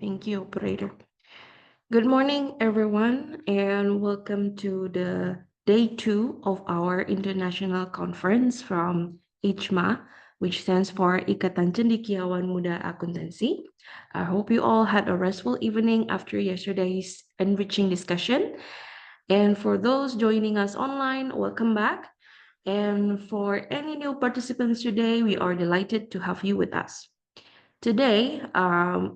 Thank you, operator. Good morning, everyone, and welcome to the day two of our international conference from icma, which stands for Ikatan Cendekiawan Muda Akuntansi. I hope you all had a restful evening after yesterday's enriching discussion. And for those joining us online, welcome back. And for any new participants today, we are delighted to have you with us. Today,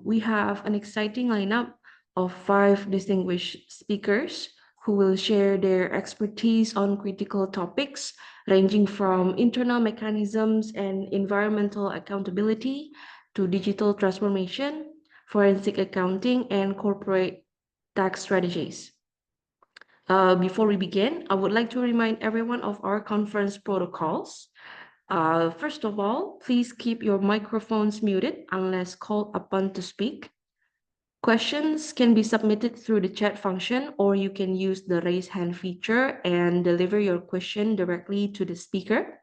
we have an exciting lineup of five distinguished speakers who will share their expertise on critical topics ranging from internal mechanisms and environmental accountability to digital transformation, forensic accounting, and corporate tax strategies. Before we begin, I would like to remind everyone of our conference protocols. First of all, please keep your microphones muted unless called upon to speak. Questions can be submitted through the chat function, or you can use the raise hand feature and deliver your question directly to the speaker.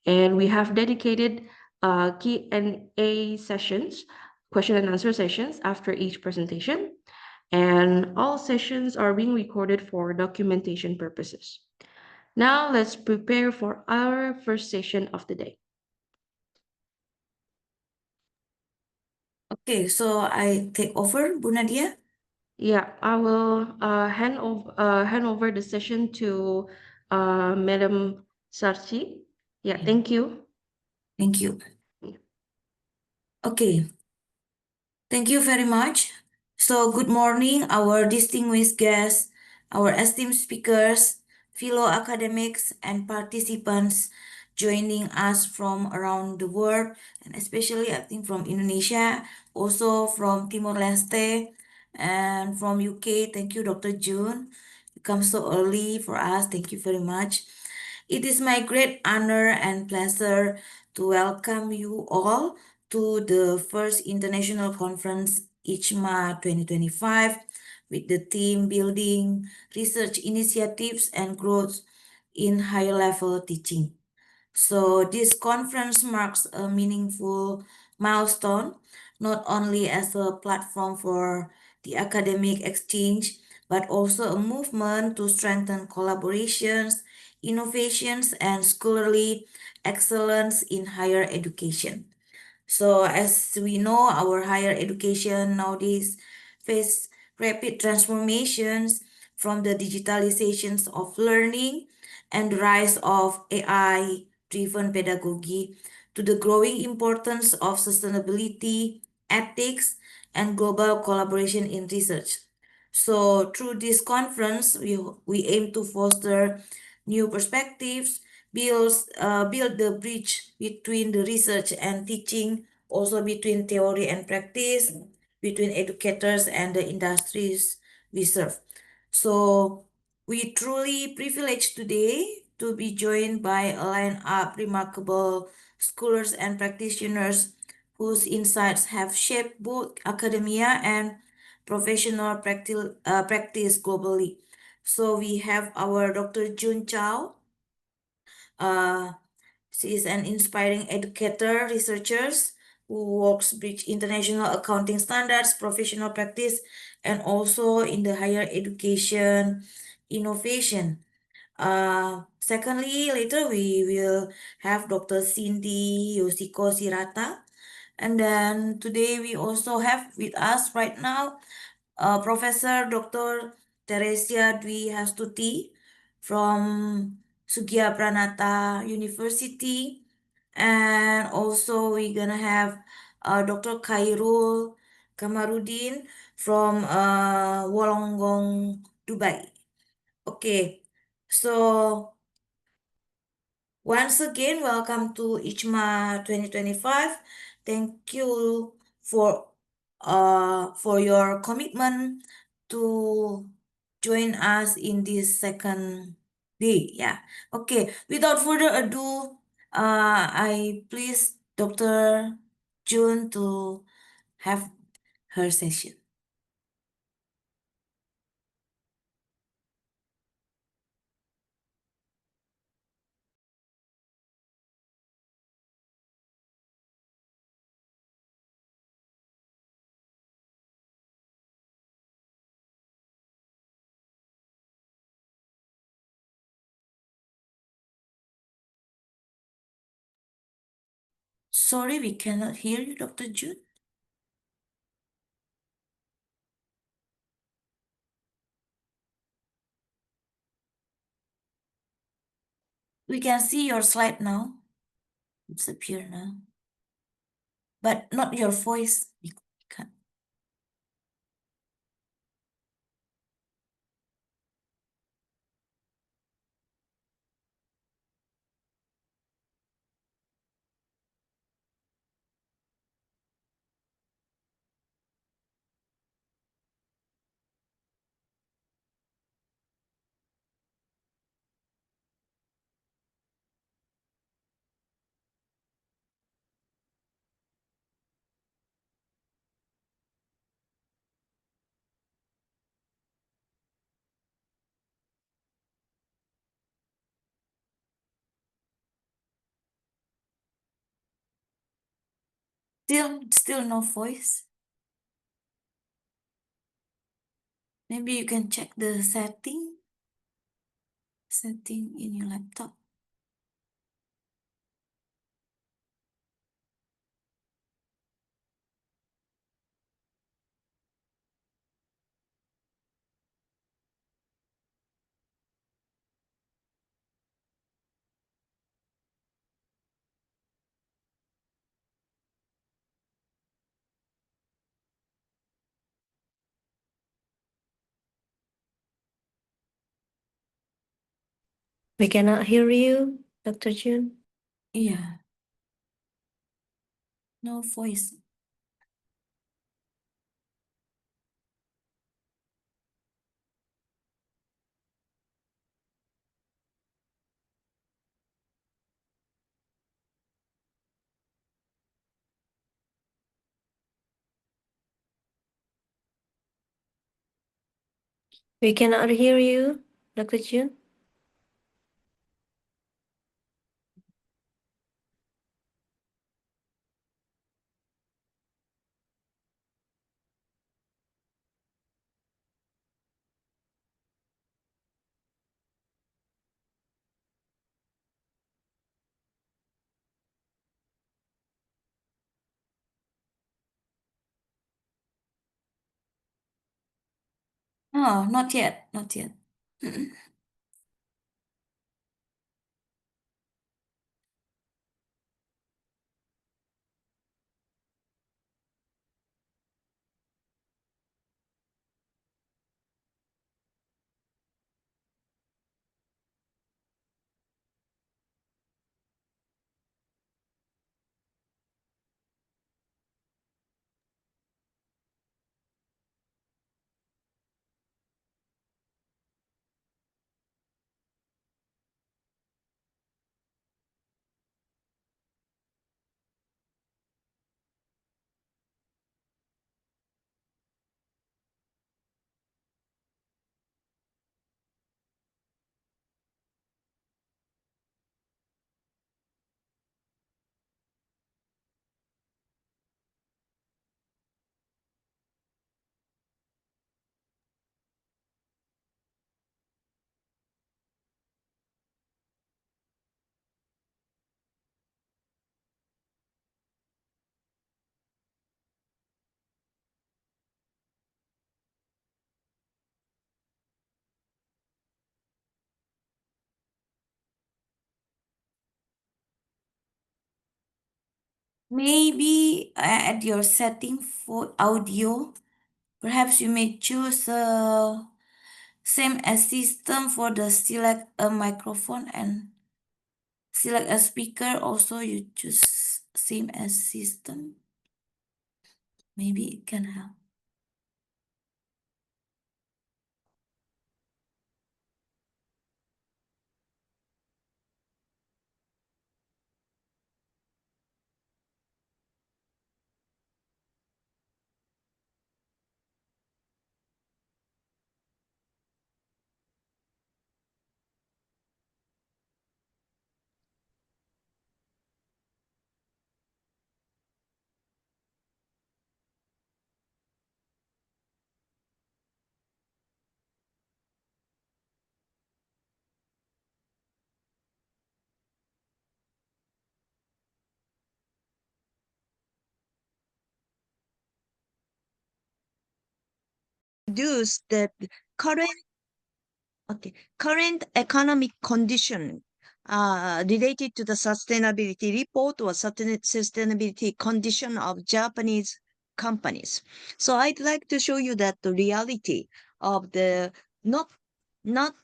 And we have dedicated Q&A sessions, question and answer sessions after each presentation. And all sessions are being recorded for documentation purposes. Now let's prepare for our first session of the day. Okay, so I take over, Bu Nadia. Yeah, I will hand over the session to Madam Sarchi. Yeah, thank you. Thank you. Okay, thank you very much. So, good morning, our distinguished guests, our esteemed speakers, fellow academics, and participants joining us from around the world, and especially I think from Indonesia, also from Timor Leste, and from UK. Thank you, Dr. June. You come so early for us. Thank you very much. It is my great honor and pleasure to welcome you all to the first international conference ICMA 2025 with the theme Building Research Initiatives and Growth in Higher Level Teaching. So this conference marks a meaningful milestone, not only as a platform for the academic exchange, but also a movement to strengthen collaborations, innovations, and scholarly excellence in higher education. So as we know, our higher education nowadays face rapid transformations from the digitalizations of learning and the rise of AI-driven pedagogy to the growing importance of sustainability, ethics, and global collaboration in research. So through this conference, we aim to foster new perspectives, build the bridge between the research and teaching, also between theory and practice, between educators and the industries we serve. So we truly privileged today to be joined by a line-up remarkable scholars and practitioners whose insights have shaped both academia and professional practice globally. So we have our Dr. Jun Chao. Uh, she is an inspiring educator, researcher who works bridge international accounting standards, professional practice, and also in the higher education innovation. Secondly, later we will have Dr. Cindy Yoshiko Sirata. And then today we also have with us right now Professor Dr. Teresia Dwi Hastuti from Sugia Pranata University. And also we're gonna have Dr. Khairul Kamarudin from Wollongong, Dubai. Okay, so once again, welcome to ICMA 2025. Thank you for your commitment to join us in this second day. Yeah. Okay. Without further ado, I please Dr. June to have her session. Sorry, we cannot hear you, Dr. June. We can see your slide now. It's appear now. But not your voice. We can't. Still no voice. Maybe you can check the setting in your laptop. We cannot hear you, Dr. June. Yeah, no voice. We cannot hear you, Dr. June. Oh, not yet, not yet. Maybe at your setting for audio, perhaps you may choose same as system for the select a microphone and select a speaker. Also, you choose same as system. Maybe it can help. introduce the current current economic condition related to the sustainability report or sustainability condition of Japanese companies. So I'd like to show you that the reality of the not not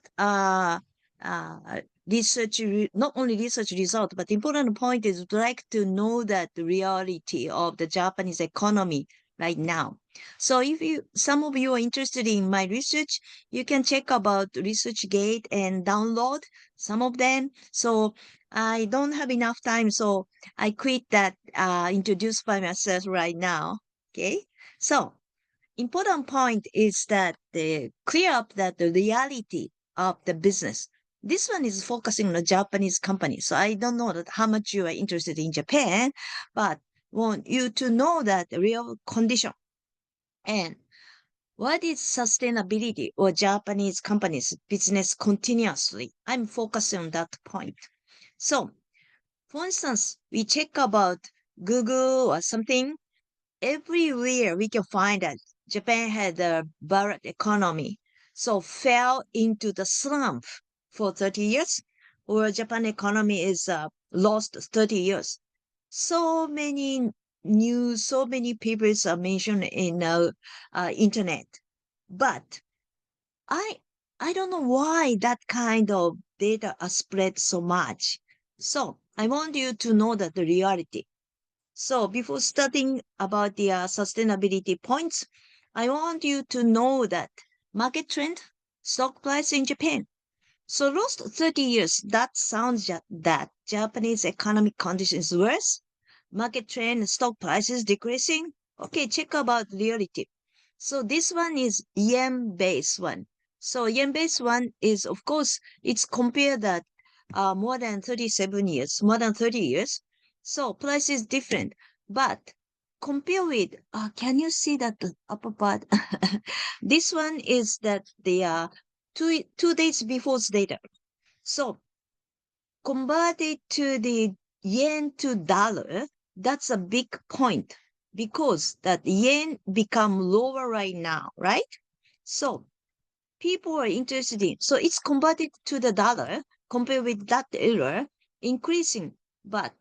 research not only research result, but important point is I'd like to know that the reality of the Japanese economy right now. So if some of you are interested in my research, you can check about ResearchGate and download some of them. So I don't have enough time, so I quit that introduce by myself right now. Okay. So important point is that the clear up that the reality of the business. This one is focusing on a Japanese company. So I don't know that how much you are interested in Japan, but want you to know that the real condition. And what is sustainability or Japanese companies business continuously? I'm focusing on that point. So, for instance, we check about Google or something. Everywhere we can find that Japan had a bad economy, so fell into the slump for 30 years, or Japan economy is lost 30 years. So many news, so many papers are mentioned in internet. But I I don't know why that kind of data are spread so much. So I want you to know that the reality. So before studying about the sustainability points, I want you to know that market trend, stock price in Japan. So last 30 years, that sounds that Japanese economic conditions worse. Market trend, stock prices decreasing. Okay, check about reality. So this one is yen-based one. So yen-based one is, of course, it's compared that more than 37 years, more than 30 years. So price is different. But compare with, can you see that the upper part? This one is that the 2 days before's data. So converted to the yen to dollar, that's a big point because that yen become lower right now, right? So people are interested in, so it's converted to the dollar compared with that era increasing, but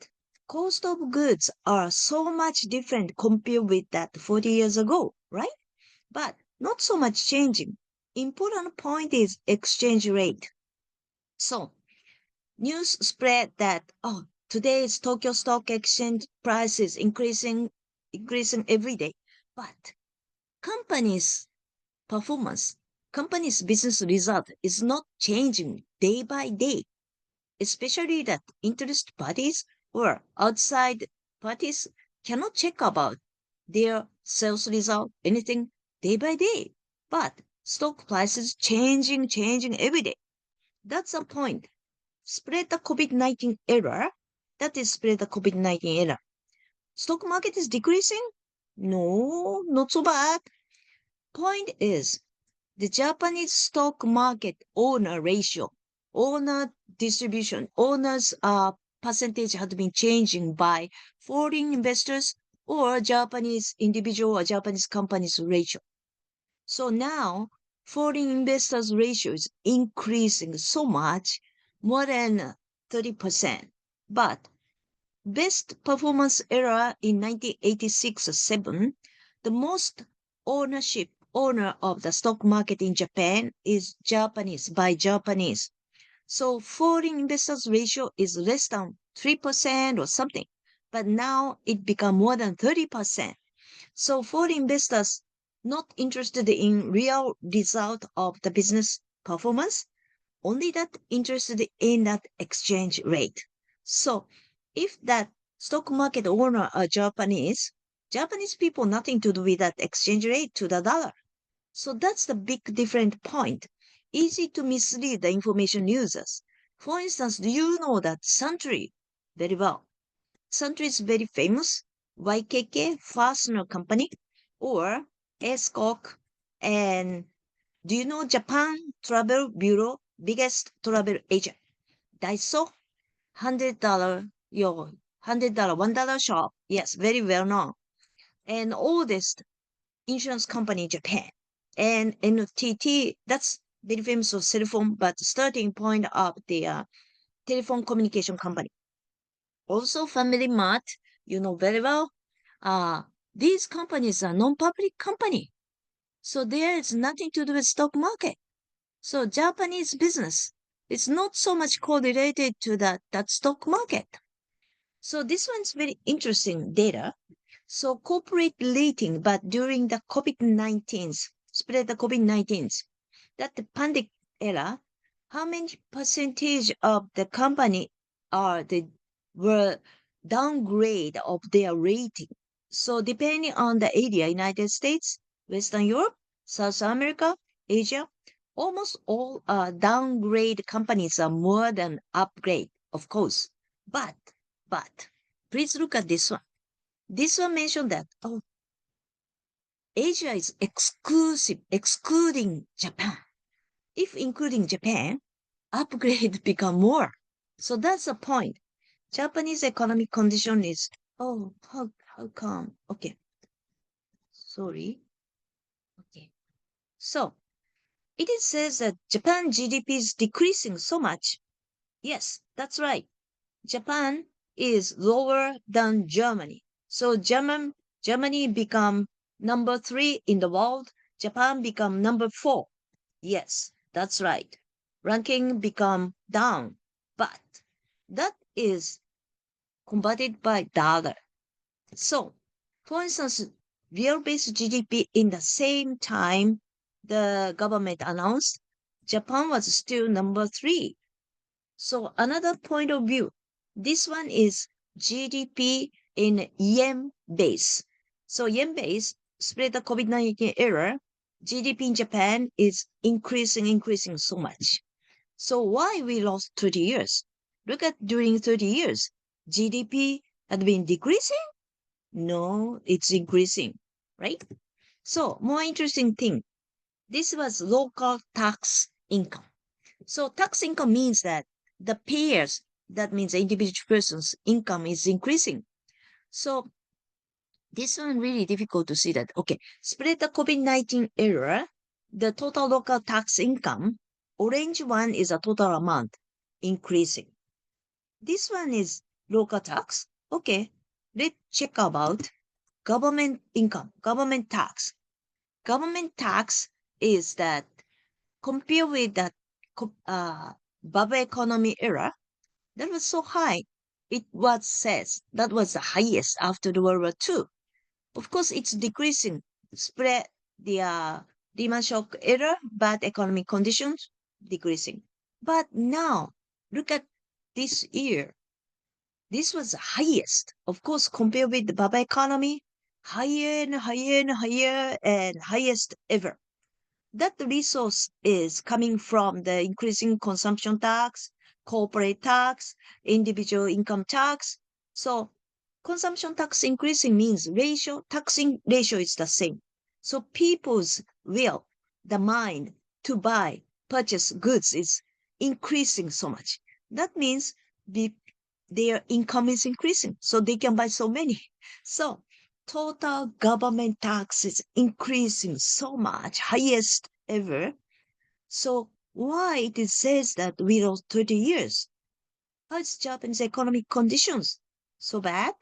cost of goods are so much different compared with that 40 years ago, right? But not so much changing. Important point is exchange rate. So news spread that, oh, today's Tokyo Stock Exchange price is increasing every day. But companies' performance, companies' business result is not changing day by day, especially that interest parties or outside parties cannot check about their sales result, anything day by day. But stock prices changing every day. That's a point. Spread the COVID-19 era. That is spread the COVID-19 era. Stock market is decreasing? No, not so bad. Point is, the Japanese stock market owner ratio, owner distribution, owners percentage had been changing by foreign investors or Japanese individual or Japanese companies ratio. So now foreign investors ratio is increasing so much, more than 30%. But best performance era in 1986 or 7, the most owner of the stock market in Japan is Japanese by Japanese. So foreign investors ratio is less than 3% or something. But now it become more than 30%. So foreign investors not interested in real result of the business performance, only that interested in that exchange rate. So if that stock market owner are Japanese people nothing to do with that exchange rate to the dollar. So that's the big different point. Easy to mislead the information users. For instance, do you know that Suntory very well? Suntory is very famous. YKK Fastener Company or S-Corp. And do you know Japan Travel Bureau, biggest travel agent? Daiso, $100, your $100, $1 shop. Yes, very well known. And oldest insurance company in Japan. And NTT, that's very famous for cell phone, but starting point of the telephone communication company. Also, Family Mart, you know very well. These companies are non-public company. So there is nothing to do with stock market. So Japanese business is not so much correlated to that stock market. So this one's very interesting data. So corporate rating, but during the COVID-19, spread the COVID-19, that the pandemic era, how many percentage of the company were downgrade of their rating? So depending on the area, United States, Western Europe, South America, Asia, almost all downgrade companies are more than upgrade, of course. But please look at this one. This one mentioned that Asia is excluding Japan. If including Japan, upgrade become more. So that's the point. Japanese economic condition is, how come? Okay. Sorry. Okay. So it is says that Japan GDP is decreasing so much. Yes, that's right. Japan is lower than Germany. So Germany become number 3 in the world. Japan become number 4. Yes, that's right. Ranking become down. But that is converted by dollar. So, for instance, real-based GDP in the same time the government announced, Japan was still number 3. So another point of view, this one is GDP in yen base. So yen base, spread the COVID-19 era, GDP in Japan is increasing so much. So why we lost 30 years? Look at during 30 years, GDP had been decreasing? No, it's increasing, right? So more interesting thing, this was local tax income. So tax income means that the payers, that means the individual person's income is increasing. So this one really difficult to see that. Okay, spread the COVID-19 era, the total local tax income, orange one is a total amount increasing. This one is local tax. Okay, let's check about government income, government tax. Government tax is that compared with that bubble economy era, that was so high. It was says that was the highest after the World War II. Of course, it's decreasing. Spread the Lehman shock era, bad economic conditions, decreasing. But now, look at this year. This was the highest. Of course, compared with the bubble economy, higher and higher and higher and highest ever. That resource is coming from the increasing consumption tax, corporate tax, individual income tax. So consumption tax increasing means taxing ratio is the same. So people's will, the mind to purchase goods is increasing so much. That means their income is increasing, so they can buy so many. So total government tax is increasing so much, highest ever. So why it says that we lost 30 years? How is Japanese economic conditions so bad?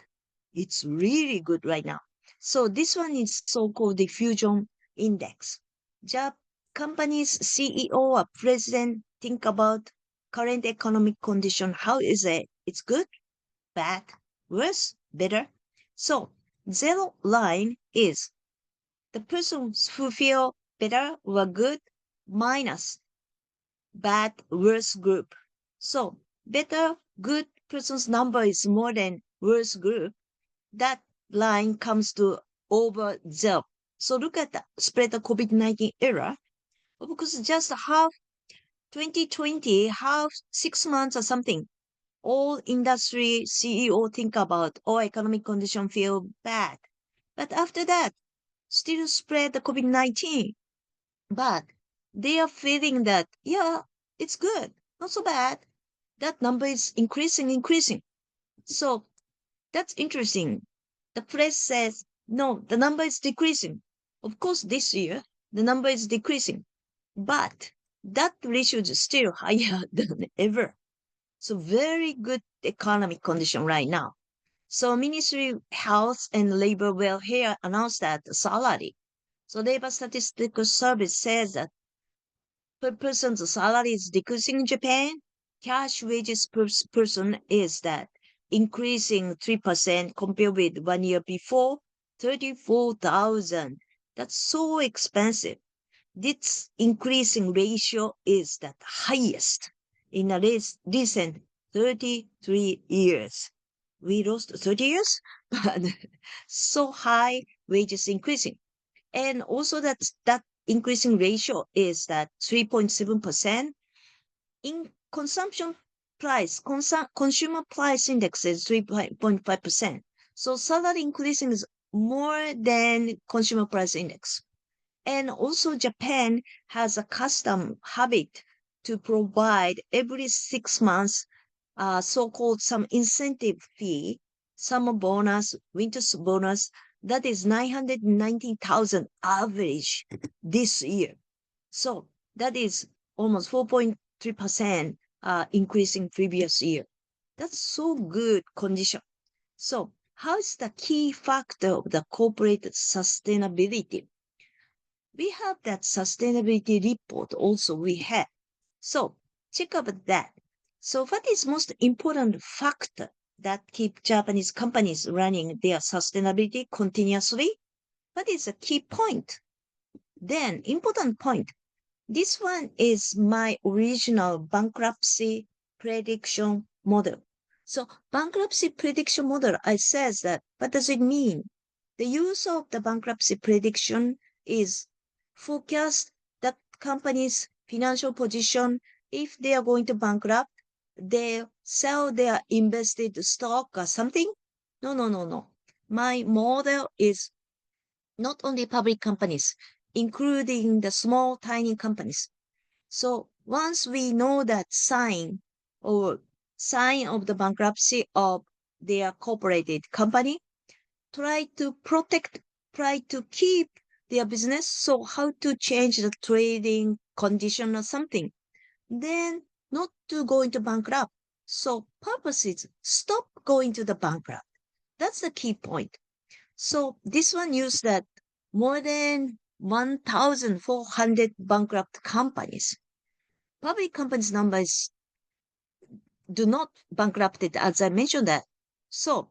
It's really good right now. So this one is so-called diffusion index. Jap companies CEO or president think about current economic condition. How is it? It's good, bad, worse, better. So zero line is the persons who feel better or good minus bad, worse group. So better, good person's number is more than worse group. That line comes to over zero. So look at the spread the COVID-19 era. Because just half 2020, half 6 months or something, all industry CEO think about, economic condition feel bad. But after that, still spread the COVID-19. But they are feeling that, yeah, it's good, not so bad. That number is increasing. So that's interesting. The press says, no, the number is decreasing. Of course, this year, the number is decreasing, but that ratio is still higher than ever. So very good economic condition right now. So Ministry of Health and Labor Welfare announced that the salary. So Labor Statistical Service says that per person's salary is decreasing in Japan. Cash wages per person is that increasing 3% compared with 1 year before, 34,000. That's so expensive. This increasing ratio is the highest in the recent 33 years. We lost 30 years, but so high wages increasing. And also that increasing ratio is that 3.7%. In consumption price, consumer price index is 3.5%. So salary increasing is more than consumer price index. And also Japan has a custom habit to provide every 6 months so-called some incentive fee, summer bonus, winter bonus, that is 990,000 average this year. So that is almost 4.3% increase in previous year. That's so good condition. So how is the key factor of the corporate sustainability? We have that sustainability report also we have. So check out that. So what is most important factor that keep Japanese companies running their sustainability continuously? What is a key point? Then important point. This one is my original bankruptcy prediction model. So bankruptcy prediction model, I says that, what does it mean? The use of the bankruptcy prediction is forecast the company's financial position. If they are going to bankrupt, they sell their invested stock or something. No. My model is not only public companies, including the small, tiny companies. So once we know that sign of the bankruptcy of their corporated company, try to protect, try to keep their business. So how to change the trading condition or something, then not to go into bankrupt. So purpose is stop going to the bankrupt. That's the key point. So this one used that more than 1,400 bankrupt companies. Public companies numbers do not bankrupted, as I mentioned that. So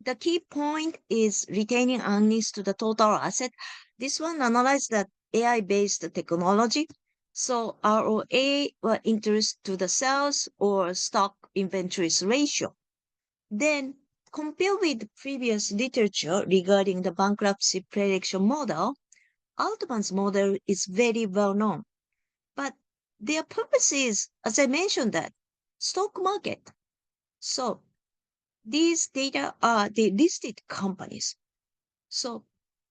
the key point is retaining earnings to the total asset. This one analyzed that AI-based technology. So ROA or interest to the sales or stock inventories ratio. Then compare with previous literature regarding the bankruptcy prediction model, Altman's model is very well known. But their purpose is, as I mentioned that, stock market. So these data are the listed companies. So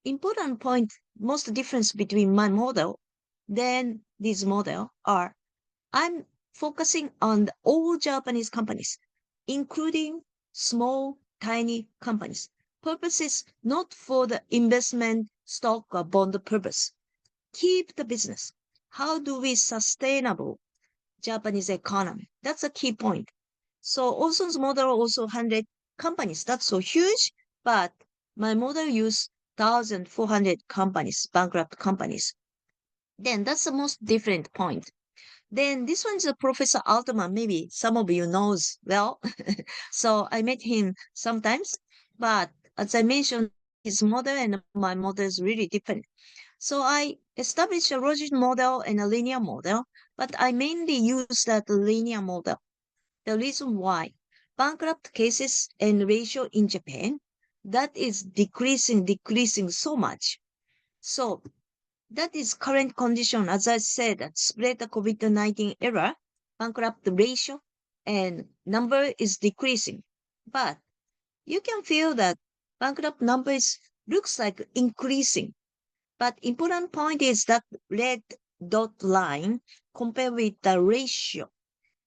important point, most difference between my model than this model are I'm focusing on all Japanese companies, including small, tiny companies. Purpose is not for the investment stock or bond purpose. Keep the business. How do we sustainable Japanese economy? That's a key point. So Olson's model also 100 companies. That's so huge, but my model use 1,400 companies, bankrupt companies. Then that's the most different point. Then this one's a Professor Altman. Maybe some of you knows well. So I met him sometimes, but as I mentioned, his model and my model is really different. So I established a logic model and a linear model, but I mainly use that linear model. The reason why bankrupt cases and ratio in Japan, that is decreasing so much. So that is current condition. As I said, that spread the COVID-19 era, bankrupt ratio and number is decreasing. But you can feel that bankrupt numbers looks like increasing. But important point is that red dot line compared with the ratio.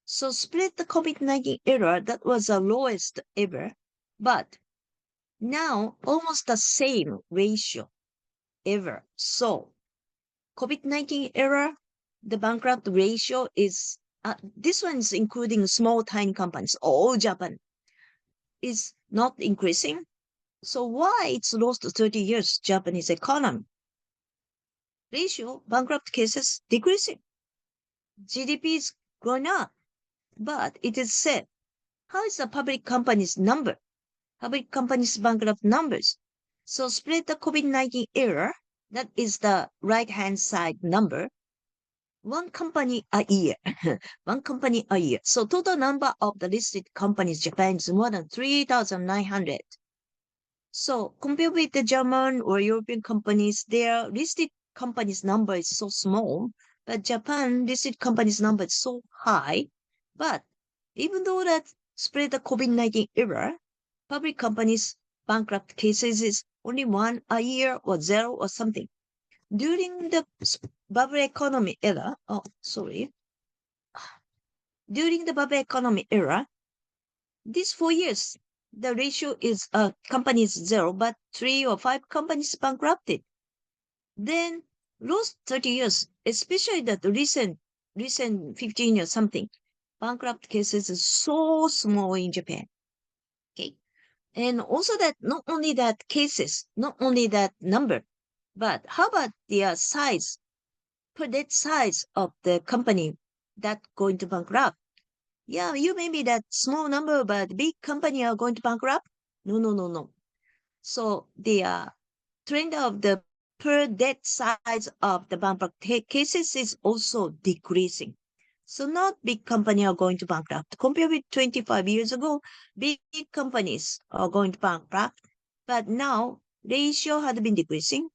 So split the COVID-19 era, that was the lowest ever. But now almost the same ratio ever. So COVID-19 era, the bankrupt ratio is, this one is including small, tiny companies, all Japan, is not increasing. So why it's lost 30 years Japanese economy? Ratio, bankrupt cases decreasing. GDP is going up. But it is said, how is the public company's number? Public companies bankrupt numbers. So split the COVID-19 era, that is the right-hand side number, one company a year. One company a year. So total number of the listed companies Japan is more than 3,900. So compared with the German or European companies, their listed companies number is so small, but Japan listed companies number is so high. But even though that spread the COVID-19 era, public companies bankrupt cases is only one a year or zero or something. During the bubble economy era, during the bubble economy era, these 4 years, the ratio is companies zero, but 3 or 5 companies bankrupted. Then last 30 years, especially that recent 15 years something, bankrupt cases is so small in Japan. Okay. And also that not only that cases, not only that number, but how about the size, per debt size of the company that going to bankrupt? Yeah, you may be that small number, but big company are going to bankrupt. No. So the trend of the per debt size of the bankrupt cases is also decreasing. So not big company are going to bankrupt. Compared with 25 years ago, big companies are going to bankrupt. But now ratio had been decreasing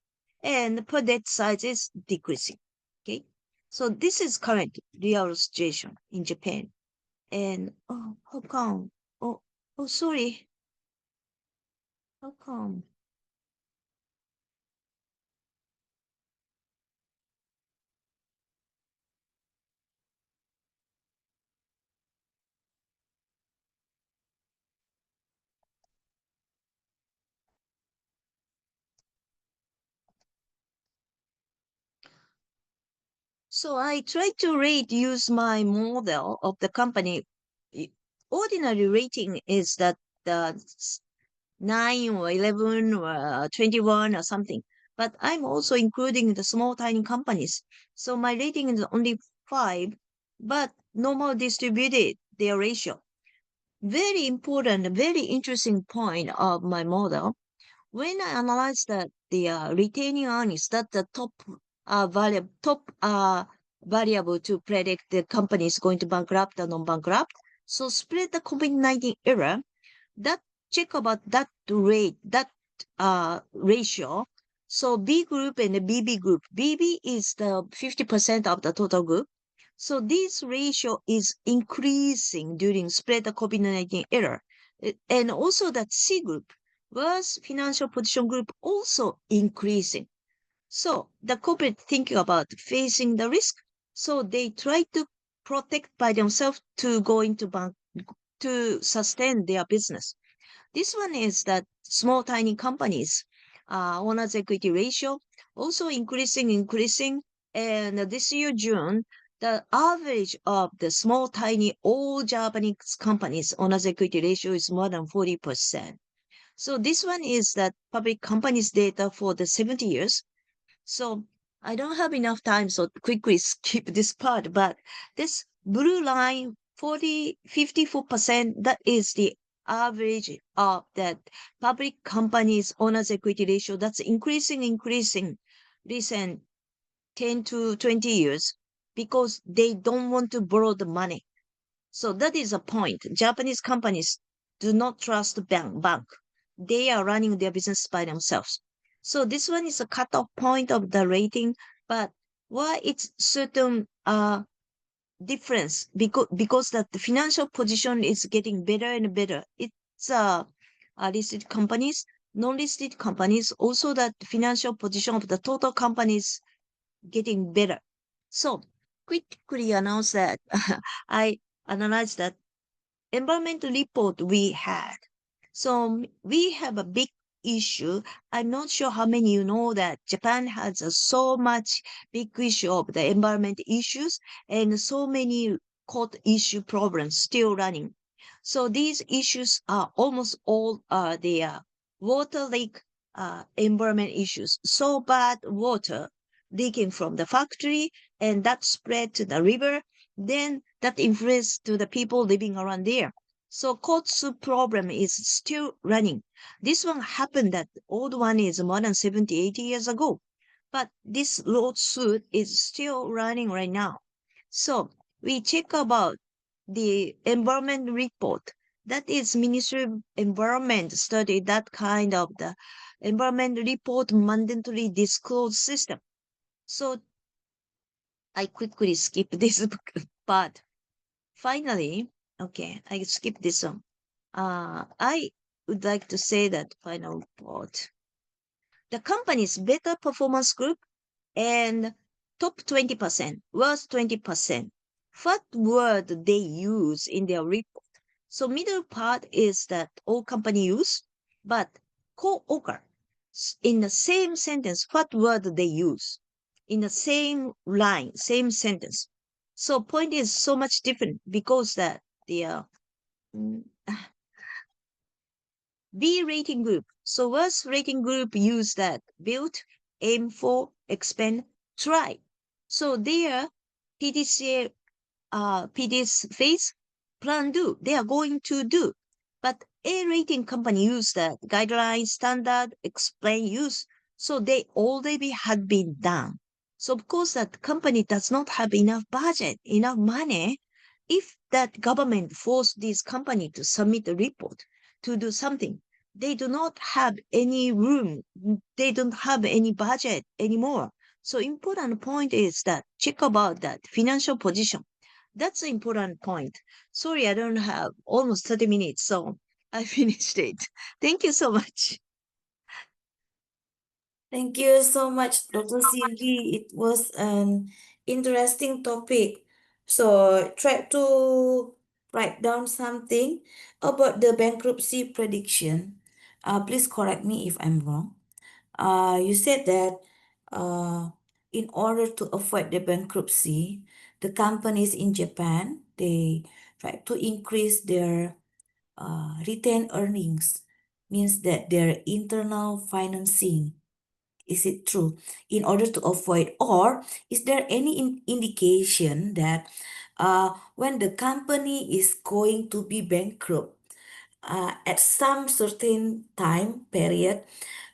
and per debt size is decreasing. Okay. So this is current real situation in Japan. And how come? Sorry. How come? So I try to use my model of the company. Ordinary rating is that the 9 or 11 or 21 or something. But I'm also including the small tiny companies. So my rating is only 5, but normal distributed their ratio. Very important, very interesting point of my model. When I analyze that the retaining earnings, that the variable to predict the company is going to bankrupt or non-bankrupt. So spread the COVID-19 era, that check about that rate, that ratio. So B group and the BB group. BB is the 50% of the total group. So this ratio is increasing during spread the COVID-19 era. And also that C group was financial position group also increasing. So the corporate thinking about facing the risk. So they try to protect by themselves to go into bank to sustain their business. This one is that small tiny companies, owner's equity ratio also increasing. And this year, June, the average of the small tiny all Japanese companies owner's equity ratio is more than 40%. So this one is that public companies data for the 70 years. So I don't have enough time, so quickly skip this part, but this blue line, 54%, that is the average of that public companies owner's equity ratio. That's increasing recent 10 to 20 years because they don't want to borrow the money. So that is a point. Japanese companies do not trust the bank. They are running their business by themselves. So this one is a cutoff point of the rating, but why it's certain difference because that the financial position is getting better and better. It's listed companies, non-listed companies, also that the financial position of the total companies getting better. So quickly announce that I analyzed that environmental report we had. So we have a big issue. I'm not sure how many you know that Japan has so much big issue of the environment issues and so many court issue problems still running. So these issues are almost all the water leak environment issues. So bad water leaking from the factory and that spread to the river, then that influence to the people living around there. So Kotsu problem is still running. This one happened that old one is more than 70, 80 years ago. But this lawsuit is still running right now. So we check about the environment report. That is Ministry of Environment study that kind of the environment report mandatory disclose system. So I quickly skip this part. Finally, okay, I skip this one. I would like to say that final part. The company's better performance group and top 20%, worst 20%. What word they use in their report? So middle part is that all company use, but co-occur in the same sentence, what word they use in the same line, same sentence. So point is so much different because that the mm, B rating group. So worst rating group use that build, aim for, expand, try. So there, PDCA, PD's phase, plan do. They are going to do. But A rating company use that guideline, standard, explain, use. So they already had been done. So of course that company does not have enough budget, enough money. If that government forced this company to submit a report to do something, they do not have any room. They don't have any budget anymore. So important point is that check about that financial position. That's the important point. Sorry, I don't have almost 30 minutes, so I finished it. Thank you so much. Thank you so much, Dr. Sylvie. It was an interesting topic. So try to write down something about the bankruptcy prediction. Please correct me if I'm wrong. You said that in order to avoid the bankruptcy, the companies in Japan, they try to increase their retained earnings, means that their internal financing. Is it true? In order to avoid, or is there any indication that when the company is going to be bankrupt, at some certain time period,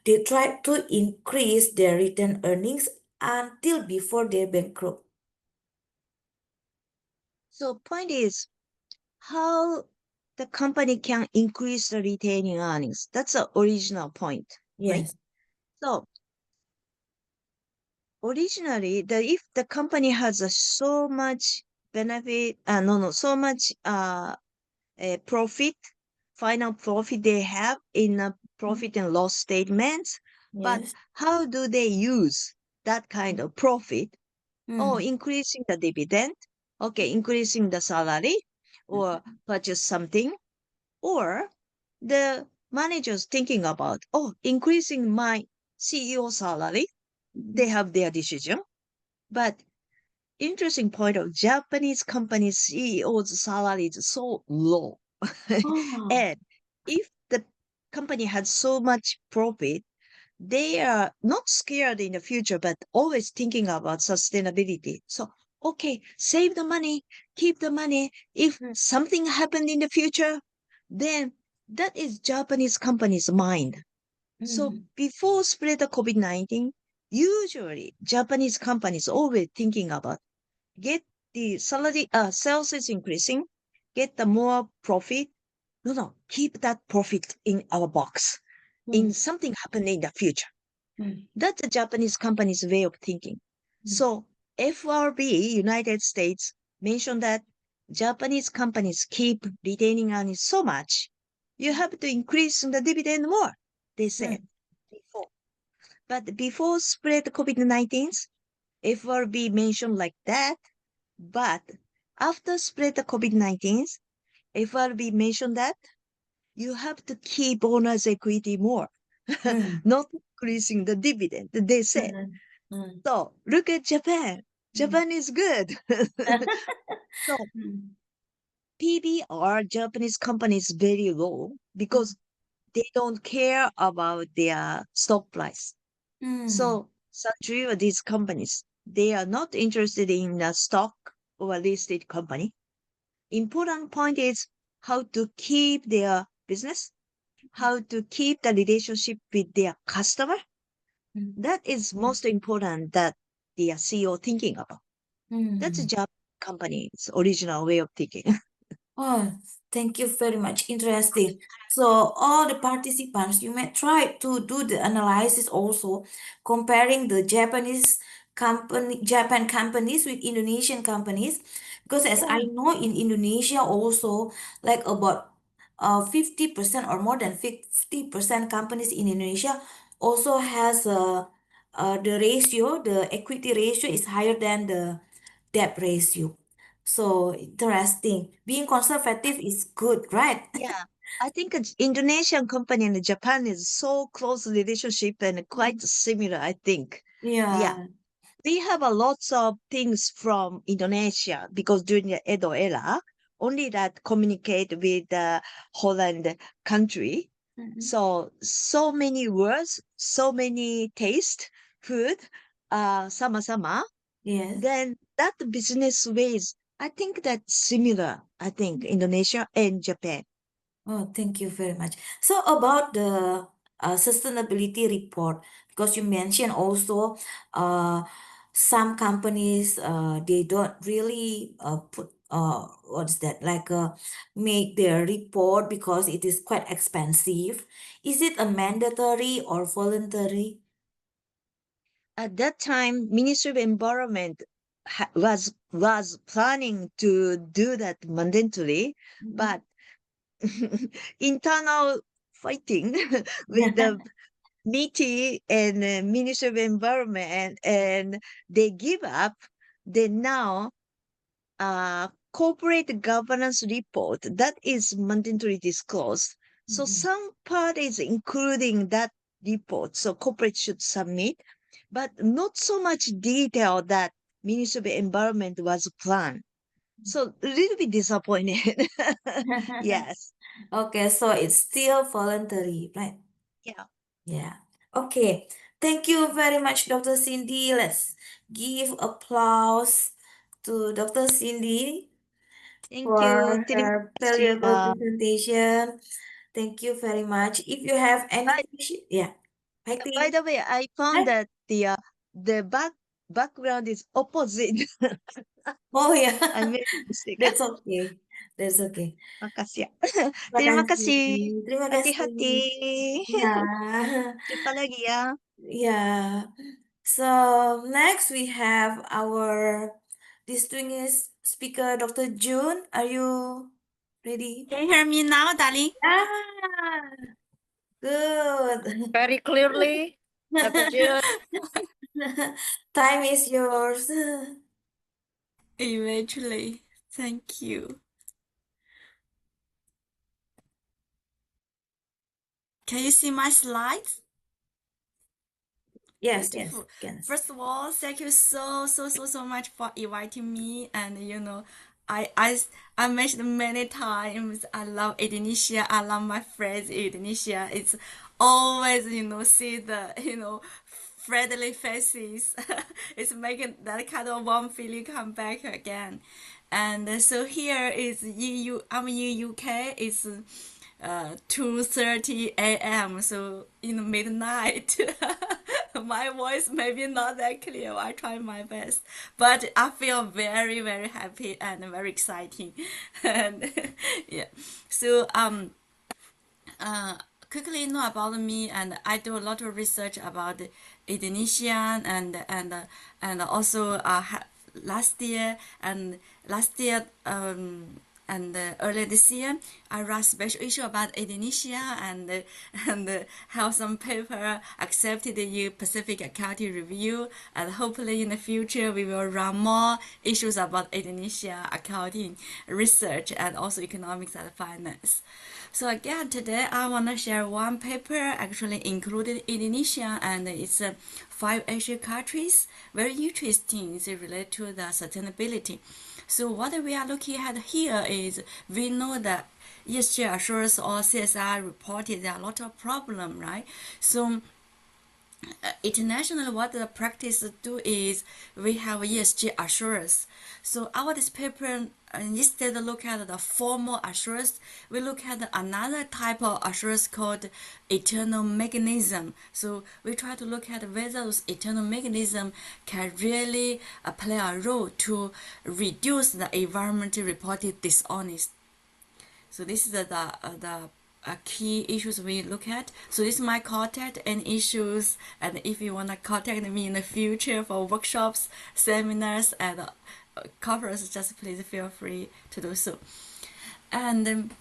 they try to increase their return earnings until before they're bankrupt? So point is how the company can increase the retaining earnings. That's the original point, right? Yes. So originally, if the company has so much benefit, so much profit, final profit they have in a profit and loss statements. But Yes. how do they use that kind of profit? Oh, Mm. increasing the dividend, okay, increasing the salary or purchase something, or the managers thinking about, oh, increasing my CEO salary. They have their decision. But interesting point of Japanese company CEO's salary is so low. Oh. And if the company has so much profit, they are not scared in the future, but always thinking about sustainability. So, okay, save the money, keep the money. If Mm. something happened in the future, then that is Japanese company's mind. So Mm. before spread the COVID-19, usually Japanese companies always thinking about get the salary, sales is increasing, get the more profit. No, keep that profit in our box. In Mm. something happen in the future. Mm. That's the Japanese company's way of thinking. Mm. So FRB, United States, mentioned that Japanese companies keep retaining earnings so much, you have to increase the dividend more, they said Mm. before. But before spread COVID-19, FRB mentioned like that. But after spread the COVID-19, FRB mentioned that you have to keep owner's equity more. Mm. not increasing the dividend, they said. Mm. Mm. So look at Japan. Mm. Japan is good. So Mm. PBR Japanese companies very low because they don't care about their stock price. Mm. So three of these companies, they are not interested in a stock or a listed company. Important point is how to keep their business, how to keep the relationship with their customer. Mm. That is most important that the CEO thinking about. That's a Mm. Japanese company's original way of thinking. Oh, thank you very much. Interesting. So all the participants, you may try to do the analysis also, comparing the Japan companies with Indonesian companies, because as I Yeah, know in Indonesia also, like about 50% or more than 50% companies in Indonesia also has the ratio, the equity ratio is higher than the debt ratio. So interesting. Being conservative is good, right? yeah. I think it's Indonesian company and Japan is so close relationship and quite similar, I think. Yeah. Yeah. We have a lots of things from Indonesia because during the Edo era, only that communicate with the Holland country. Mhm. So many words, so many taste, food, sama-sama. Yes. Then that business ways, I think that's similar. I think Indonesia and Japan. Oh, thank you very much. So about the sustainability report, because you mentioned also uh, some companies they don't really put what's that like make their report because it is quite expensive. Is it a mandatory or voluntary? At that time, Ministry of Environment was planning to do that mandatory, Mhm. but internal fighting with the MITI and Ministry of Environment, and they give up. Then now, corporate governance report that is mandatory disclosed. So Mhm. some parties including that report, so corporate should submit, but not so much detail that Ministry of Environment was planned. So a little bit disappointed. Yes. Okay, so it's still voluntary, right? Yeah. Yeah. Okay. Thank you very much, Dr. Cindy. Let's give applause to Dr. Cindy Thank you. for Terima her kasih. valuable presentation. Thank you very much. If you have any By, question, yeah, I by think. the way, I found eh, that the background is opposite. Oh yeah, I made a mistake. that's okay. That's okay. Makasih ya. Terima Terima kasih. kasih. Terima kasih. Hati-hati. Ya. Jumpa lagi ya. Yeah. So next we have our distinguished speaker, Dr. June. Are you ready? Can you hear me now, darling? Ah, good. Very clearly, Dr. June. Time is yours. Eventually. Thank you. Can you see my slides? Yes, yes, Beautiful. can. First of all, thank you so much for inviting me. And I I I mentioned many times I love Indonesia. I love my friends in Indonesia. It's always see the friendly faces. It's making that kind of warm feeling come back again. And so here is EU. I'm in UK. It's 2:30 a.m. So in the midnight, my voice maybe not that clear. I try my best, but I feel very happy and very exciting. And yeah, so uh, quickly know about me, and I do a lot of research about Indonesian and also last year And earlier this year, I wrote a special issue about Indonesia and have some paper accepted the Pacific Accounting Review. And hopefully in the future, we will run more issues about Indonesia accounting research and also economics and finance. So again, today I want to share one paper actually included Indonesia, and it's 5 Asia countries. Very interesting. It's related to the sustainability. So what we are looking at here is we know that ESG assurance or CSR reported there are a lot of problem, right? So internationally, what the practice do is we have ESG assurance. So our this paper instead of look at the formal assurance, we look at another type of assurance called internal mechanism. So we try to look at whether those internal mechanism can really play a role to reduce the environmental reported dishonest. So this is the key issues we look at. So this is my contact and issues, and if you want to contact me in the future for workshops, seminars, and conferences, just please feel free to do so. And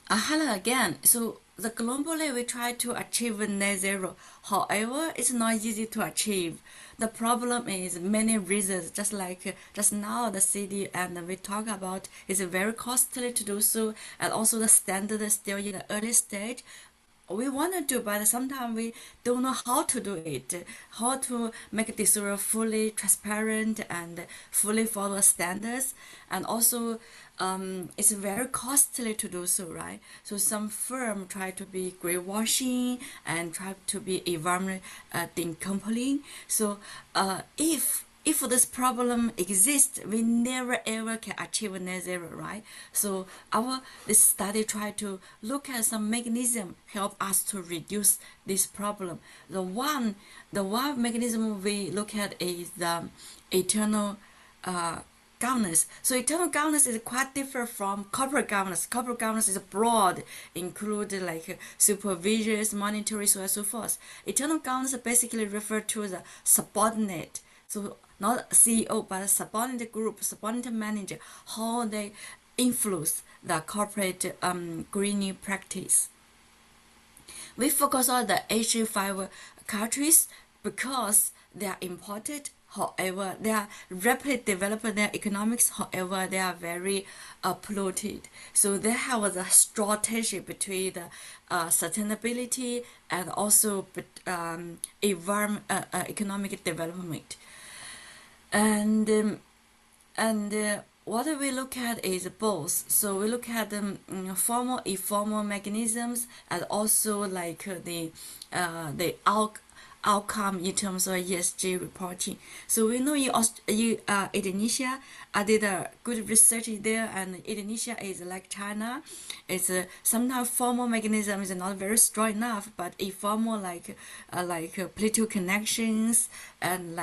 hello again. So the globally we try to achieve net zero. However, it's not easy to achieve. The problem is many reasons. Just like just now, the city and we talk about is very costly to do so, and also the standard is still in the early stage. We want to do, but sometimes we don't know how to do it, how to make this fully transparent and fully follow standards, and also it's very costly to do so, right? So some firm try to be greenwashing and try to be environment decoupling. So if this problem exists, we never ever can achieve net zero, right? So this study try to look at some mechanism help us to reduce this problem. The one mechanism we look at is the eternal governance. So eternal governance is quite different from corporate governance. Corporate governance is broad, include like supervisions, monitoring, so on and so forth. Eternal governance basically refer to the subordinate. So not CEO, but subordinate group, subordinate manager, how they influence the corporate greening practice. We focus on the Asian 5 countries because they are important. However, they are rapidly developing their economics. However, they are very polluted. So they have the strong tension between the sustainability and also economic development. And what we look at is both. So we look at the formal, informal mechanisms, and also like the outcome in terms of ESG reporting. So we know Indonesia, I did a good research there, and Indonesia is like China. It's sometimes formal mechanism is not very strong enough, but informal like political connections and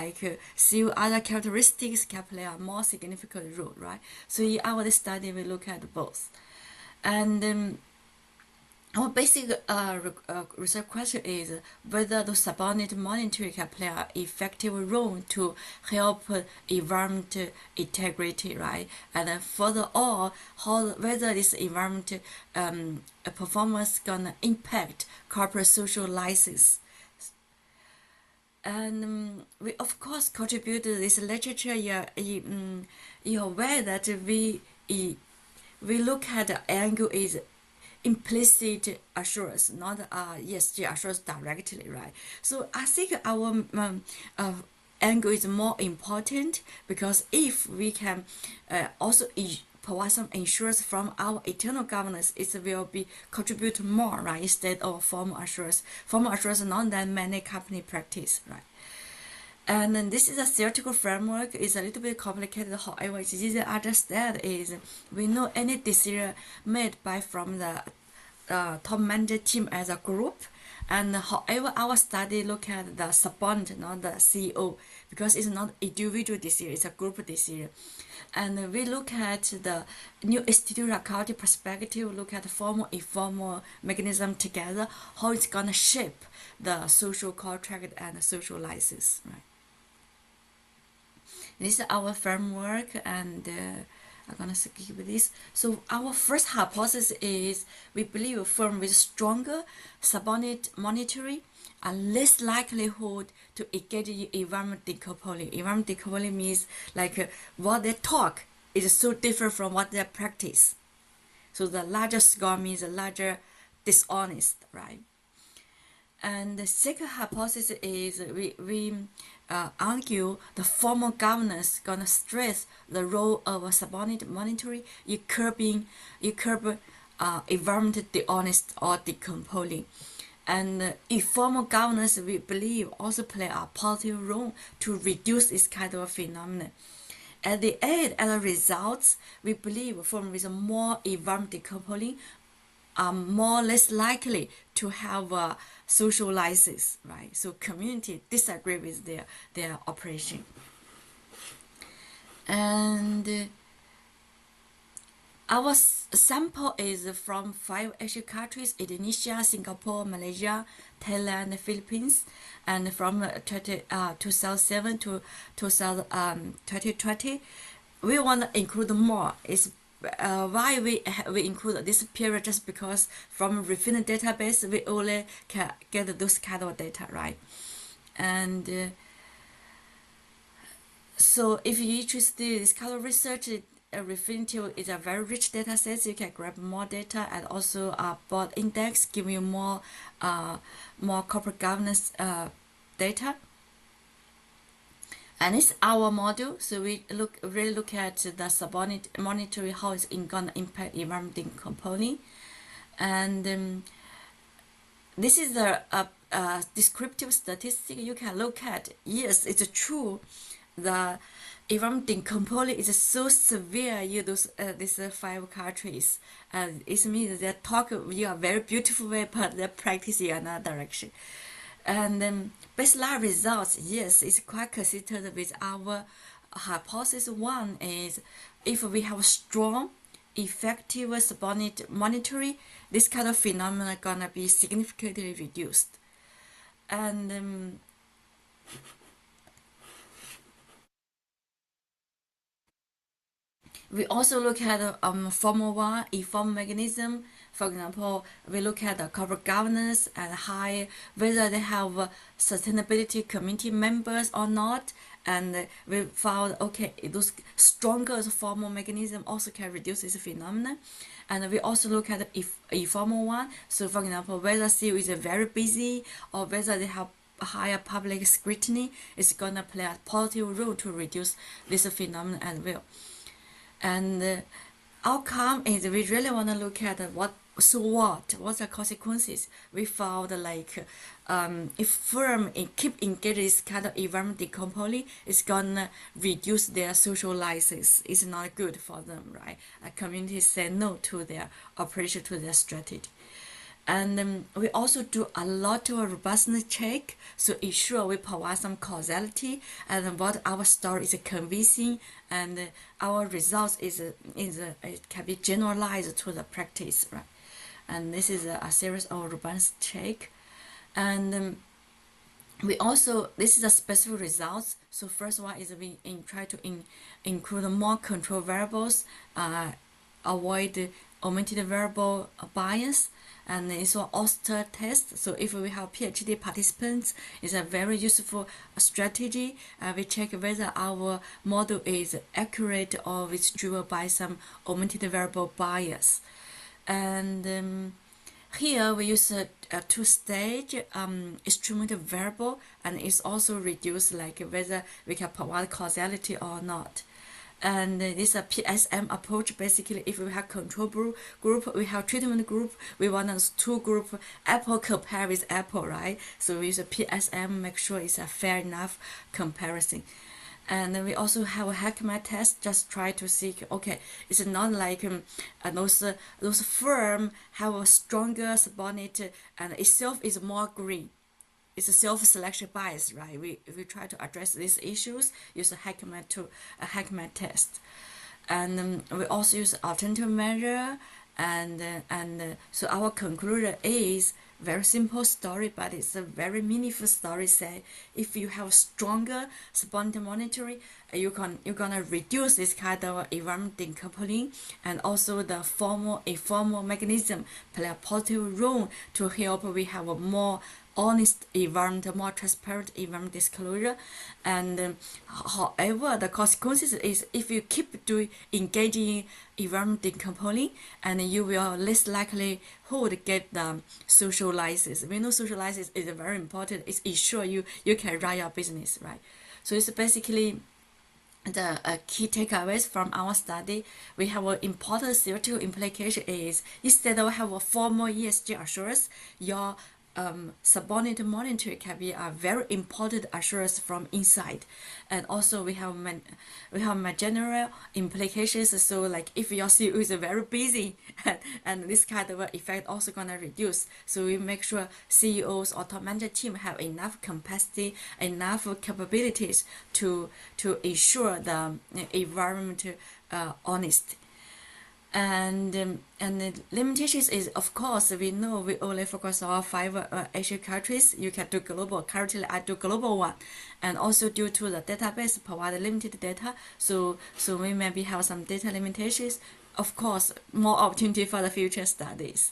few other characteristics can play a more significant role, right? So in our study, we look at both, and our basic research question is whether the subordinate monitoring can play an effective role to help environment integrity, right? And then furthermore, whether this environment performance gonna impact corporate social license. And we of course contribute to this literature. You're aware that we look at the angle is implicit assurance, not ESG assurance directly, right? So I think our angle is more important because if we can also provide some insurance from our internal governance, it will be contribute more, right? Instead of formal assurance. Formal assurance not that many company practice, right? And then this is a theoretical framework. It's a little bit complicated. However, it's easy to understand. Is we know any decision made by from the top management team as a group, and however our study look at the subordinate, not the CEO, because it's not individual decision, it's a group decision. And we look at the new institutional accounting perspective, look at the formal informal mechanism together, how it's gonna shape the social contract and the social license, right? This is our framework, and I'm gonna skip this. So our first hypothesis is we believe firm with stronger subordinate monetary are less likelihood to engage in environment decoupling. Environment decoupling means like what they talk is so different from what they practice. So the larger score means the larger dishonest, right? And the second hypothesis is we argue the formal governance gonna stress the role of a subordinate monetary in curb environmental dishonest or decoupling. And informal governance, we believe, also play a positive role to reduce this kind of phenomenon. At the end, as a result, we believe firms with more environmental decoupling are more or less likely to have a social license, right? So community disagree with their operation. And our sample is from 5 Asian countries: Indonesia, Singapore, Malaysia, Thailand, Philippines, and from 2007 to 2020. We want to include more. It's why we include this period, just because from refined database we only can get those kind of data, right? And so if you're interested in this kind of research, Refinitiv is a very rich data set. You can grab more data, and also board index give you more corporate governance data. And it's our model, so we really look at the subordinate monetary, how it's gonna impact environmental component. And this is the descriptive statistic you can look at. Yes, it's true. The environmental component is so severe in these 5 countries. It means they talk in a very beautiful way, but they practice in another direction. And baseline results, yes, it's quite consistent with our hypothesis. One is if we have strong, effective subordinate monetary, this kind of phenomena gonna be significantly reduced. And we also look at formal one, informal mechanism. For example, we look at the corporate governance and whether they have sustainability committee members or not. And we found, okay, those stronger formal mechanism also can reduce this phenomenon. And we also look at the informal one. So for example, whether CEO is very busy or whether they have higher public scrutiny, is gonna play a positive role to reduce this phenomenon as well. And the outcome is we really want to look at what's the consequences. We found like if firm keep engaged this kind of environmental component, it's gonna reduce their social license. It's not good for them, right? A community say no to their operation, to their strategy. And we also do a lot of robustness check, so ensure we provide some causality and what our story is convincing, and our results it can be generalized to the practice, right? And this is a series of robustness check. And we also, this is a specific results. So first one is we try to include more control variables, avoid omitted variable bias, and it's an Oster test. So if we have PhD participants, it's a very useful strategy. We check whether our model is accurate or it's driven by some omitted variable bias. And here we use a two-stage instrumental variable, and it's also reduced like whether we can provide causality or not. And this is a PSM approach. Basically, if we have control group, we have treatment group, we want those two group, apple compare with apple, right? So we use a PSM, make sure it's a fair enough comparison. And then we also have a icma test, just try to see, okay, it's not like those firm have a stronger subordinate and itself is more green. It's a self-selection bias, right? We try to address these issues, use a icma test. And we also use alternative measure, and so our conclusion is very simple story, but it's a very meaningful story. Say if you have stronger spontaneous monitoring, you're gonna reduce this kind of environment decoupling, and also the formal informal mechanism play a positive role to help we have a more honest environment, more transparent environment disclosure. And however, the consequences is if you keep doing engaging environment decoupling, and you will less likely who would get the social license. We know social license is very important. It's ensure you can run your business, right? So it's basically the key takeaways from our study. We have an important theoretical implication is instead of have a formal ESG assurance, your subordinate monitoring can be a very important assurance from inside. And also we have my general implications. So like if your CEO is very busy, and this kind of effect also gonna reduce. So we make sure CEOs or top management team have enough capacity, enough capabilities to ensure the environment honest. And the limitations is, of course, we know we only focus on five Asian countries. You can do global. Currently, I do global one, and also due to the database provide limited data, so we maybe have some data limitations. Of course, more opportunity for the future studies.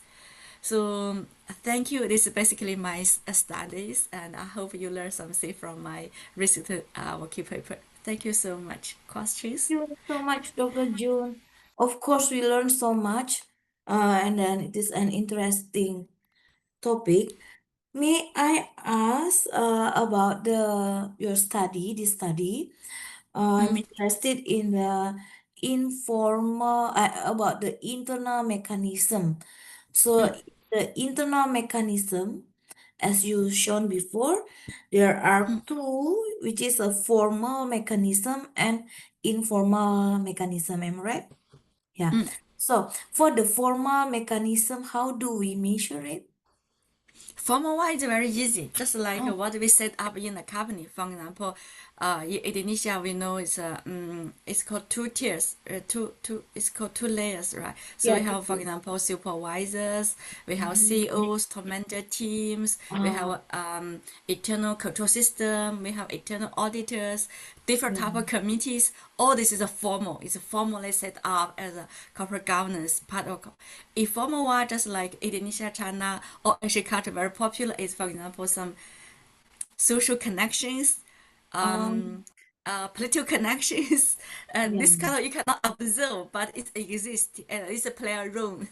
So thank you. This is basically my studies, and I hope you learn something from my recent working paper. Thank you so much. Questions? You so much, Dr. June. Of course, we learned so much, and then it is an interesting topic. May I ask about the your study, this study? I'm interested in the informal about the internal mechanism. So the internal mechanism, as you shown before, there are two, which is a formal mechanism and informal mechanism. Am I right? Yeah. So for the formal mechanism, how do we measure it? Formal one is very easy, just like Oh, what we set up in the company. For example, in Indonesia, we know it's called two tiers, it's called two layers, right? So yeah. we have, for example, supervisors, we have CEOs, top manager teams, we Ah, have internal control system, we have internal auditors, different yeah. type of committees. All this is a formal. It's formally set up as a corporate governance part of. Informal one, just like Indonesia, China, or Asian country, very popular is, for example, some social connections, Um, political connections, and yeah. this kind of you cannot observe, but it exists and it's a player role.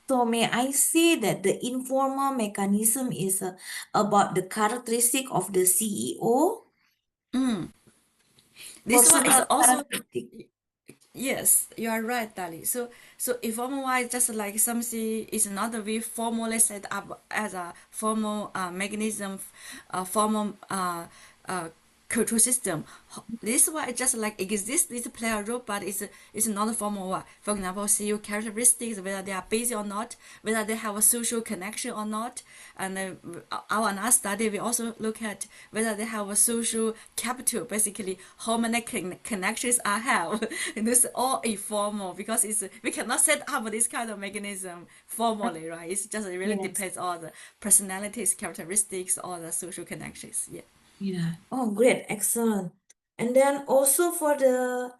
So may I say that the informal mechanism is about the characteristic of the CEO? This one is Personal also. characteristic. Yes, you are right, Dali. So informal wise, just like something is not very formally set up as a formal mechanism, formal control system. This one is just like exists, this play a role, but it's not a formal one. For example, CEO characteristics, whether they are busy or not, whether they have a social connection or not. And our another study, we also look at whether they have a social capital, basically how many connections I have. And this is all informal because we cannot set up this kind of mechanism formally, right? It just really Yes. depends on the personalities, characteristics, or the social connections. Yeah. Yeah. Oh, great. Excellent. And then also for the,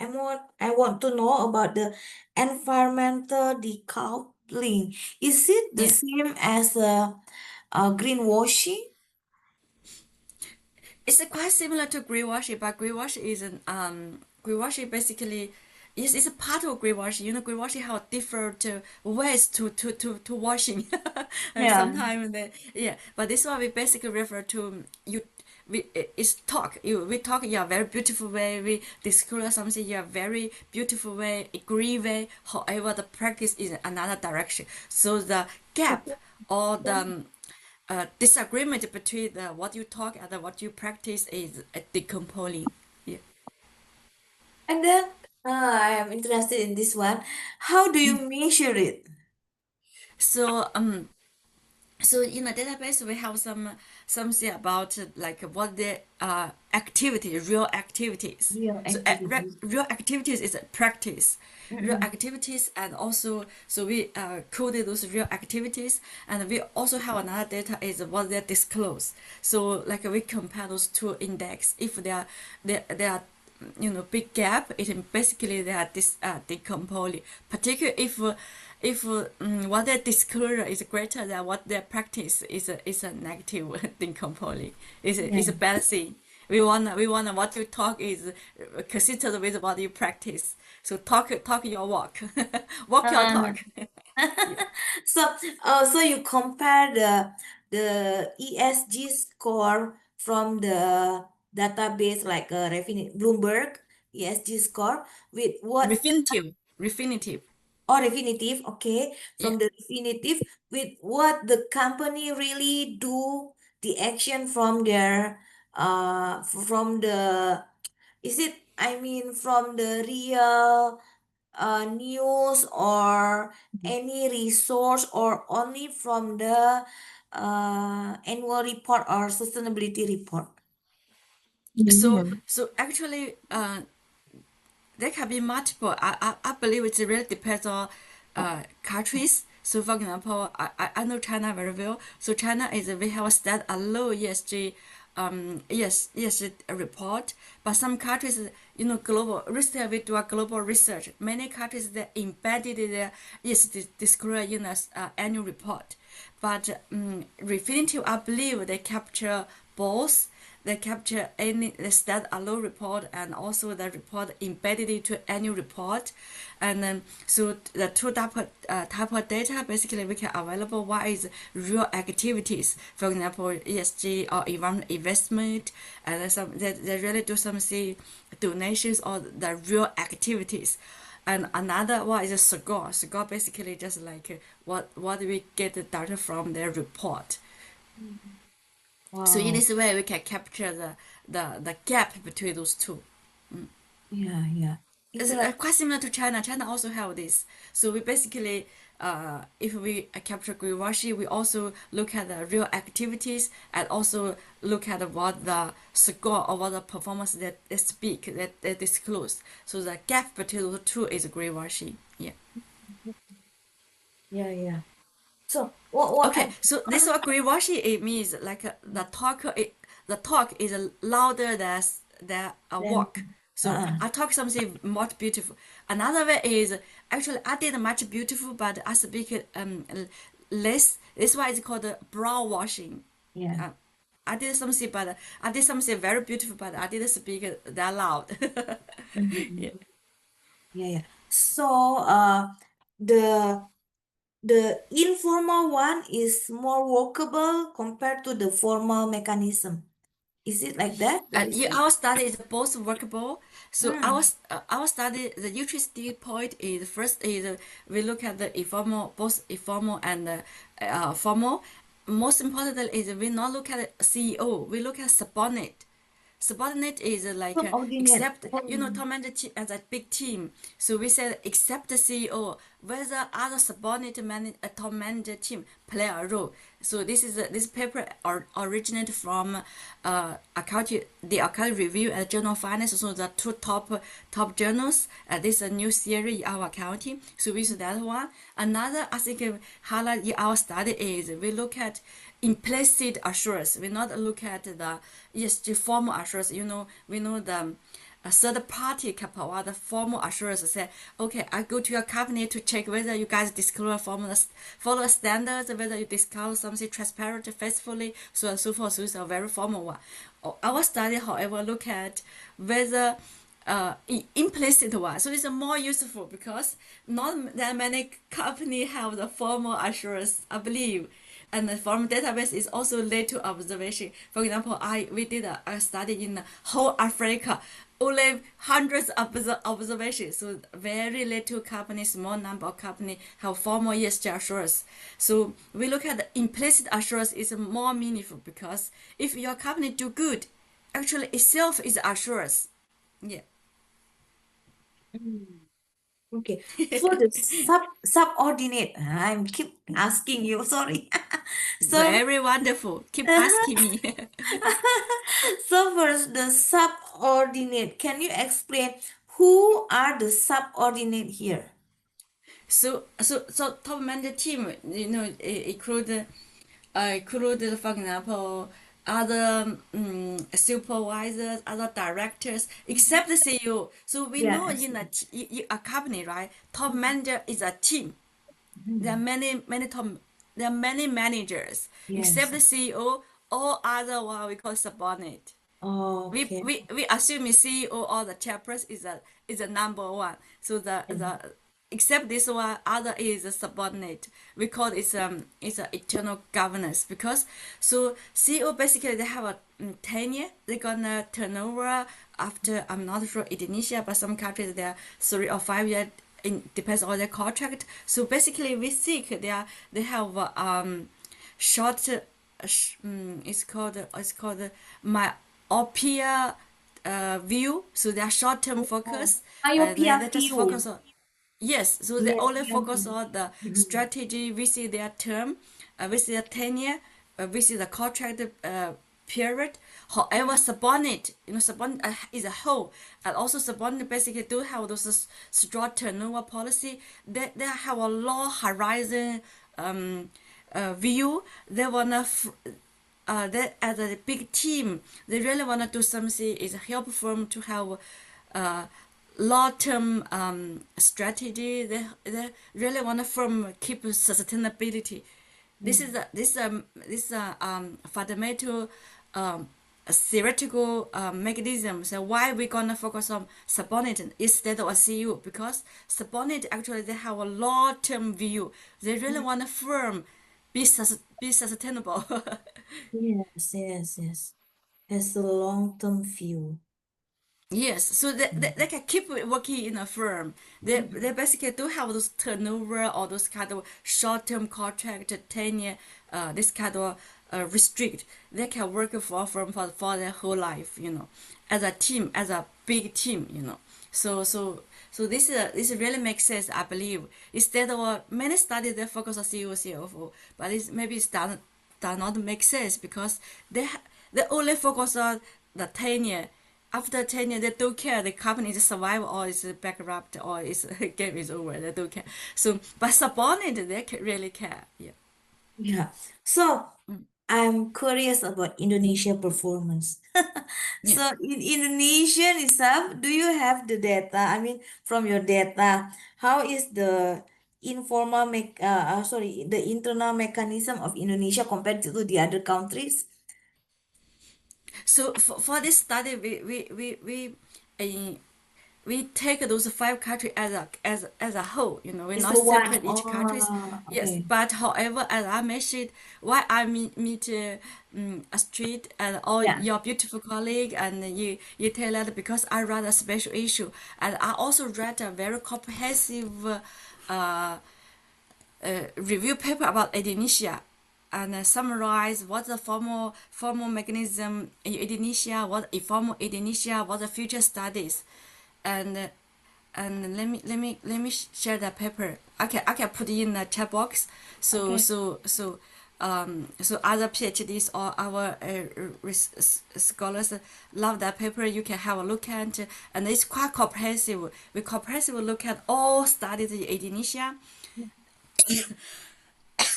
I want to know about the environmental decoupling. Is it the Yeah. same as greenwashing? It's quite similar to greenwashing, but greenwashing isn't greenwashing basically is it's a part of greenwashing. You know, greenwashing have different ways to washing, and Yeah. sometimes they yeah. But this one we basically refer to you. It's talk you we talk in a very beautiful way. We disclose something in a very beautiful way, a green way. However, the practice is another direction. So the gap or the disagreement between what you talk and what you practice is decomposing. Yeah. And then I am interested in this one. How do you measure it? So So in the database we have something about like what the activity real activities. Real So activities. real activities is a practice, real Mm-mm. activities, and also so we coded those real activities, and we also have another data is what they disclose. So like we compare those two index. If they are big gap, it basically they are decomposing, particularly if what their disclosure is greater than what their practice is a negative decomposing, is a Yeah. bad thing. We wanna what you talk is consistent with what you practice. So talk your walk, walk your Uh, talk. Yeah. so, so you compare the ESG score from the database like Bloomberg ESG score with what Refinitive. or Refinitiv, okay, Yeah. from the Refinitiv with what the company really do the action from their from the is it I mean from the real news or any resource or only from the annual report or sustainability report. So actually, there can be multiple. I believe it really depends on countries. So for example, I know China very well. So China is we have a stat a low ESG ESG report, but some countries global recently we do a global research. Many countries they embedded their ESG disclosure in a annual report, but Refinitiv I believe they capture both. They capture any the stat alone report and also the report embedded into annual report, and then so the two type of data basically we can available. One is real activities, for example ESG or even investment, and then they really do something donations or the real activities. And another one is a score. Score basically just like what we get the data from their report. So in Wow. this way, we can capture the gap between those two. Yeah, yeah. It's Interest. quite similar to China. China also have this. So we basically, if we capture greenwashing, we also look at the real activities and also look at what the score or what the performance that they speak, that they disclose. So the gap between the two is greenwashing. Yeah. Yeah, yeah. So what Okay, so this what greenwashing it means like the talk is louder than a then walk. So uh I talk something much beautiful. Another way is actually I did much beautiful, but I speak it less. This is why it's called brow washing. yeah. Uh, I did something, but I did something very beautiful, but I didn't speak it that loud. Yeah. Mhm. Yeah, yeah. So the the informal one is more workable compared to the formal mechanism. Is it like that? What is Yeah, it? our study is both workable. So Hmm. our study, the interesting point is first is we look at the informal, both informal and formal. Most important is we not look at CEO, we look at subordinate. Subordinate is like Subordinate. except Tom and the team as a big team. So we said except the CEO, whether other subordinate top manager team play a role. So this paper originated from the accounting review at Journal of Finance. So the two top journals. This is a new series in our accounting. So we use that one. Another I think highlight in our study is we look at implicit assurance. We not look at the ESG formal assurance. We know the a third party can provide the formal assurance. Say, okay, I go to your company to check whether you guys disclose follow standards, whether you disclose something transparent, faithfully, so on and so forth. So it's a very formal one. Our study, however, look at whether implicit one. So it's more useful because not that many company have the formal assurance, I believe. And the form database is also led to observation. For example, we did a study in whole Africa, only hundreds of observations. So very little companies, small number of companies have formal ESG assurance. So we look at the implicit assurance is more meaningful because if your company do good, actually itself is assurance. Yeah. Mm. Okay. For the subordinate, I'm keep asking you, sorry. So Very wonderful. Keep asking me. so first the subordinate, can you explain who are the subordinate here? So top management team, include, for example, other supervisors, other directors, except the CEO. So we know Yes. in a company, right? Top manager is a team. There are Mhm. many top. There are many managers, except Yes. the CEO. All other what we call subordinate. we Okay. we we assume the CEO or the chairperson is a number one. So the except this one, other is a subordinate. We call it's a internal governance because so CEO basically they have a tenure. They're gonna turn over after I'm not sure Indonesia, but some countries they are 3 or 5 years. It depends on their contract. So basically, we think they have short it's called myopia view. So they are short term Oh, focus, and myopia they just focus view. on. Yes, so they Yes, only yes. focus on the Mhm. strategy. We see their term, we see their tenure, we see the contract period. However, subordinate, subordinate is a whole, and also subordinate basically do have those short turnover policy. They have a long horizon view. They wanna that as a big team, they really want to do something is help them to have uh, long-term strategy. They really want to firm keep sustainability. This is a fundamental theoretical mechanism. So why we gonna focus on subordinate instead of a CU? Because subordinate actually they have a long-term view. They really want to firm be sustainable. Yes, yes, yes. Has a long-term view. Yes, so they can keep working in a firm. They basically do have those turnover or those kind of short term contract, tenure, this kind of restrict. They can work for a firm for their whole life, as a team, as a big team, So this really makes sense, I believe. Instead of many studies they focus on CEO, CFO, but maybe it does not make sense because they only focus on the tenure. After 10 years, they don't care the company is survive or is bankrupt or is game is over. They don't care. So, but subordinate, they really care. Yeah. Yeah. So I'm curious about Indonesia performance. Yeah. So in Indonesian itself, do you have the data? I mean, from your data, how is the the internal mechanism of Indonesia compared to the other countries? So for this study, uh, we take those five countries as a whole. We're It's not the one. separate each countries. Oh, Yes, okay. but however, as I mentioned, why I meet a street and all Yeah. your beautiful colleague, and you tell that because I read a special issue, and I also read a very comprehensive uh, review paper about Indonesia, and summarize what the formal mechanism in Indonesia, what informal Indonesia, what the future studies, and let me share that paper. I can put it in the chat box. So Okay. so so so other PhDs or our scholars love that paper. You can have a look at, and it's quite comprehensive. We comprehensively look at all studies in Indonesia.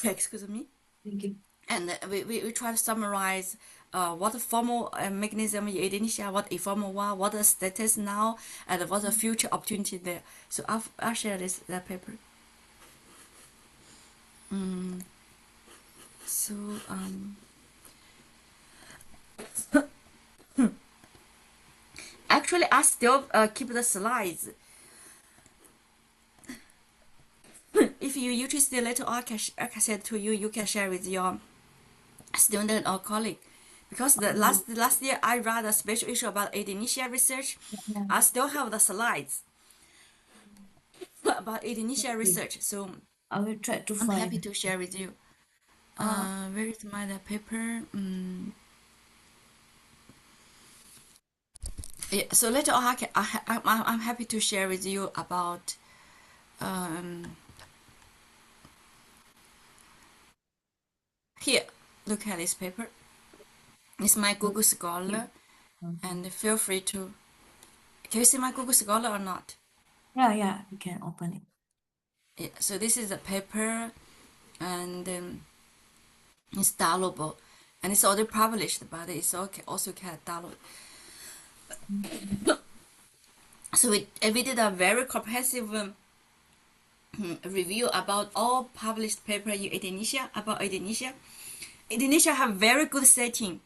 Excuse me. Thank you. And we try to summarize what the formal mechanism in Indonesia, what informal one, what the status now, and what the future opportunity there. So I'll share that paper. So actually I still keep the slides. If you interested later on, I can send to you. You can share with your student or colleague. Because the last year I read a special issue about Indonesia research. Yeah. I still have the slides about Indonesia Okay. research. So I will try to I'm happy find. to share with you. Uh, Where is my paper? Yeah, so later on, I'm happy to share with you about Um, Here, look at this paper. It's my Google Scholar, and feel free to. Can you see my Google Scholar or not? Yeah, we can open it. Yeah, so this is a paper, and it's downloadable, and it's already published, but it's okay, also can download. So we did a very comprehensive review about all published paper in Indonesia about Indonesia. Indonesia have very good setting.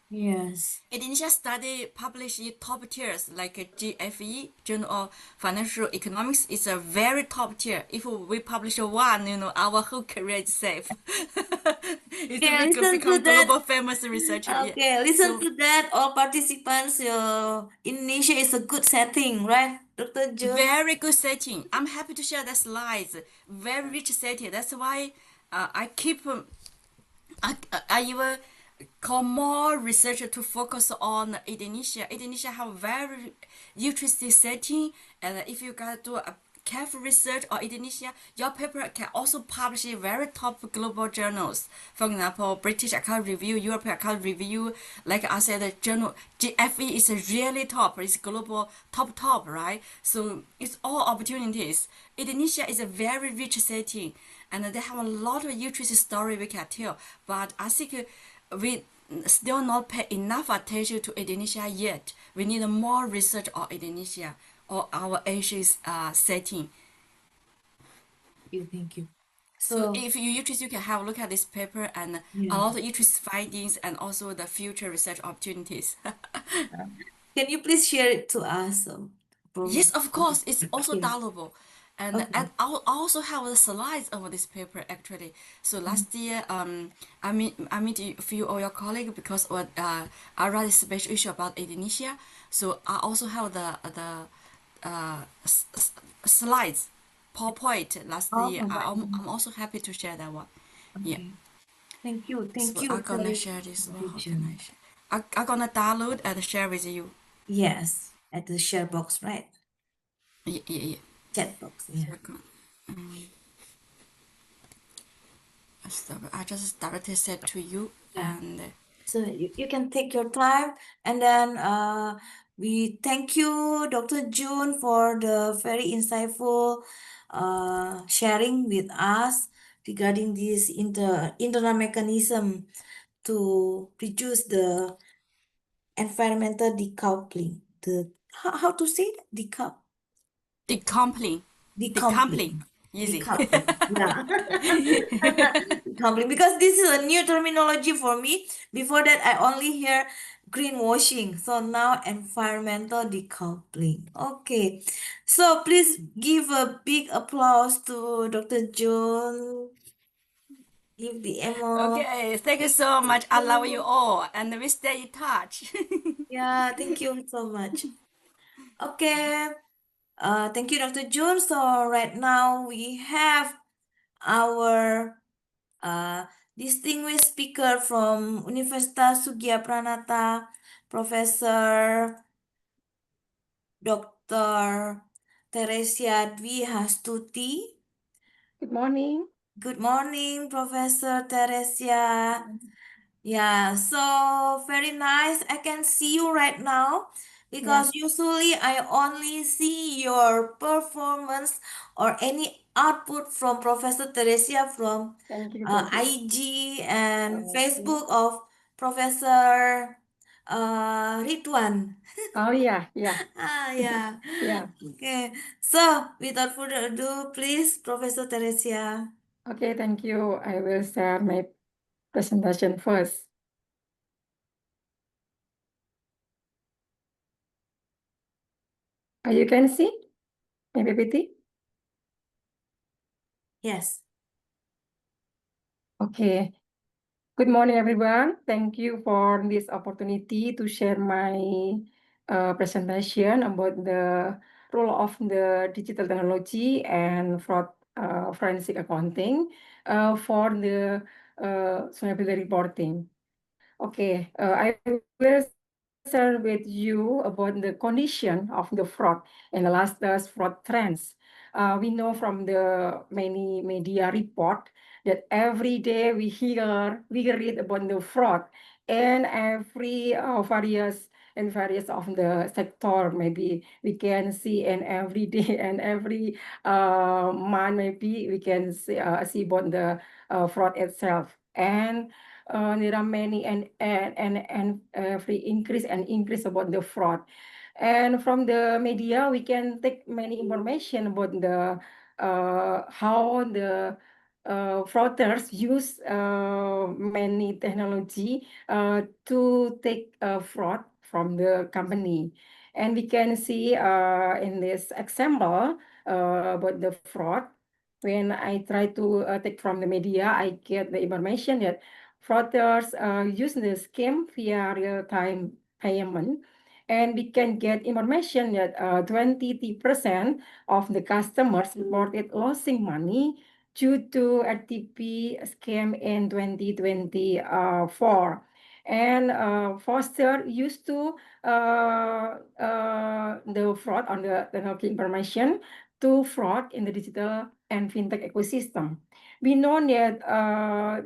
Yes. Indonesia study published in top tiers like GFE, Journal of Financial Economics, is a very top tier. If we publish one, our whole career is safe. It's Okay, we could listen to become that. global famous researcher. Yeah. Okay, listen So to that, all participants. Indonesia is a good setting, right, Dr. June? very good setting. I'm happy to share the slides. Very rich setting. That's why I keep I even call more researcher to focus on Indonesia. Indonesia have very interesting setting, and if you gotta do a careful research on Indonesia, your paper can also publish in very top global journals. For example, British Account Review, European Account Review. Like I said, the journal GFE is really top. It's global top, right? So it's all opportunities. Indonesia is a very rich setting, and they have a lot of interesting story we can tell. But I think we still not pay enough attention to Indonesia yet. We need more research on Indonesia or our Asia's setting. Thank you. So So, if you're interested, you can have a look at this paper and a yeah. lot of interesting findings and also the future research opportunities. Can you please share it to us? Yes, of course, it's also Okay. downloadable. And Okay. I'll also have the slides of this paper actually. So last year, I meet a few of your colleagues because I write a special issue about Indonesia. So I also have the slides, PowerPoint last Oh, year. provide. I'm also happy to share that one. Yeah. Okay. Thank you. Thank So you I'm for gonna the share this one. How can I presentation. share? I'm gonna download and share with you. Yes, at the share box, right? Yeah. Chat box. So Yeah. I just directly said to you, Yeah. and So you can take your time, and then we thank you, Dr. June, for the very insightful sharing with us regarding this internal mechanism to reduce the environmental decoupling. How to say that? decoupling, decoupling, Decoupling. easy. Decoupling. Yeah. Decoupling. Because this is a new terminology for me. Before that, I only hear greenwashing. So now environmental decoupling. Okay. So please give a big applause to Dr. June. Give the Emma. Okay, thank you so much. I love you all, and we stay in touch. Yeah, thank you so much. Okay. Thank you, Dr. June. So right now we have our distinguished speaker from Universitas Sugia Pranata, Professor Dr. Teresia Dwi Hastuti. Good morning. Good morning, Professor Teresia. Yeah, so very nice. I can see you right now because usually I only see your performance or any output from Professor Teresia from Thank you. Thank you. IG and Okay. Facebook of Professor Ridwan. Oh yeah, yeah, Yeah. yeah. Okay. So without further ado, please, Professor Teresia. Okay, thank you. I will share my presentation first. You can see my PPT? Yes. Okay. Good morning, everyone. Thank you for this opportunity to share my presentation about the role of the digital technology and fraud forensic accounting for the sustainability reporting. Okay, I will start share with you about the condition of the fraud and the latest fraud trends. We know from the many media report that every day we read about the fraud, and every various of the sector maybe we can see, and every day and every month maybe we can see about the fraud itself. And there are many and every increase about the fraud. And from the media, we can take many information about the how the fraudsters use many technology to take fraud from the company. And we can see in this example about the fraud. When I try to take from the media, I get the information that fraudsters use the scheme via real-time payment, and we can get information that 20% of the customers reported losing money due to RTP scam in 2024. And Foster used to the fraud on the technology information to fraud in the digital and fintech ecosystem. We know that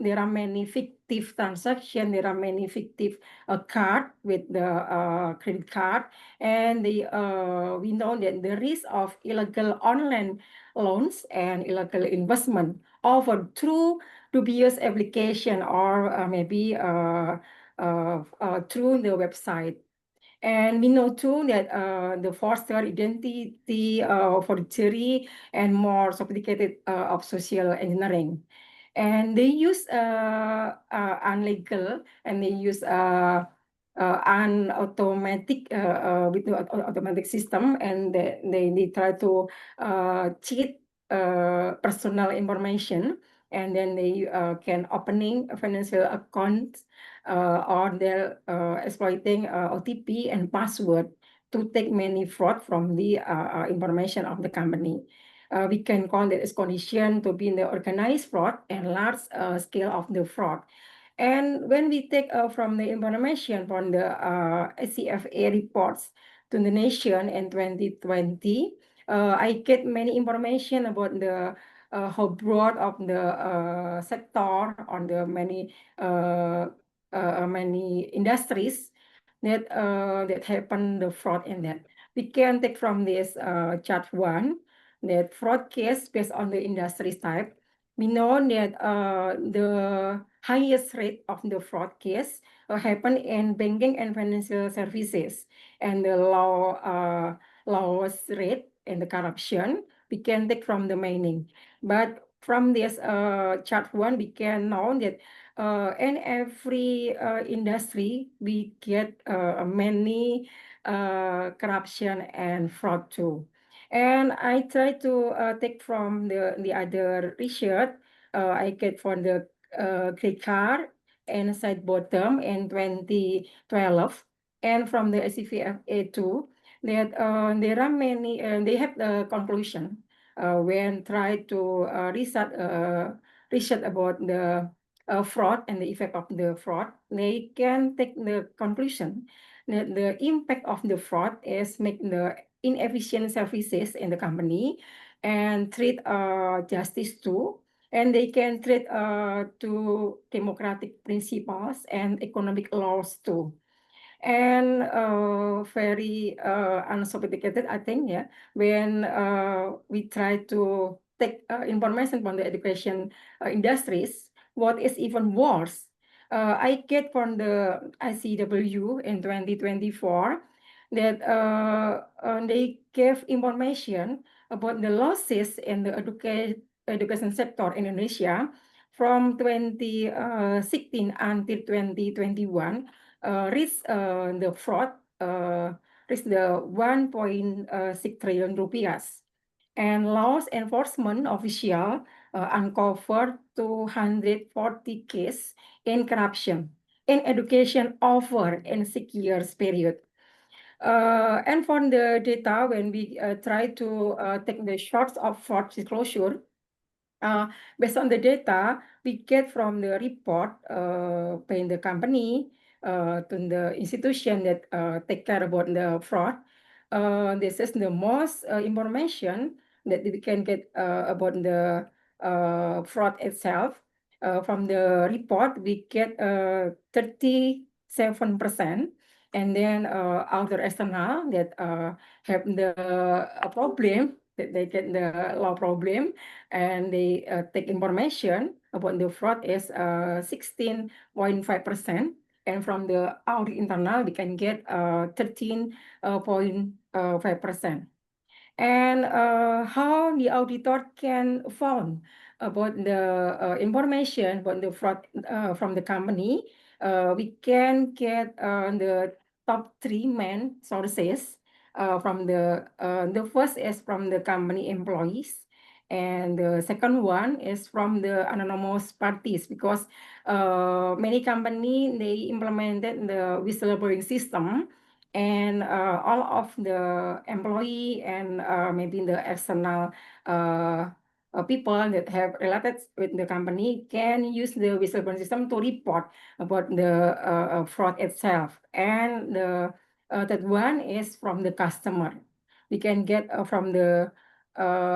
there are many fictive transactions, there are many fictive card with the credit card, and we know that the risk of illegal online loans and illegal investment offered through dubious application, or maybe through the website. And we know too that the foster identity forgery and more sophisticated of social engineering. And they use unlegal, and they use unautomatic with the automatic system, and they try to cheat personal information, and then they can opening a financial account, or they're exploiting OTP and password to take many fraud from the information of the company. We can call that as condition to be in the organized fraud and large scale of the fraud. And when we take from the information from the SCFA reports to the nation in 2020, I get many information about the how broad of the sector on the many industries that happen the fraud in that. We can take from this chart one that fraud case based on the industry type. We know that the highest rate of the fraud case happen in banking and financial services, and the lowest rate in the corruption we can take from the mining. But from this chart one, we can know that in every industry we get many corruption and fraud too. And I try to take from the other research I get from the credit card and side bottom in 2012, and from the SCVFA too, that there are many, they have the conclusion when try to research about the fraud and the effect of the fraud. They can take the conclusion that the impact of the fraud is make the inefficient services in the company and treat justice too, and they can treat to democratic principles and economic laws too. And very unsophisticated, I think, yeah, when we try to take information from the education industries. What is even worse, I get from the ICW in 2024 that they gave information about the losses in the education sector in Indonesia from 2016 until 2021, reached the fraud reached the 1.6 trillion rupiah. And law enforcement official uncovered 240 cases in corruption in education over in 6 years period. And from the data, when we try to take the shots of fraud disclosure, based on the data we get from the report by the company, to the institution that take care about the fraud. This is the most information that we can get about the fraud itself. From the report, we get 37%, and then other external that have the problem, that they get the law problem, and they take information about the fraud is 16.5%. And from the audit internal, we can get 13.5%. And how the auditor can find about the information about the fraud from the company. We can get the top 3 main sources from the first is from the company employees, and the second one is from the anonymous parties, because many company they implemented the whistleblowing system, and all of the employee and maybe the external people that have related with the company can use the whistleblower system to report about the fraud itself. And the third one is from the customer. We can get from the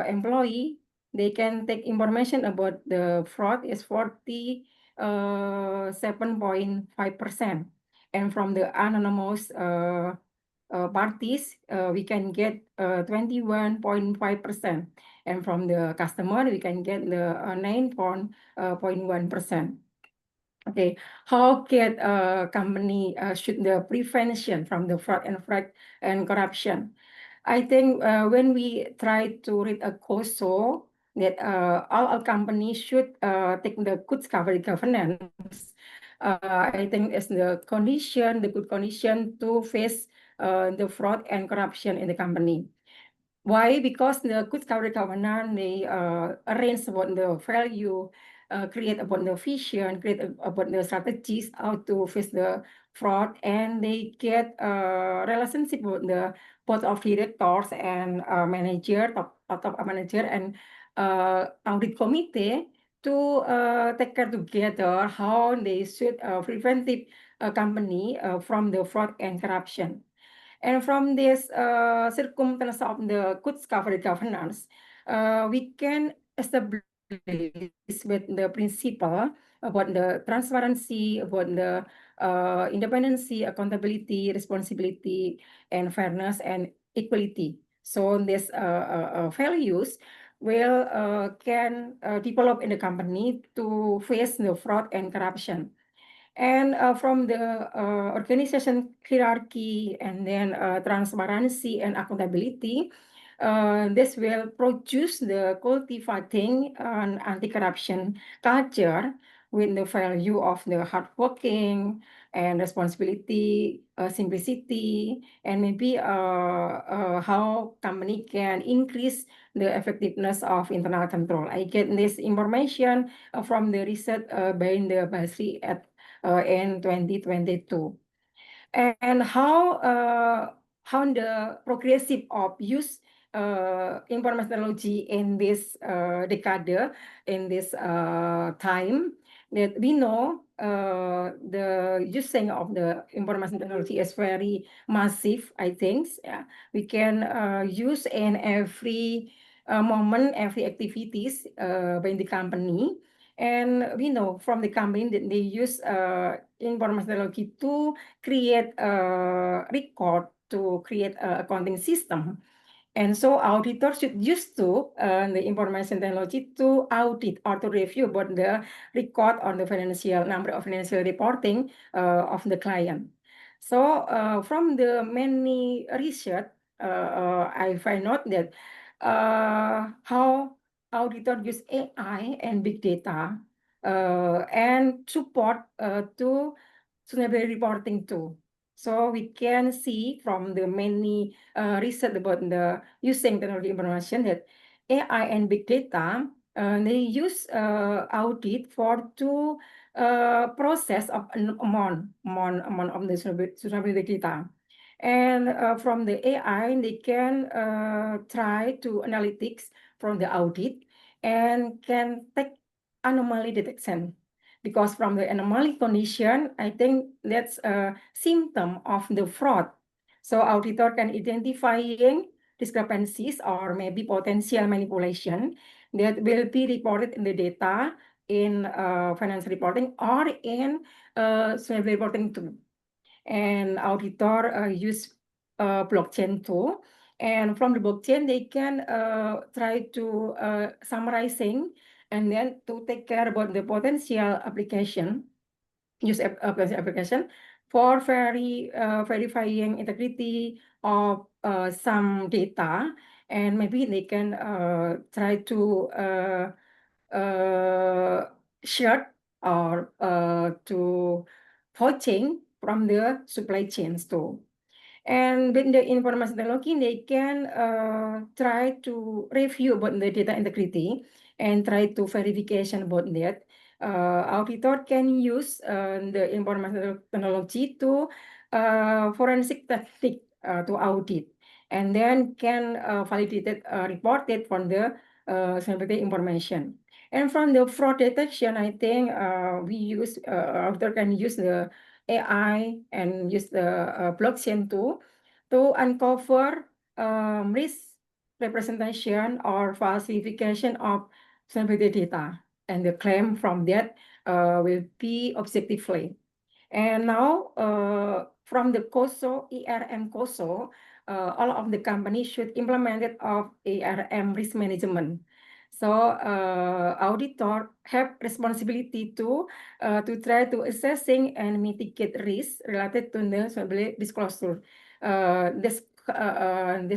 employee. They can take information about the fraud is 47.5%. And from the anonymous parties, we can get 21.5%. And from the customer, we can get the 9.1%. Okay, how can a company should the prevention from the fraud and corruption? I think when we try to read a COSO, that all our companies should take the good governance. I think it's the good condition to face the fraud and corruption in the company. Why? Because the good governance, they arrange about the value, create about the vision, create about the strategies, how to face the fraud, and they get a relationship with the board of directors and manager, top manager, and audit committee to take care together how they should prevent the company from the fraud and corruption. And from this circumstance of the good governance, we can establish with the principle about the transparency, about the independency, accountability, responsibility, and fairness and equality. So these values will can develop in the company to face the fraud and corruption. And from the organization hierarchy and then transparency and accountability, this will produce the cultivating an anti-corruption culture with the value of the hardworking and responsibility, simplicity, and maybe how company can increase the effectiveness of internal control. I get this information from the research by the Basri at in 2022. And how the progressive of use information technology in this decade, in this time, that we know the using of the information technology is very massive, I think. Yeah. We can use in every moment, every activities by the company. And we know from the company that they use information technology to create a record, to create a accounting system. And so auditors should use to the information technology to audit or to review about the record on the financial number of financial reporting of the client. So from the many research, I find out that how auditor use AI and big data and support to sustainability reporting too. So we can see from the many research about the using technology information that AI and big data, they use audit for to process of an amount of the sustainability data. And from the AI, they can try to analytics from the audit and can take anomaly detection. because from the anomaly condition, I think that's a symptom of the fraud. So auditor can identifying discrepancies or maybe potential manipulation that will be reported in the data in financial reporting or in sustainability reporting too. And auditor use blockchain tool. And from the blockchain, they can try to summarizing and then to take care about the potential application, use application for verifying integrity of some data, and maybe they can try to share or to poaching from the supply chains too. And with the information technology, they can try to review about the data integrity and try to verification about that. Auditor can use the information technology to forensic technique to audit, and then can validate it, report it from the sensitive information. And from the fraud detection, I think auditor can use the AI and use the blockchain to uncover risk representation or falsification of sensitive data, and the claim from that will be objectively. And now, from the COSO, ERM COSO, all of the companies should implement it of ERM risk management. So auditor have responsibility to try to assessing and mitigate risk related to the sustainability disclosure. This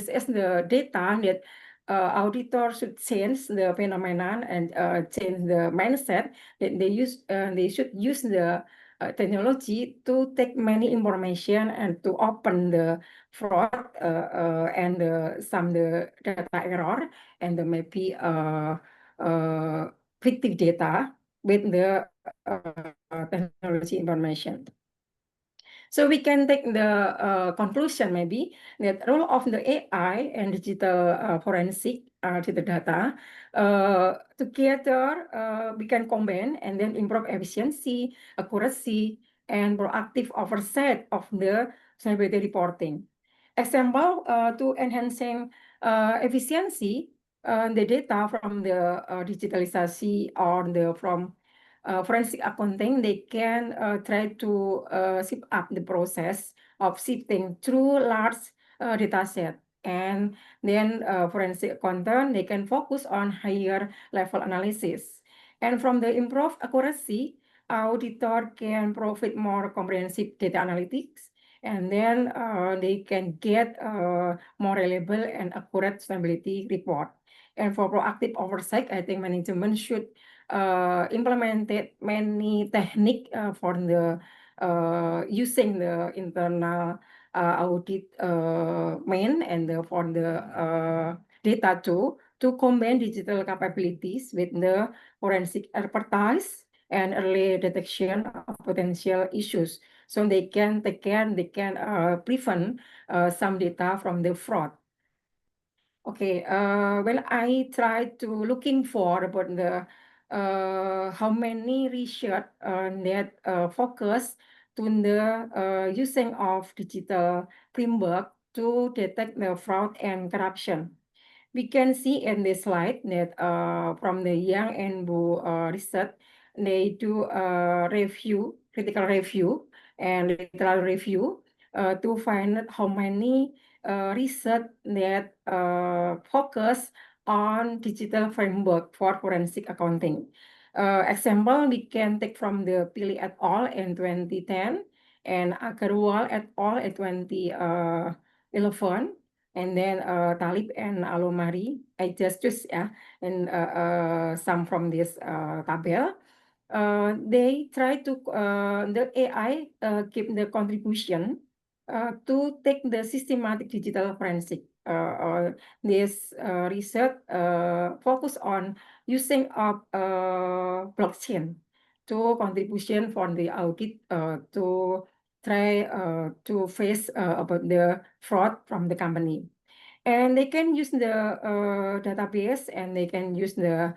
is the data that auditor should change the phenomenon and change the mindset that they should use the technology to take many information and to open the fraud and some the data error and maybe fictive data with the technology information. So we can take the conclusion maybe that role of the AI and digital forensic to the data together we can combine and then improve efficiency, accuracy, and proactive oversight of the sustainability reporting. Example to enhancing efficiency, the data from the digitalization or the from forensic accounting, they can try to zip up the process of sifting through large data set. And then forensic accountant, they can focus on higher level analysis. And from the improved accuracy, auditor can profit more comprehensive data analytics, and then they can get more reliable and accurate sustainability report. And for proactive oversight, I think management should implemented many technique for the using the internal audit main and for the data too, to combine digital capabilities with the forensic expertise and early detection of potential issues, so they can take care, they can prevent some data from the fraud. Okay, when I try to looking for about the how many research that focus to the using of digital framework to detect the fraud and corruption. We can see in this slide that from the Young and Bu research, they do review, critical review and literal review to find out how many research that focus on digital framework for forensic accounting. Example, we can take from the Pili et al. In 2010 and Agarwal et al. In 2011. And then Talib and Alomari, I just choose and some from this tabel. They try to the AI keep the contribution to take the systematic digital forensic. This research focus on using of blockchain to contribution for the audit to try to face about the fraud from the company. And they can use the database and they can use the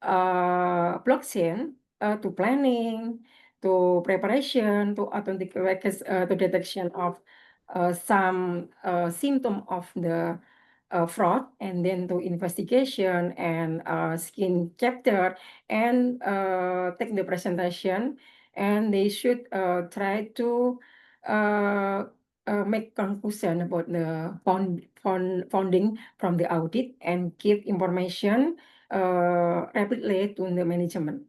blockchain to planning, to preparation, to authentic records, to detection of some symptom of the fraud, and then to investigation and skin chapter and take the presentation, and they should try to make conclusion about the founding from the audit and give information rapidly to the management.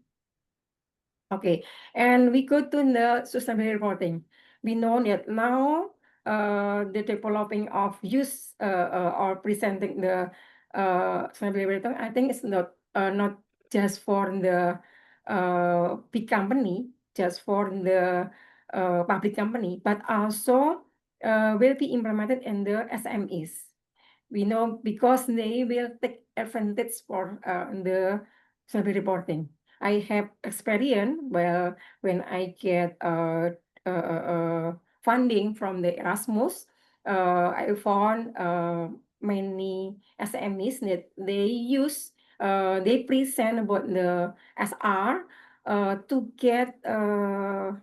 Okay, and we go to the sustainability reporting. We know that now the developing of use or presenting the sustainability reporting, I think it's not just for the big company, just for the public company, but also will be implemented in the SMEs. We know because they will take advantage for the sustainability reporting. I have experience well when I get funding from the Erasmus. I found many SMEs that they present about the SR to get a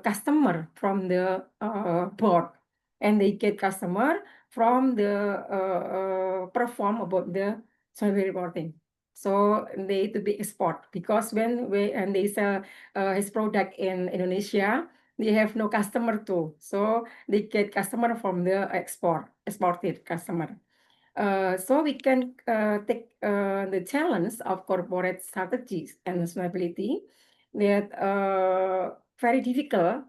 customer from the board, and they get customer from the perform about the survey reporting. So they to be export, because when and they sell his product in Indonesia, they have no customer too. So they get customer from the exported customer. So we can take the challenge of corporate strategies and sustainability that very difficult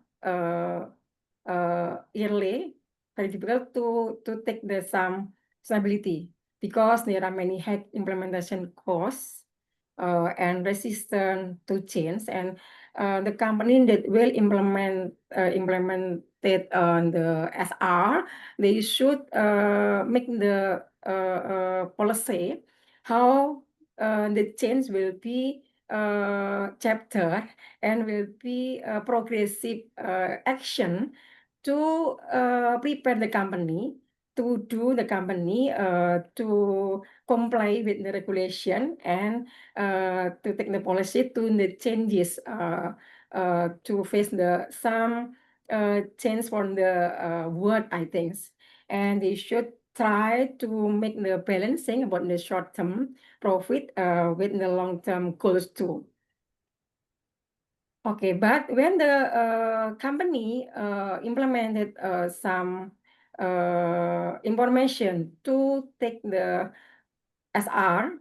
yearly, very difficult to take the some sustainability, because there are many high implementation costs and resistant to change, and the company that will implemented on the SR, they should make the policy how the change will be chapter and will be a progressive action to prepare the company to do the company to comply with the regulation, and to take the policy to the changes to face the some change from the word, I think. And they should try to make the balancing about the short-term profit with the long-term goals too. Okay, but when the company implemented some information to take the SR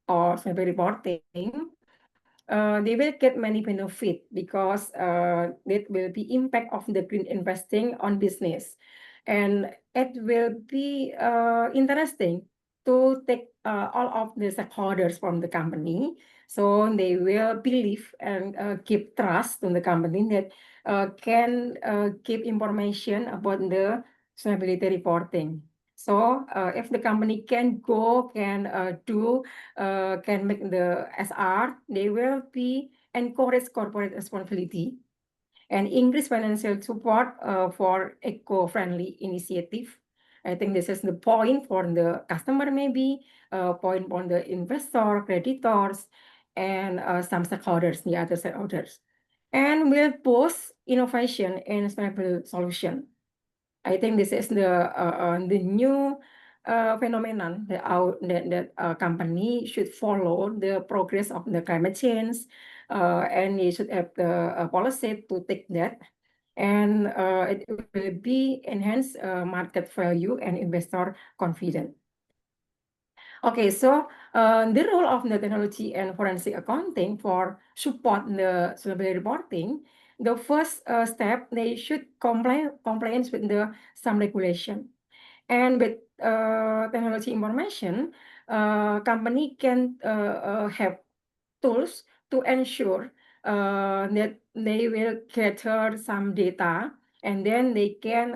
or survey reporting, they will get many benefit, because that will be impact of the green investing on business, and it will be interesting to take all of the stakeholders from the company, so they will believe and give trust to the company that can give information about the sustainability reporting. So if the company can make the SR, they will be encourage corporate responsibility and increase financial support for eco-friendly initiative. I think this is the point for the customer, maybe point for the investor, creditors, and some stakeholders, the other stakeholders, and will boost innovation and sustainable solution. I think this is the new phenomenon that company should follow the progress of the climate change, and they should have the policy to take that, and it will be enhance market value and investor confidence. Okay, so the role of the technology and forensic accounting for support the sustainability reporting, the first step, they should compliance with the some regulation. And with technology information, company can have tools to ensure that they will gather some data, and then they can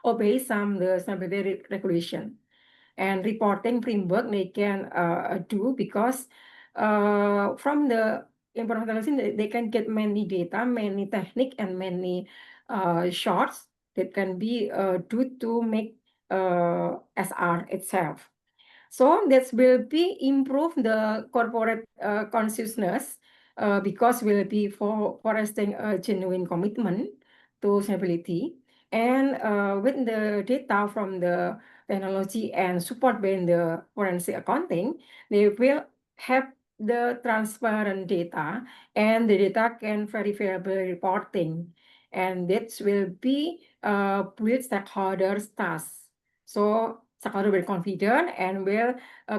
obey some the sustainability regulation and reporting framework they can do, because from the information they can get many data, many technique, and many shorts that can be do to make SR itself. So that will be improve the corporate consciousness because will be foresting a genuine commitment to sustainability. And with the data from the technology and support by the forensic accounting, they will have the transparent data, and the data can verifiable reporting, and that will be build stakeholders trust. So stakeholder will confident and will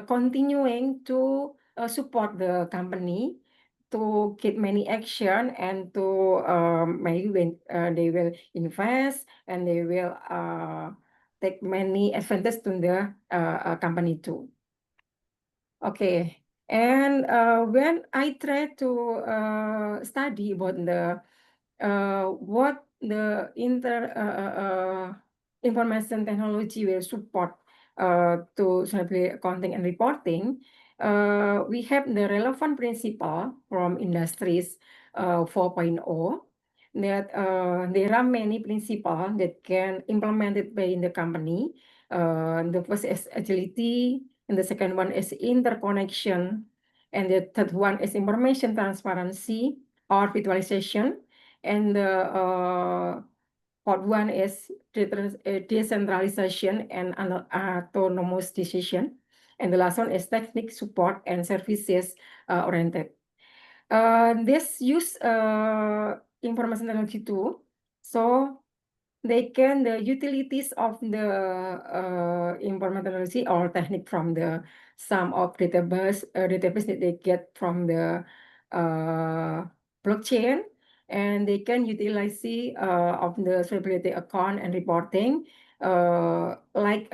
continuing to support the company to get many action, and to maybe when they will invest, and they will take many advantage to the company too. Okay, and when I try to study about the what the information technology will support to sustainability accounting and reporting, we have the relevant principle from industries 4.0, that there are many principles that can implemented by the company. The first is agility, and the second one is interconnection, and the third one is information transparency or visualization, and the fourth one is decentralization and autonomous decision, and the last one is technique support and services oriented. This use information technology too, so they can the utilities of the information technology or technique from the some of database that they get from the blockchain, and they can utilize of the sustainability account and reporting, like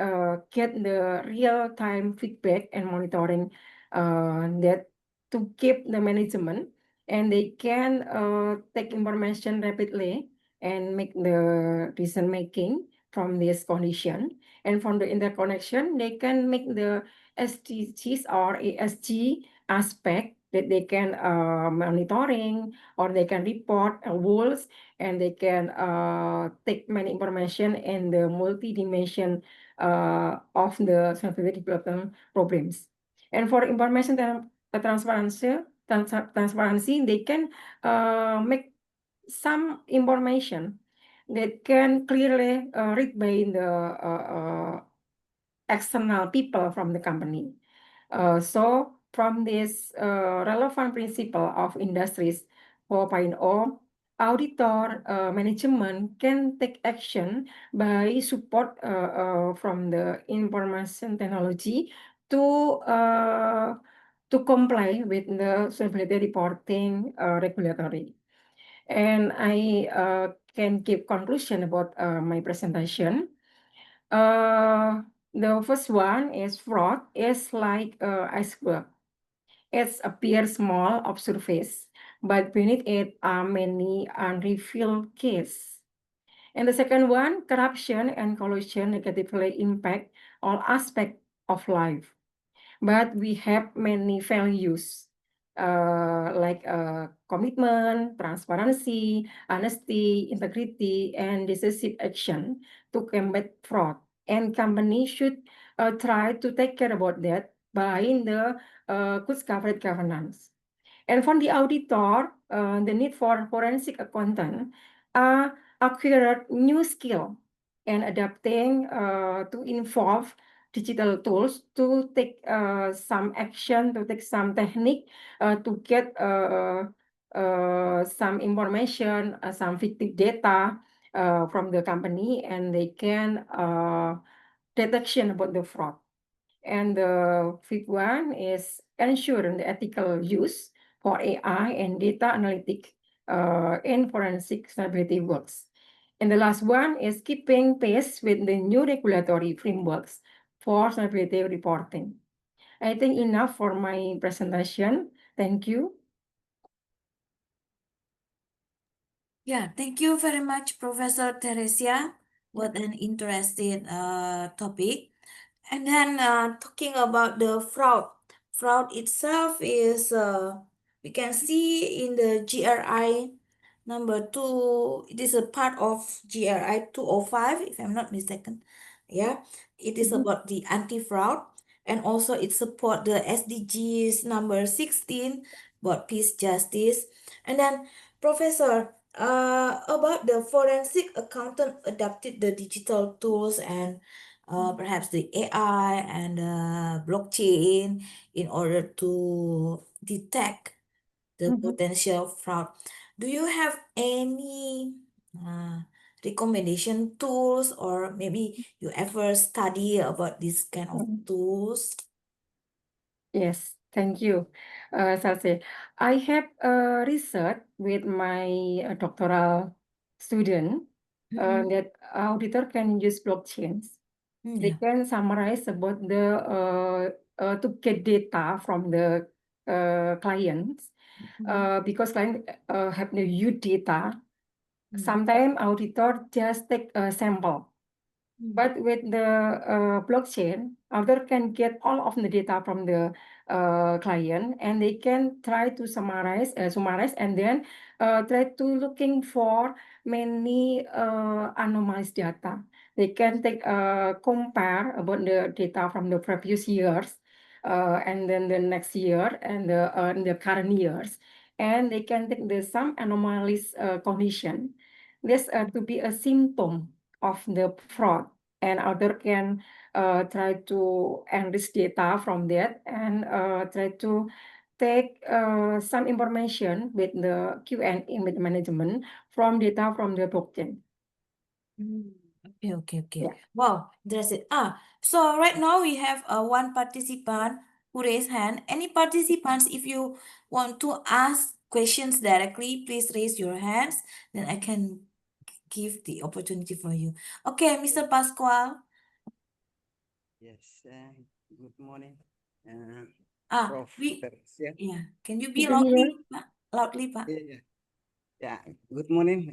get the real time feedback and monitoring, that to keep the management, and they can take information rapidly and make the decision making from this condition. And from the interconnection, they can make the SDGs or ESG aspect, that they can monitoring, or they can report goals, and they can take many information in the multi-dimension of the sustainability development problems. And for information transparency, they can make some information that can clearly read by the external people from the company. So from this relevant principle of industries 4.0, auditor management can take action by support from the information technology to comply with the sustainability reporting regulatory. And I can give conclusion about my presentation. The first one is fraud is like iceberg. It appears small of surface, but beneath it are many unrevealed cases. And the second one, corruption and collusion negatively impact all aspects of life. But we have many values like commitment, transparency, honesty, integrity, and decisive action to combat fraud. And companies should try to take care about that by the good corporate governance. And from the auditor, the need for forensic accountant acquired new skill and adapting to involve digital tools to take some action, to take some technique to get some information, some fictive data from the company, and they can detection about the fraud. And the fifth one is ensuring the ethical use for AI and data analytic in forensic sustainability works. And the last one is keeping pace with the new regulatory frameworks for sustainability reporting. I think enough for my presentation. Thank you. Yeah, thank you very much, Professor Teresia. What an interesting topic. And then talking about the fraud. Fraud itself is, we can see in the GRI number 2, it is a part of GRI 205, if I'm not mistaken. Yeah, it is about the anti-fraud. and also it support the SDGs number 16 about peace, justice. And then, Professor, about the forensic accountant adapted the digital tools and perhaps the AI and blockchain in order to detect the potential fraud. Do you have any recommendation tools, or maybe you ever study about this kind of tools? Yes, thank you, Salse. I have research with my doctoral student that auditor can use blockchains. They Yeah. can summarize about the to get data from the clients because client have the huge data. Sometimes auditor just take a sample. But with the blockchain, auditor can get all of the data from the client, and they can try to summarize, and then try to looking for many anonymized data. They can take compare about the data from the previous years, and then the next year and the current years, and they can take the some anomalies condition. This to be a symptom of the fraud, and other can try to enrich data from that, and try to take some information with the Q&A with management from data from the blockchain. Okay. Yeah. Wow, that's it. So right now we have one participant who raised hand. Any participants, if you want to ask questions directly, please raise your hands. Then I can give the opportunity for you. Okay, Mr. Pascual. Yes, good morning, Ah, Prof. we Teresa. yeah. Can you You be can hear? loudly, Pak? Yeah, yeah. Good morning,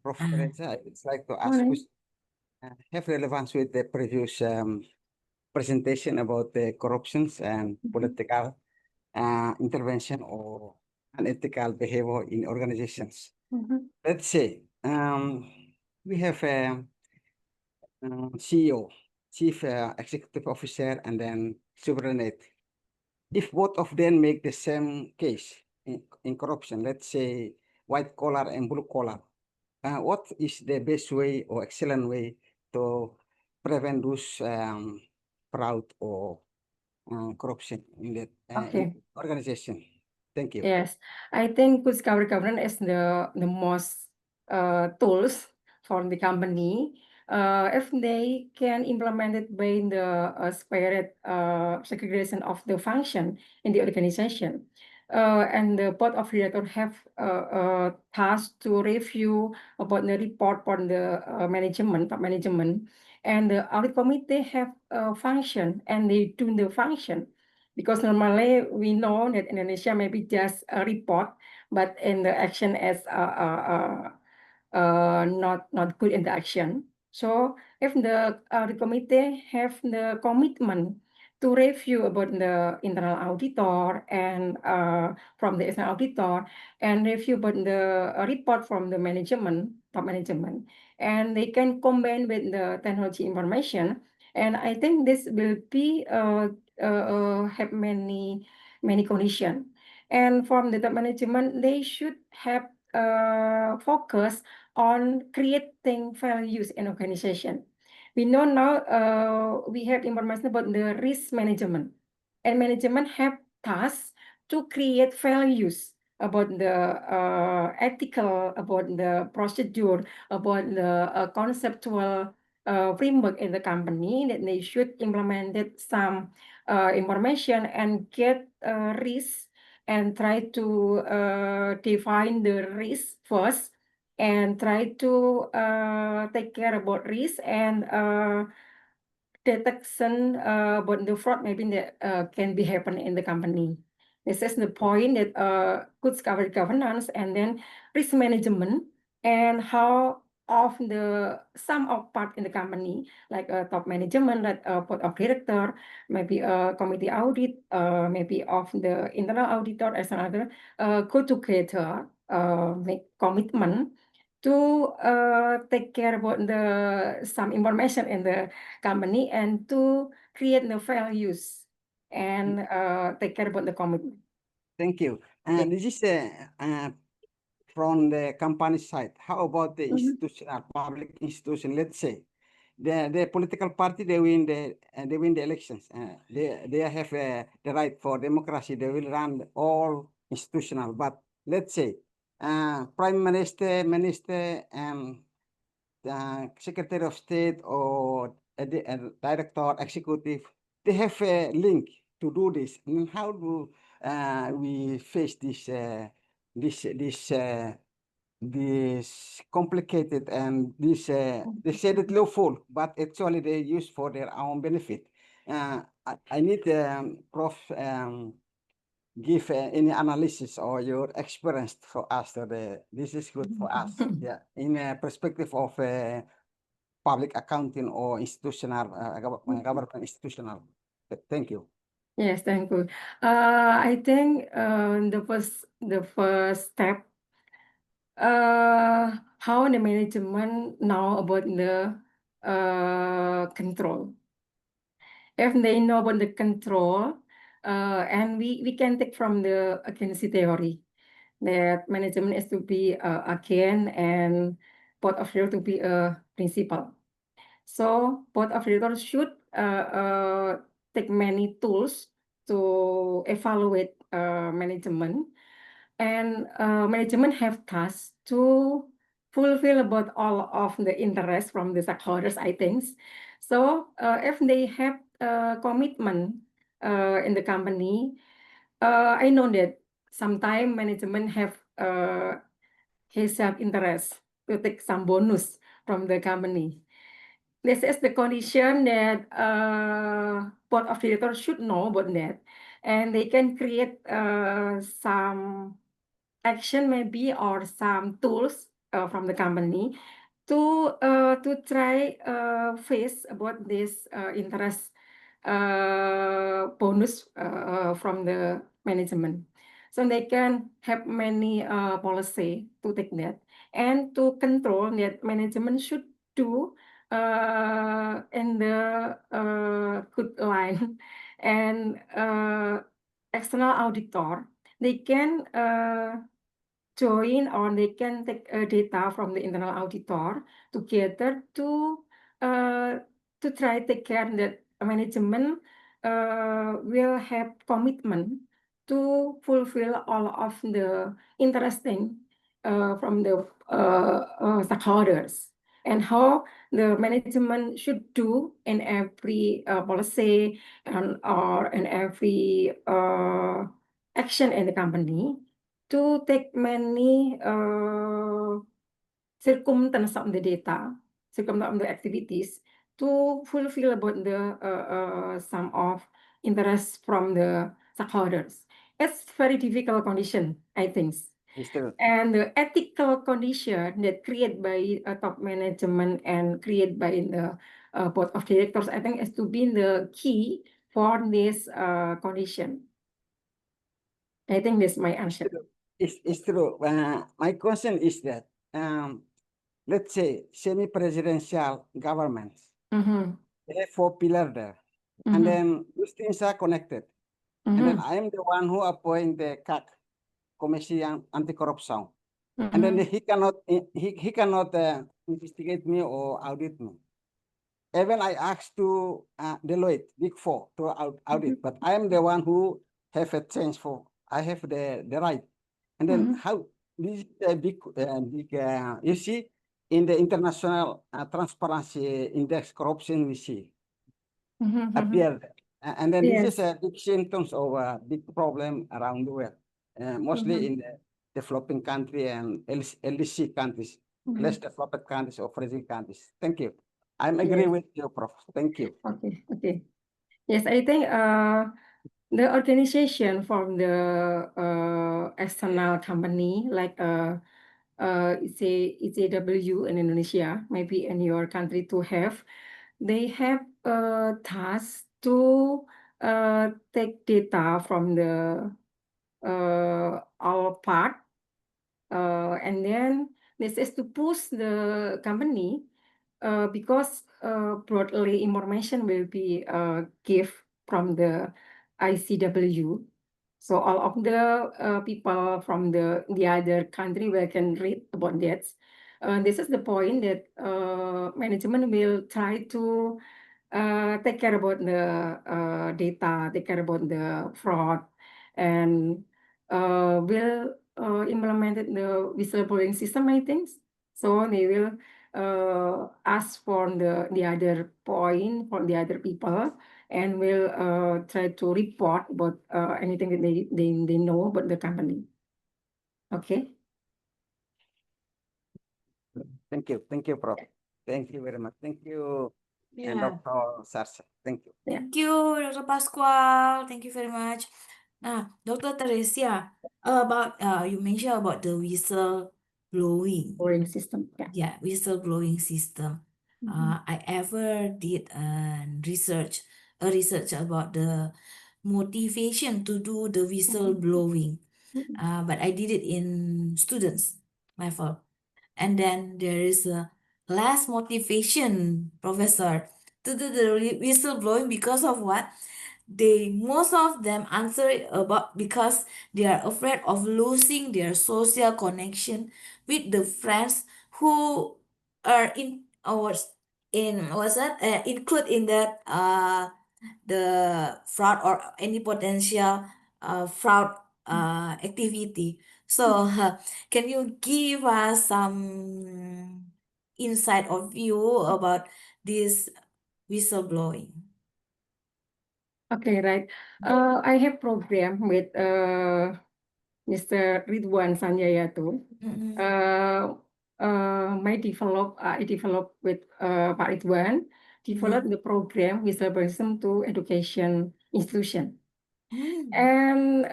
Prof. Ah, Teresa. I would like to ask Morning. questions have relevance with the previous presentation about the corruptions and political intervention or unethical behavior in organizations. Let's say we have a CEO, Chief Executive Officer, and then subordinate. If both of them make the same case in corruption, let's say white collar and blue collar, what is the best way or excellent way to prevent those fraud or corruption in that Okay. organization? Thank you. Yes, I think good governance is the most tools for the company. If they can implement it by the spirit segregation of the function in the organization, and the board of director have task to review about the report from the management, top management, and the audit committee have a function, and they do the function. Because normally we know that Indonesia maybe just a report, but in the action is not good in the action. So if the committee have the commitment to review about the internal auditor and from the external auditor, and review about the report from the management, top management, and they can combine with the technology information, and I think this will be have many conditions. And from the top management, they should have focus on creating values in organization. We know now we have information about the risk management, and management have tasks to create values about the ethical, about the procedure, about the conceptual framework in the company, that they should implement it some information and get risk, and try to define the risk first, and try to take care about risk, and detection about the fraud maybe that can be happen in the company. This is the point that good governance, and then risk management, and how of the sum of part in the company, like top management, like board of director, maybe a committee audit, maybe of the internal auditor as another, go together, make commitment to take care about the some information in the company, and to create the values and take care about the commitment. Thank you. This is from the company side. How about the institutional public institution? Let's say the political party they win the elections. They have the right for democracy. They will run all institutional. But let's say prime minister, and secretary of state or a director executive, they have a link to do this. And how do we face this complicated and this they said it lawful, but actually they use for their own benefit. I need Prof. Give any analysis or your experience for us. So this is good for us. Yeah, in a perspective of public accounting or institutional government institutional. Thank you. Yes, thank you. I think the first step, how the management know about the control. If they know about the control, and we can take from the agency theory that management is to be again and board of directors to be a principal. So board of directors should take many tools to evaluate management, and management have tasks to fulfill about all of the interest from the stakeholders, I think. So if they have commitment in the company, I know that sometimes management have his interest to take some bonus from the company. This is the condition that board of directors should know about that, and they can create some action maybe or some tools from the company to try face about this interest bonus from the management. So they can have many policy to take that and to control that management should do in the good line and external auditor they can join or they can take data from the internal auditor together to try take care that management will have commitment to fulfill all of the interesting from the stakeholders and how the management should do in every policy and or in every action in the company to take many circumstance of the data, circumstance of the activities to fulfill about the some of interest from the stakeholders. It's very difficult condition, I think. It's true. And the ethical condition that created by top management and created by the board of directors, I think, is to be the key for this condition. I think that's my answer. It's true. My question is that let's say semi-presidential governments, they have 4 pillars there, and then these things are connected. And then I am the one who appoint the CAC, Commission Anti-Corruption, and then he cannot investigate me or audit me. Even I asked to Deloitte, Big Four, to audit, but I am the one who have a chance for. I have the right. And then how this is a big you see in the international transparency index corruption we see appear there. And then this is Yes. a big symptoms of a big problem around the world, mostly in the developing country and LDC countries, less developed countries or fragile countries. Thank you. I'm agree Yes. with you, Prof. Thank you. Okay. Yes, I think the organization from the external company like ICW in Indonesia, maybe in your country to have, they have a task to take data from the all part, and then this is to push the company because broadly information will be give from the ICW. So all of the people from the other country will can read about that. This is the point that management will try to take care about the data, take care about the fraud, and will implement the whistleblowing system, I think. So they will ask for the other point for the other people and will try to report about anything that they know about the company. Okay. Thank you, Prof. Thank you very much. Thank you, and Yeah. Dr. Sarsha. Thank you. Thank you, Dr. Pascual. Thank you very much. Nah, Dr. Teresia, about you mentioned about the whistle blowing. Blowing system. Yeah. Yeah, whistle blowing system. I ever did a research about the motivation to do the whistle blowing. But I did it in students level. And then there is a less motivation, professor, to do the whistle blowing because of what? They most of them answer it about because they are afraid of losing their social connection with the friends who are in our in what's that include in that the fraud or any potential fraud activity. So can you give us some insight or view about this whistleblowing? Okay, right. I have program with Mr. Ridwan Sanjaya too. Mm-mm. I develop with Pak Ridwan, develop the program with system to education institution. Mm. And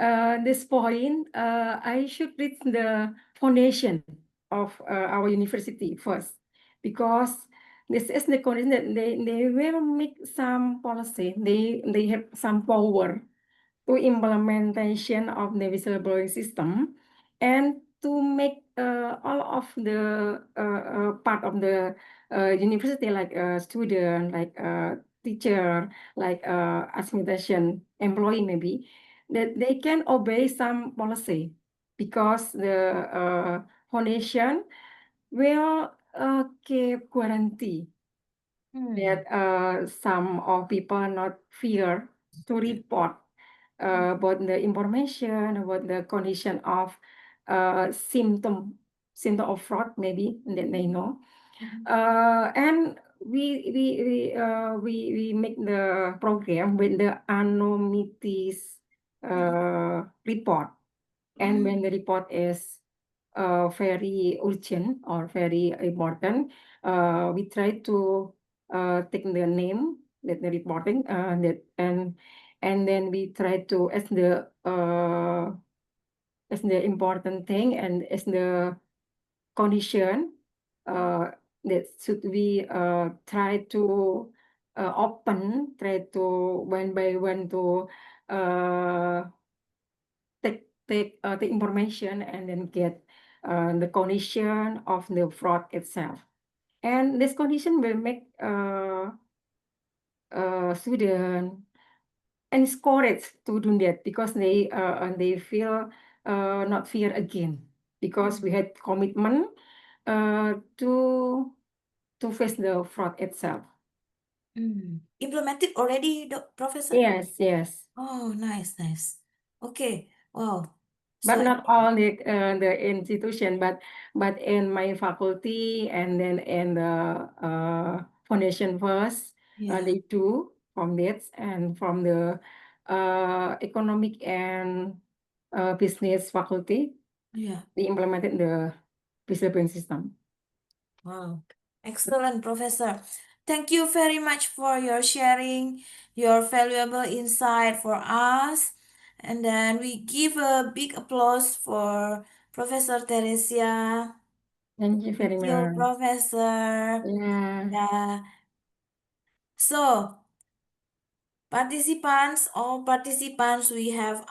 this point, I should read the foundation of our university first, because this is the condition that they will make some policy. They have some power to implementation of the whistleblowing system and to make all of the part of the university, like a student, like a teacher, like administration employee maybe, that they can obey some policy, because the foundation will give guarantee that some of people not fear to report about the information about the condition of symptom of fraud maybe that they know. And we make the program with the anonymous report. And when the report is very urgent or very important, we try to take the name that the reporting that and then we try to as the important thing and as the condition that should we try to try to one by one to uh, take the information and then get the condition of the fraud itself. And this condition will make student encouraged to do that, because they feel not fear again, because we had commitment to face the fraud itself. Implemented already, Professor? Yes, yes. Oh, nice. Okay. Wow. But So not all the institution, but in my faculty and then in the foundation first, yeah, they do from this, and from the economic and business faculty, yeah. they implemented the whistleblowing system. Wow. Excellent, Professor. Thank you very much for your sharing your valuable insight for us. And then we give a big applause for Professor Teresia. Thank you very Thank you, much. Professor. Yeah. Yeah. So, all participants, we have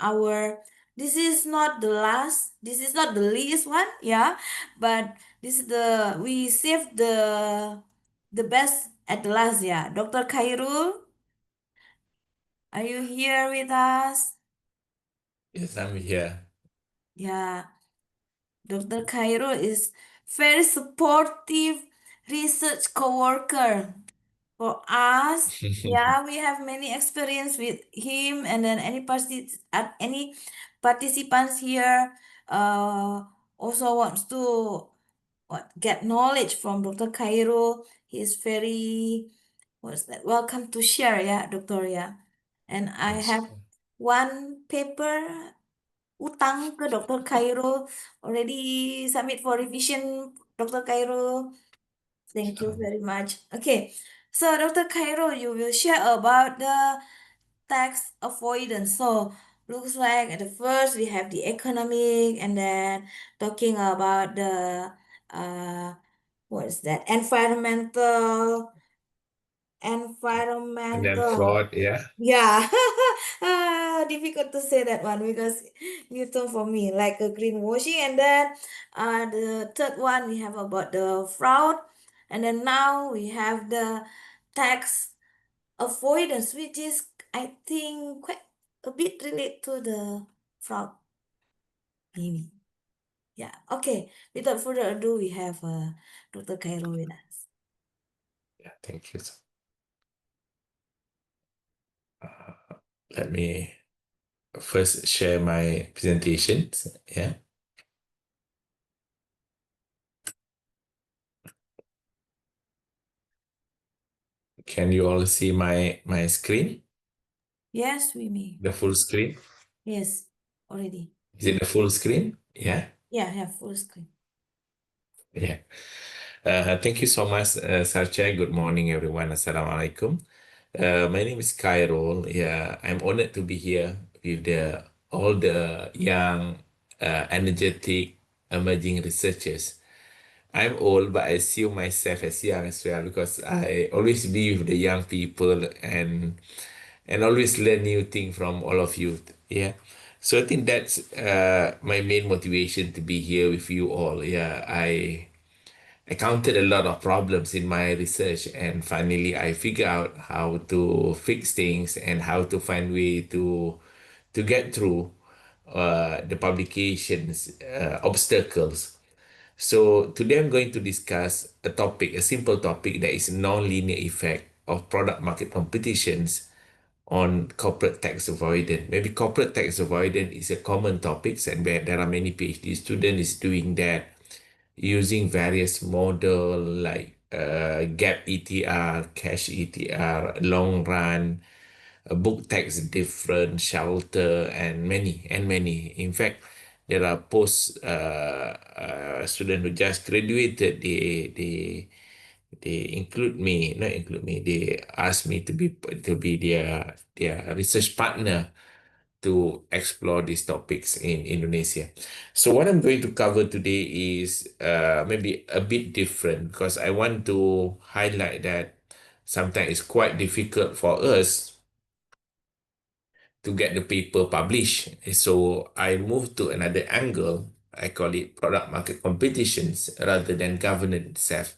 this is not the least one, yeah, but this is we saved the best at the last, yeah. Dr. Khairul, Are you here with us? Yes, I'm here. Yeah, Dr. Cairo is very supportive research co-worker for us. Yeah, we have many experience with him, and then any participants here also wants to get knowledge from Dr. Cairo. He is very what's that? Welcome to share, yeah, Doctor, yeah. And I Yes. have one paper utang ke Dr. Cairo already submit for revision, Dr. Cairo. Thank you very much. Okay, so Dr. Cairo, you will share about the tax avoidance. So looks like at the first we have the economic, and then talking about the uh what is that? And then Environmental. fraud, yeah. Yeah, difficult to say that one because you told for me like a greenwashing, and then the third one we have about the fraud, and then now we have the tax avoidance, which is I think quite a bit related to the fraud, maybe. Yeah. Okay. Without further ado, we have Dr. Cairo with us. Yeah, thank you. Uh, Let me first share my presentation. Yeah. Can you all see my screen? Yes, we may. The full screen? Yes, already. Is it the full screen? Yeah. Yeah, full screen. Yeah. Thank you so much, Sarcha. Good morning, everyone. Assalamualaikum. My name is Khairul. Yeah, I'm honored to be here with all the young, energetic, emerging researchers. I'm old, but I see myself as young as well because I always be with the young people and always learn new things from all of you. Yeah. So I think that's my main motivation to be here with you all. Yeah, I encountered a lot of problems in my research, and finally I figure out how to fix things and how to find way to get through the publications obstacles. So today I'm going to discuss a topic, a simple topic, that is non-linear effect of product market competitions on corporate tax avoidance. Maybe corporate tax avoidance is a common topic, and where there are many PhD students doing that using various model like gap ETR, cash ETR, long run, book tax different, shelter, and many. In fact, there are post student who just graduated. They include me, not include me. They ask me to be their research partner to explore these topics in Indonesia. So what I'm going to cover today is maybe a bit different because I want to highlight that sometimes it's quite difficult for us to get the paper published. So I moved to another angle. I call it product market competitions rather than governance itself.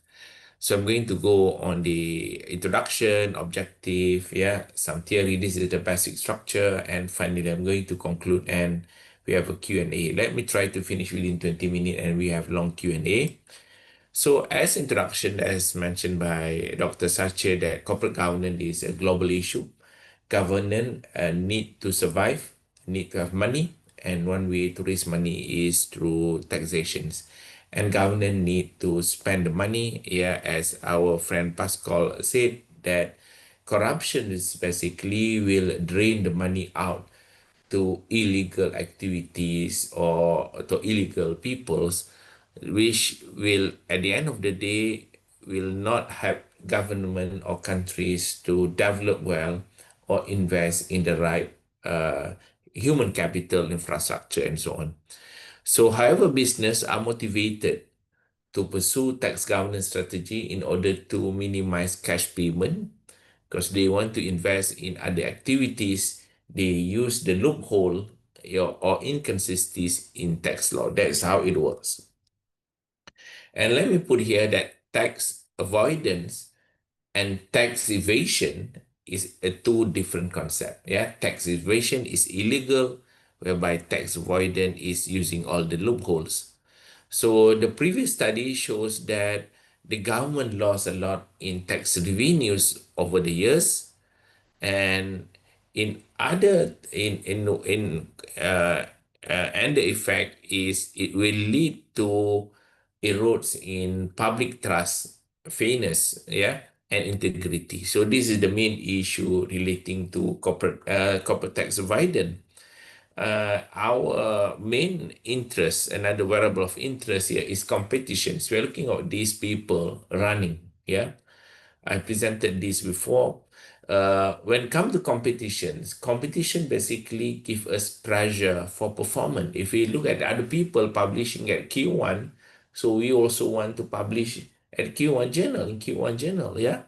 So I'm going to go on the introduction, objective, yeah, some theory. This is the basic structure, and finally I'm going to conclude and we have a Q&A. Let me try to finish within 20 minutes and we have long Q&A. So as introduction, as mentioned by Dr. Sache, that corporate governance is a global issue. Governance need to survive, need to have money, and one way to raise money is through taxations. And government need to spend the money. Yeah, as our friend Pascal said, that corruption is basically will drain the money out to illegal activities or to illegal peoples, which will, at the end of the day, will not help government or countries to develop well or invest in the right human capital infrastructure and so on. So, however, business are motivated to pursue tax governance strategy in order to minimize cash payment because they want to invest in other activities. They use the loophole or inconsistencies in tax law. That's how it works. And let me put here that tax avoidance and tax evasion is a two different concept. Yeah, tax evasion is illegal, whereby tax avoidance is using all the loopholes. So the previous study shows that the government lost a lot in tax revenues over the years, and in other in and the effect is it will lead to erodes in public trust, fairness, yeah, and integrity. So this is the main issue relating to corporate tax avoidance. Our main interest, another variable of interest here is competitions. We're looking at these people running, yeah. I presented this before. When it comes to competitions, competition basically give us pressure for performance. If we look at other people publishing at Q1, so we also want to publish at Q1 journal, in Q1 journal, yeah.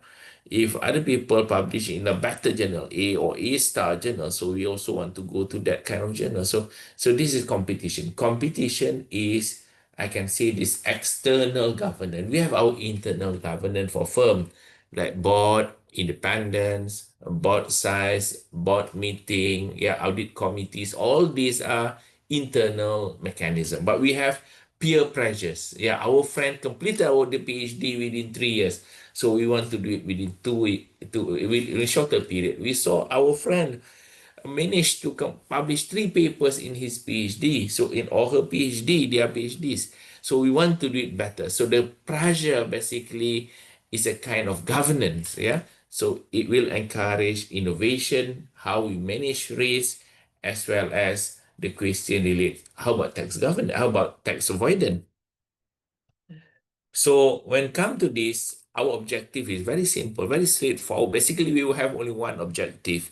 If other people publish in a better journal, A or A star journal, so we also want to go to that kind of journal. So this is competition. Competition is, I can say, this external governance. We have our internal governance for firm, like board, independence, board size, board meeting, yeah, audit committees. All these are internal mechanism. But we have peer pressures. Yeah, our friend completed the PhD within 3 years, so we want to do it within 2 weeks, in a shorter period. We saw our friend managed to publish 3 papers in his PhD. So in all her PhD, they are PhDs. So we want to do it better. So the pressure basically is a kind of governance, yeah. So it will encourage innovation, how we manage risk, as well as the question related, how about tax governance? How about tax avoidance? So when come to this, our objective is very simple, very straightforward. Basically, we will have only one objective: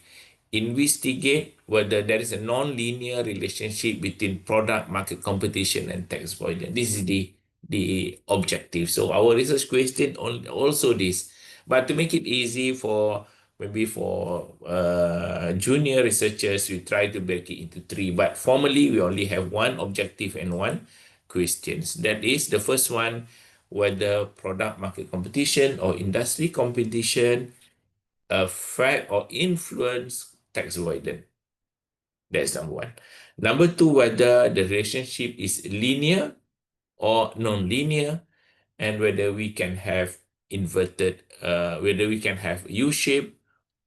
investigate whether there is a non-linear relationship between product market competition and tax avoidance. This is the objective. So our research question also this, but to make it easy for maybe for junior researchers, we try to break it into three. But formally, we only have one objective and one questions. That is the first one, whether product market competition or industry competition affect or influence tax avoidance. That's number one. Number two, whether the relationship is linear or non-linear, and whether we can have whether we can have U-shape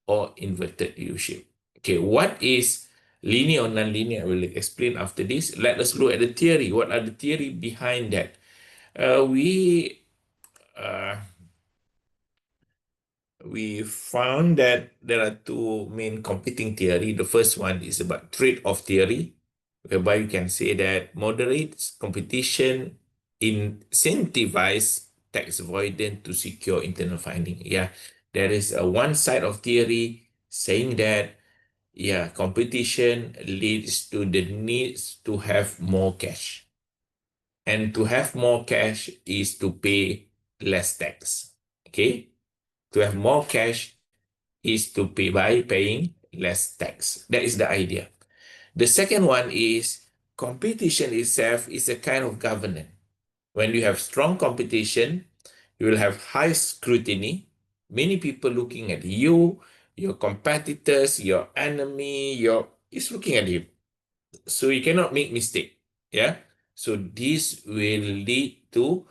or inverted U-shape. Okay, what is linear or non-linear? I will explain after this. Let us look at the theory. What are the theory behind that? Uh, we found that there are two main competing theory. The first one is about trade-off theory, whereby you can say that moderates competition incentivize tax avoidance to secure internal finding. Yeah, there is a one side of theory saying that, yeah, competition leads to the needs to have more cash. And to have more cash is to pay less tax. Okay? To have more cash is to pay by paying less tax. That is the idea. The second one is competition itself is a kind of governance. When you have strong competition, you will have high scrutiny, many people looking at you, your competitors, your enemy, is looking at you. So you cannot make mistake. Yeah. So this will lead to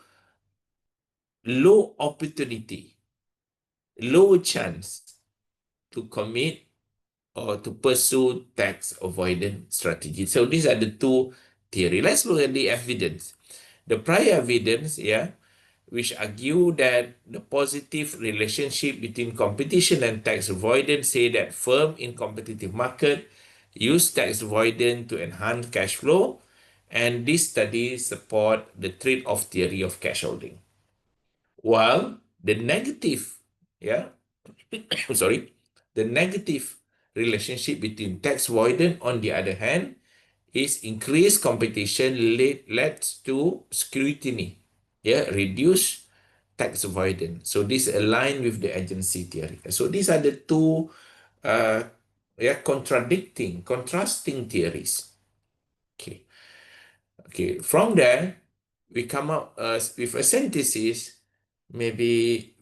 low opportunity, low chance to commit or to pursue tax avoidance strategy. So these are the two theory. Let's look at the evidence. The prior evidence, yeah, which argue that the positive relationship between competition and tax avoidance say that firm in competitive market use tax avoidance to enhance cash flow, and this study support the trade-off theory of cash holding. While the negative, yeah, sorry, the negative relationship between tax avoidance, on the other hand, is increased competition leads to scrutiny, yeah, reduce tax avoidance. So this align with the agency theory. So these are the two contrasting theories. Okay. Okay. From there, we come up with a synthesis. Maybe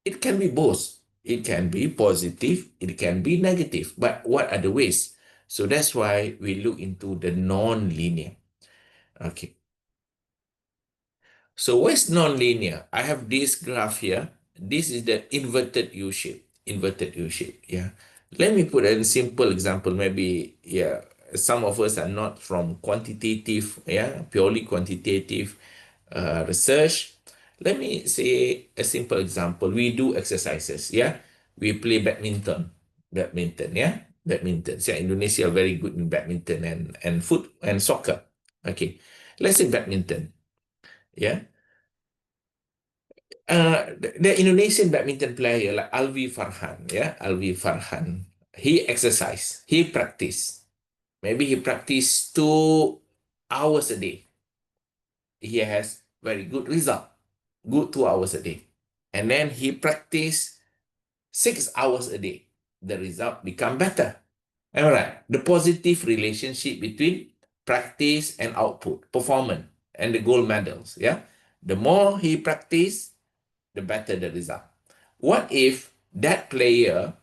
it can be both. It can be positive, it can be negative, but what are the ways? So that's why we look into the non-linear. Okay. So what's non-linear? I have this graph here. This is the inverted U shape. Inverted U shape. Yeah. Let me put a simple example. Maybe, yeah, some of us are not from quantitative, yeah, purely quantitative research. Let me say a simple example. We do exercises, yeah. We play badminton. Badminton, yeah. Badminton. So Indonesia are very good in badminton and foot and soccer. Okay. Let's say badminton. Yeah. The Indonesian badminton player like Alvi Farhan, yeah, Alvi Farhan, he exercise, he practice. Maybe he practice 2 hours a day. He has very good result, good 2 hours a day. And then he practice 6 hours a day. The result become better. All right. The positive relationship between practice and output, performance, and the gold medals. Yeah. The more he practice, the better the result. What if that player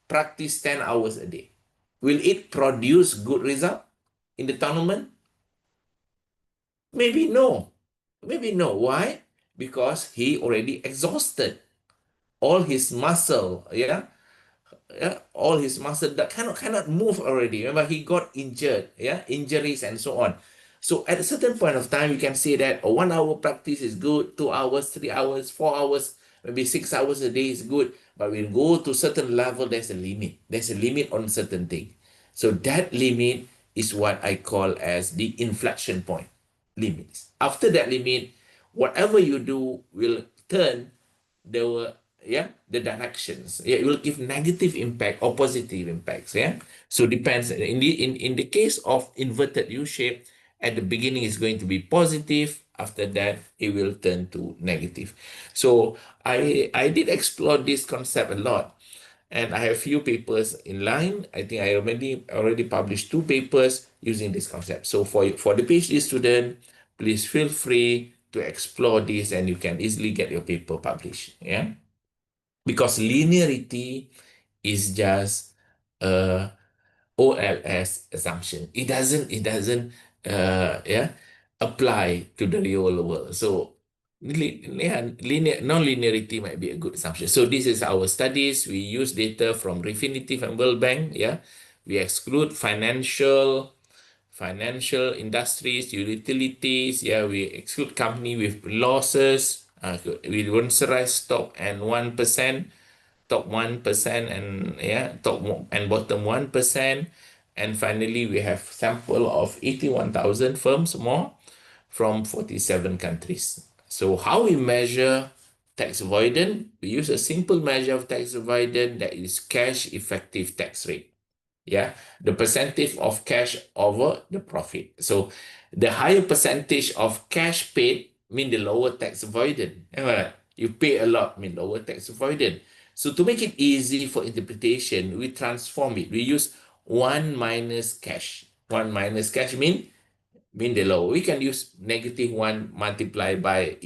practice 10 hours a day? Will it produce good result in the tournament? Maybe no. Maybe no. Why? Because he already exhausted all his muscle, yeah, all his muscle that cannot move already. Remember, he got injured, yeah, injuries and so on. So at a certain point of time, you can say that a 1 hour practice is good, 2 hours, 3 hours, 4 hours, maybe 6 hours a day is good. But when you go to certain level, there's a limit. There's a limit on certain thing. So that limit is what I call as the inflection point limits. After that limit, whatever you do will turn the directions. Yeah, it will give negative impact or positive impacts. Yeah, so depends. In the case of inverted U shape, at the beginning is going to be positive. After that, it will turn to negative. So I did explore this concept a lot, and I have few papers in line. I think I already published 2 papers using this concept. So for the PhD student, please feel free to explore this, and you can easily get your paper published. Yeah, because linearity is just a OLS assumption. It doesn't apply to the real world. So non-linearity might be a good assumption. So this is our studies. We use data from Refinitiv and World Bank. Yeah, we exclude financial industries, utilities. Yeah, we exclude company with losses. We don't top and 1%, top 1%, and top and bottom 1%. And finally, we have sample of 81,000 firms more from 47 countries. So how we measure tax avoidance? We use a simple measure of tax avoidance, that is cash effective tax rate. Yeah, the percentage of cash over the profit. So the higher percentage of cash paid mean the lower tax avoidance. You pay a lot mean lower tax avoidance. So to make it easy for interpretation, we transform it. We use 1 minus cash. 1 minus cash mean the low. We can use -1 multiplied by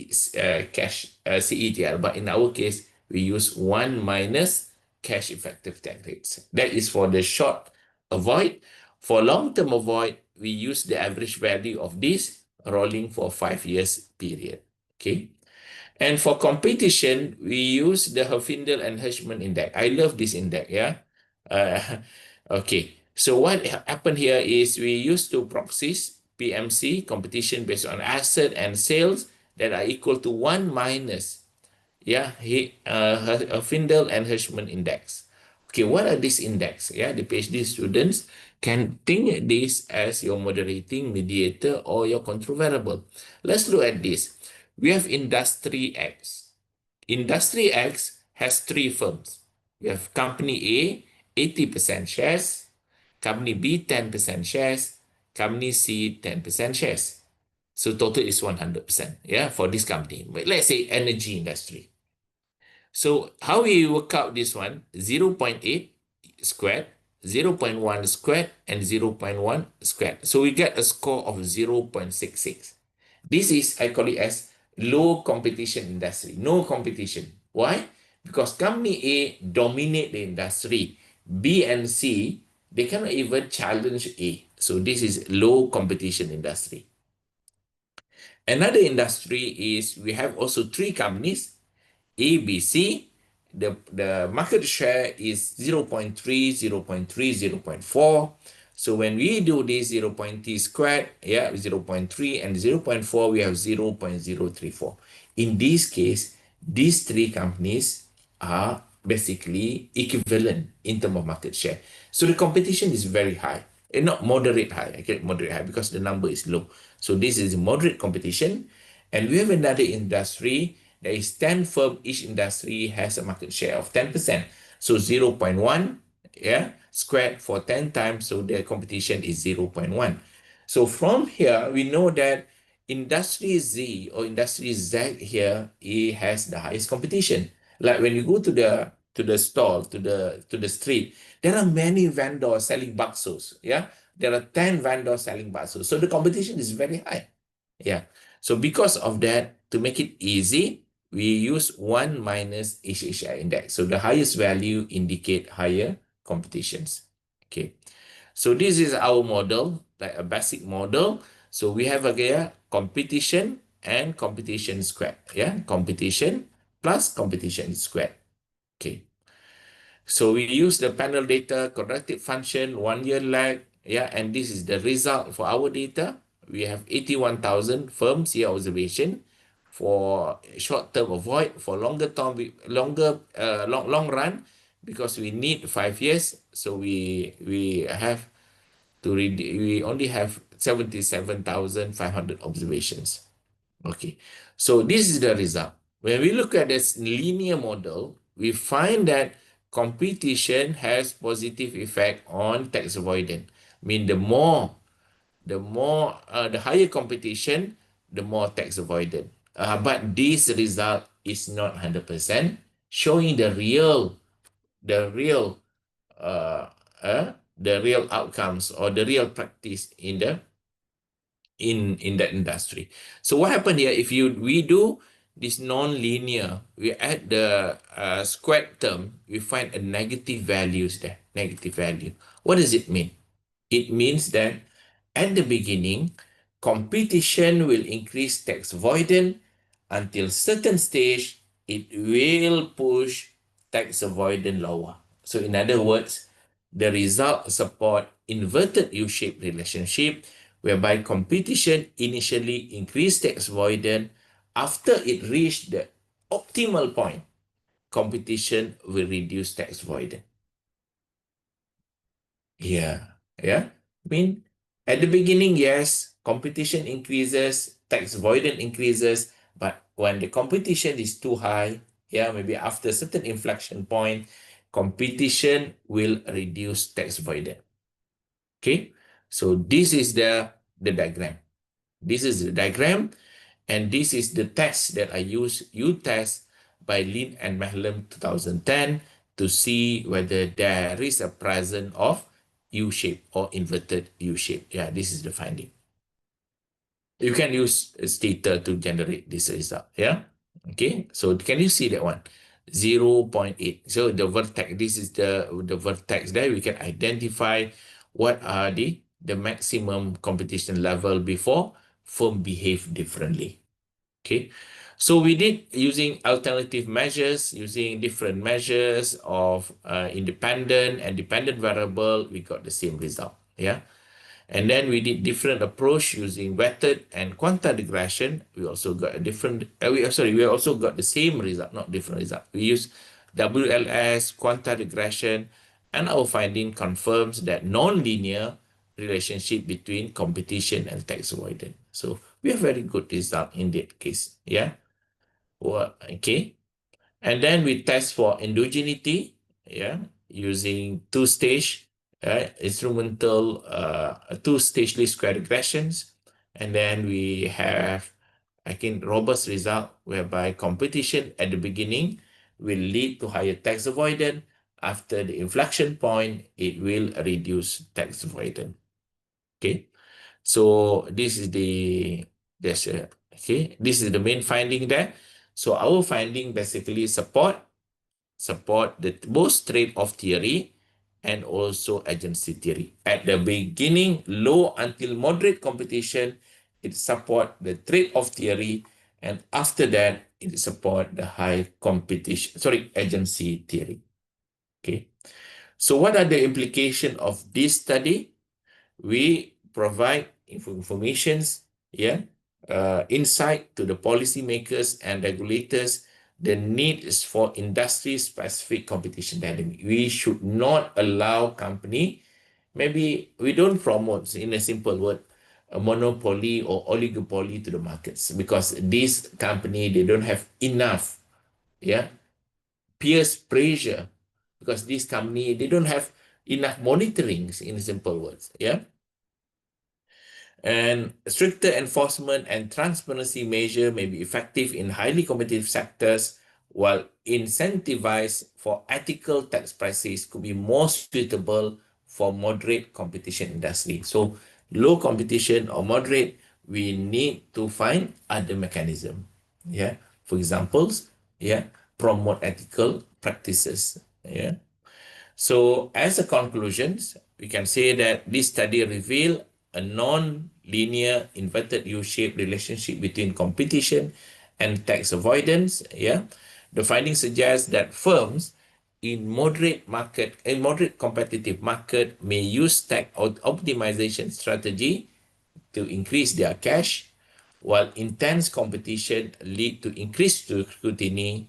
cash CETR, but in our case, we use 1 minus cash effective tax rates. That is for the short avoid. For long-term avoid, we use the average value of this rolling for 5 years period. Okay. And for competition, we use the Herfindahl and Hirschman index. I love this index, yeah. Okay. So what happened here is we use 2 proxies, PMC, competition based on asset and sales, that are equal to 1 minus, Herfindahl and Hirschman index. Okay, what are these index? Yeah, the PhD students can think this as your moderating, mediator, or your control variable. Let's look at this. We have Industry X. Industry X has 3 firms. We have Company A, 80% shares, Company B, 10% shares, Company C, 10% shares. So total is 100%, for this company. But let's say energy industry. So how we work out this one? 0.8 squared, 0.1 squared, and 0.1 squared. So we get a score of 0.66. This is, I call it as low competition industry. No competition. Why? because company A dominate the industry. B and C, they cannot even challenge A. So this is low competition industry. Another industry is we have also three companies, A, B, C. The market share is 0.3, 0.3, 0.4. So when we do this 0.3 squared, 0.3 and 0.4, we have 0.034. In this case, these three companies are basically equivalent in terms of market share. So the competition is very high. Not moderate high, I get moderate high because the number is low. So this is moderate competition. And we have another industry. There is 10 firm, each industry has a market share of 10%. So 0.1 squared for 10 times, so the competition is 0.1. So from here, we know that industry Z or industry Z here, it has the highest competition. Like when you go to the stall, to the street, there are many vendors selling baksos. There are 10 vendors selling baksos. So the competition is very high. So because of that, to make it easy, we use 1 minus HHI index. So the highest value indicate higher competitions. Okay. So this is our model, like a basic model. So we have again competition and competition squared. Competition plus competition squared. Okay. So we use the panel data, corrective function, 1 year lag, and this is the result for our data. We have 81,000 firms year observation for short-term avoid, for longer term, long run, because we need 5 years. So we have to read, we only have 77,500 observations. Okay, so this is the result. When we look at this linear model, we find that competition has positive effect on tax avoidance. I mean, the higher competition, the more tax avoidance. But this result is not 100%, showing the real uh, the real outcomes or the real practice in that industry. So what happened here, if we do this non-linear, we add the squared term, we find a negative values there, negative value. What does it mean? It means that at the beginning, competition will increase tax avoidance until certain stage, it will push tax avoidance lower. So in other words, the result support inverted U-shaped relationship whereby competition initially increased tax avoidance. After it reached the optimal point, competition will reduce tax avoidance. Yeah. I mean, at the beginning, yes, competition increases, tax avoidance increases, but when the competition is too high, maybe after a certain inflection point, competition will reduce tax avoidance. Okay, so this is the diagram. This is the diagram, and this is the test that I use, U-test by Lin and Mahlem 2010 to see whether there is a presence of U-shape or inverted U-shape. This is the finding. You can use stator to generate this result. Okay, so can you see that one? 0.8. So the vertex, this is the vertex there. We can identify what are the maximum competition level before firm behave differently. Okay, so we did using alternative measures, using different measures of independent and dependent variable, we got the same result. And then we did different approach using weighted and quanta regression. We also got a different, we also got the same result, not different result. We use WLS, quanta regression, and our finding confirms that non-linear relationship between competition and tax avoidance. So we have very good result in that case. Okay. And then we test for endogeneity, using two-stage instrumental two-stage least square regressions. And then we have, I think, robust result whereby competition at the beginning will lead to higher tax avoidance. After the inflection point, it will reduce tax avoidance. Okay, so this is this is the main finding there. So our finding basically support support the both trade-off theory and also agency theory. At the beginning, low until moderate competition, it support the trade-off theory, and after that, it support the high competition, agency theory. Okay. So what are the implications of this study? We provide informations, insight to the policymakers and regulators. The need is for industry-specific competition dynamic. We should not allow company, maybe we don't promote, in a simple word, a monopoly or oligopoly to the markets, because this company, they don't have enough, peers pressure, because this company, they don't have enough monitoring, in simple words, and stricter enforcement and transparency measure may be effective in highly competitive sectors, while incentivize for ethical tax practices could be more suitable for moderate competition industry. So low competition or moderate, we need to find other mechanism. For examples, promote ethical practices. So as a conclusions, we can say that this study revealed a non-linear inverted U-shaped relationship between competition and tax avoidance. The findings suggest that firms in moderate competitive market may use tax optimization strategy to increase their cash, while intense competition lead to increased scrutiny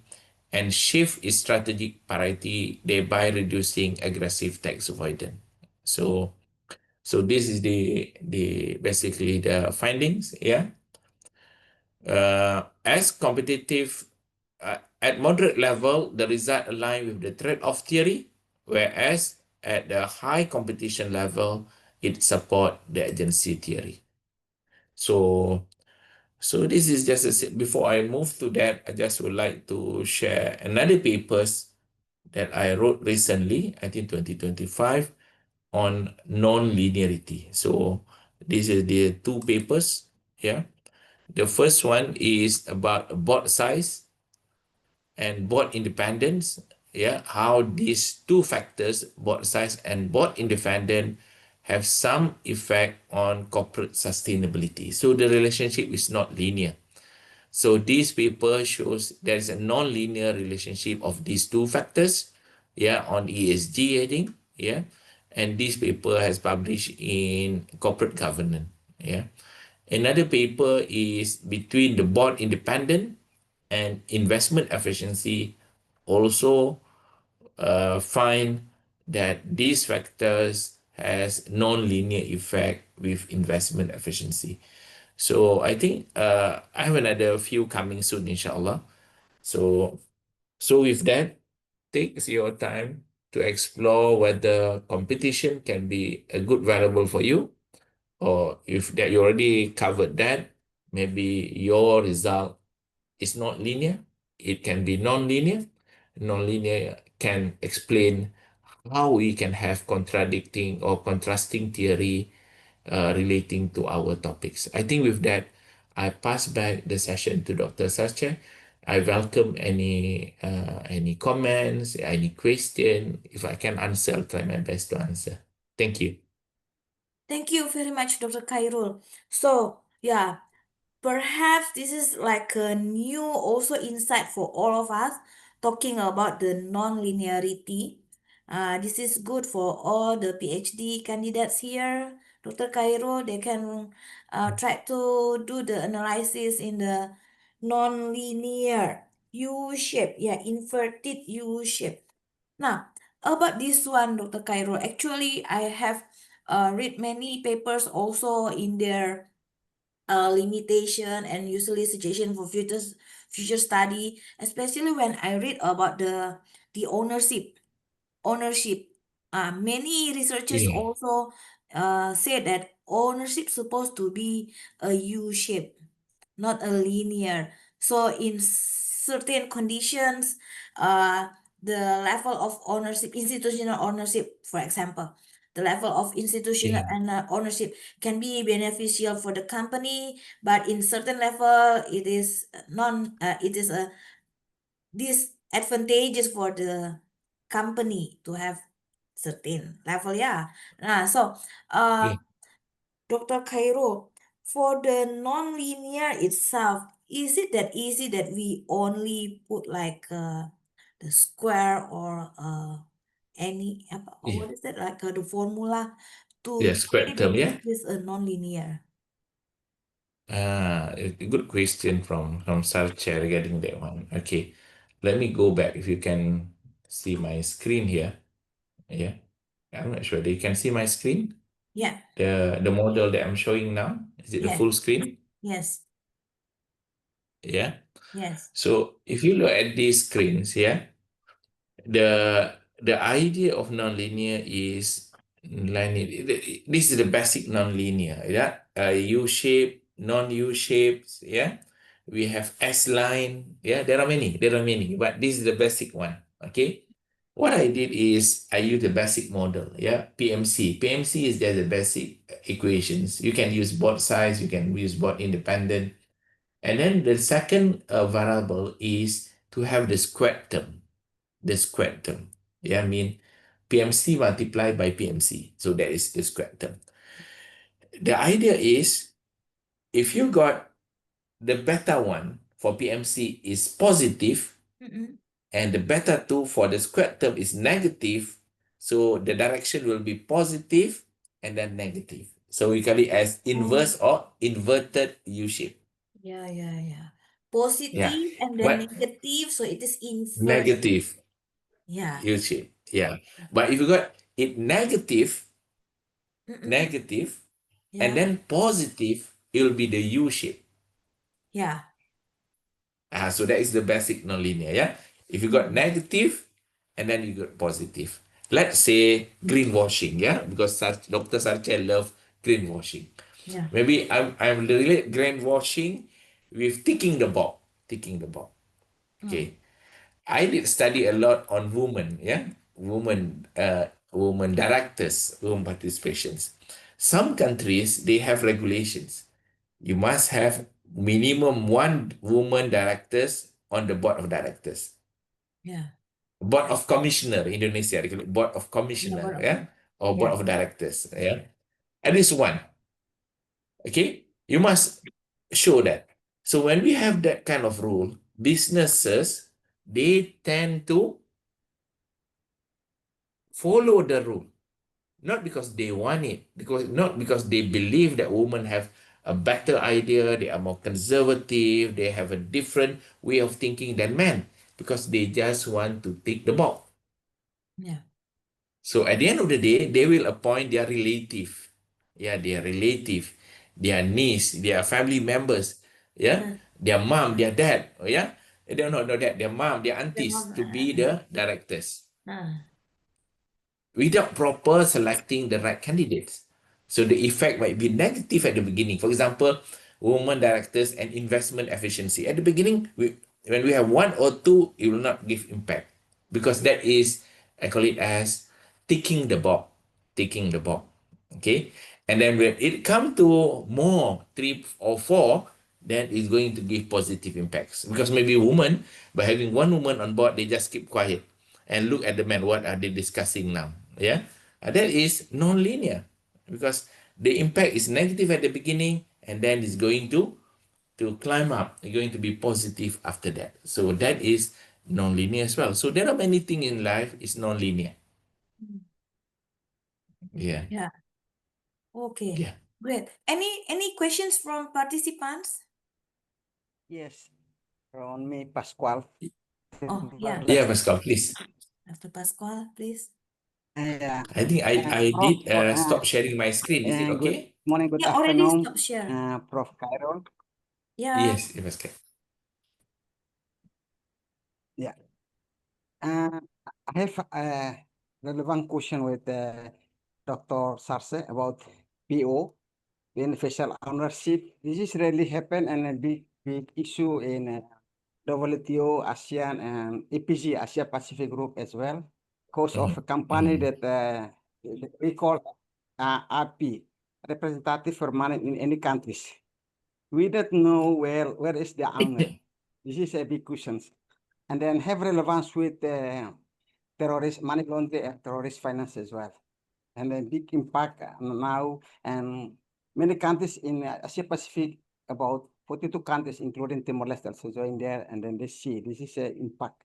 and shift its strategic priority, thereby reducing aggressive tax avoidance. So this is the basically the findings. As competitive at moderate level, the result align with the trade-off theory, whereas at the high competition level, it support the agency theory. So this is just before I move to that, I just would like to share another papers that I wrote recently, I think 2025, on non-linearity. So this is the two papers. The first one is about board size and board independence. How these two factors, board size and board independence, have some effect on corporate sustainability. So the relationship is not linear. So this paper shows there is a non-linear relationship of these two factors, on ESG heading, and this paper has published in corporate governance, Another paper is between the board independent and investment efficiency, also find that these factors has non-linear effect with investment efficiency. So I think I have another few coming soon, inshallah. So with that, take your time to explore whether competition can be a good variable for you, or if that you already covered that, maybe your result is not linear. It can be non-linear. Non-linear can explain how we can have contradicting or contrasting theory relating to our topics. I think with that, I pass back the session to Dr. Sacha. I welcome any comments, any question. If I can answer, I'll try my best to answer. Thank you. Thank you very much, Dr. Khairul. So, yeah, perhaps this is like a new also insight for all of us talking about the non-linearity. This is good for all the PhD candidates here. Dr. Cairo, they can try to do the analysis in the non-linear U-shape, inverted U-shape. Now, about this one, Dr. Cairo, actually I have read many papers also in their limitation and usually suggestion for future study, especially when I read about the ownership. Many researchers Yeah. also say that ownership supposed to be a U shape, not a linear. So in certain conditions, the level of ownership, institutional ownership, for example, the level of institutional Yeah. and ownership can be beneficial for the company, but in certain level, it is a advantageous for the company to have certain level. Yeah. So Okay. Dr. Cairo, for the non-linear itself, is it that easy that we only put like the square or any Yeah. what is that, like the formula Yeah, to square say that term, yeah. this is a non-linear? A good question from Sarcha regarding that one. Okay, let me go back. If you can see my screen here, yeah, I'm not sure. You can see my screen. Yeah. The model that I'm showing now, is it the Yeah. full screen? Yes. Yeah. Yes. So if you look at these screens, yeah, the idea of nonlinear is linear. This is the basic nonlinear, yeah. U shape, non-U shapes, yeah. We have S line, yeah. There are many, but this is the basic one. Okay. What I did is I used the basic model, yeah. PMC. PMC is just the basic equations. You can use both sides, you can use both independent. And then the second variable is to have the squared term. The squared term. Yeah, I mean PMC multiplied by PMC. So that is the squared term. The idea is if you got the beta 1 for PMC is positive Mm-mm. and the beta 2 for the squared term is negative, so the direction will be positive and then negative. So we call it as inverse or inverted U shape. Yeah. Yeah. Positive and then But negative, so it is inverted. negative Yeah. U shape. Yeah. But if you got it negative, Mm-mm. and Yeah. then positive, it will be the U shape. Yeah. So that is the basic nonlinear, yeah? If you got negative, and then you got positive. Let's say greenwashing, yeah? Because Dr. Sarche love greenwashing. Yeah. Maybe I'm relate greenwashing with ticking the box. Ticking the box. Okay. I did study a lot on women, yeah, women directors, women participations. Some countries they have regulations. You must have minimum one woman directors on the board of directors. Yeah. Board of commissioner in Indonesia, they call it board of Yeah. commissioner, What of yeah, or board Yeah. of directors, yeah. At least one. Okay, you must show that. So when we have that kind of rule, businesses they tend to follow the rule, not because they want it, not because they believe that women have a better idea, they are more conservative, they have a different way of thinking than men, because they just want to tick the box. Yeah. So at the end of the day, they will appoint their relative, their niece, their family members, their mom, their dad, they don't know that their mom, their aunties to be the directors without proper selecting the right candidates. So the effect might be negative at the beginning. For example, women directors and investment efficiency. At the beginning, when we have one or two, it will not give impact because that is, I call it as ticking the box, ticking the box. Okay. And then when it comes to more, three or four, then it's going to give positive impacts because maybe women, by having one woman on board, they just keep quiet and look at the men. What are they discussing now? Yeah, that is non-linear because the impact is negative at the beginning and then it's going to climb up. It's going to be positive after that. So that is non-linear as well. So there are many things in life is non-linear. Yeah. Yeah. Okay. Yeah. Great. Any questions from participants? Yes, from me, Pascual. Oh, yeah. Yeah, Pascal, please. Dr. Pascual, please. Yeah. I think I Prof, did stop sharing my screen. Is it good okay? morning, good Yeah, already afternoon, stop share. Prof. Khairul. Yeah. Yes, Pascal. Yeah. I have a relevant question with Dr. Sarse about PO, beneficial ownership. This is really happen and a big issue in WTO, ASEAN, and EPG, Asia Pacific Group as well, because of a company that we call RP, representative permanent in any countries. We don't know where is the owner. This is a big question. and then have relevance with terrorist money laundering and terrorist finance as well. And then big impact now, and many countries in Asia Pacific, about 42 countries, including Timor-Leste, also join there, and then they see this is an impact.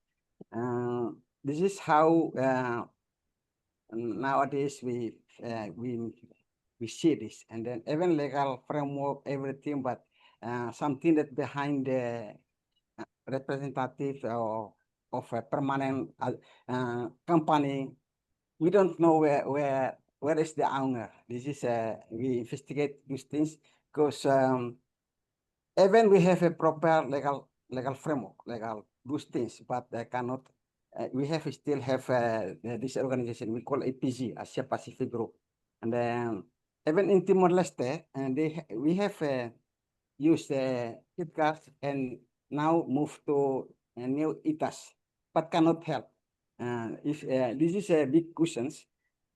This is how nowadays we see this, and then even legal framework, everything, but something that behind the representative of a permanent company, we don't know where is the owner. This is we investigate these things because even we have a proper legal framework, legal those things, but they cannot. We have still have this organization we call APG, Asia Pacific Group, and then even in Timor Leste, and we have used kit cards and now move to new ITAS, but cannot help. If this is a big questions,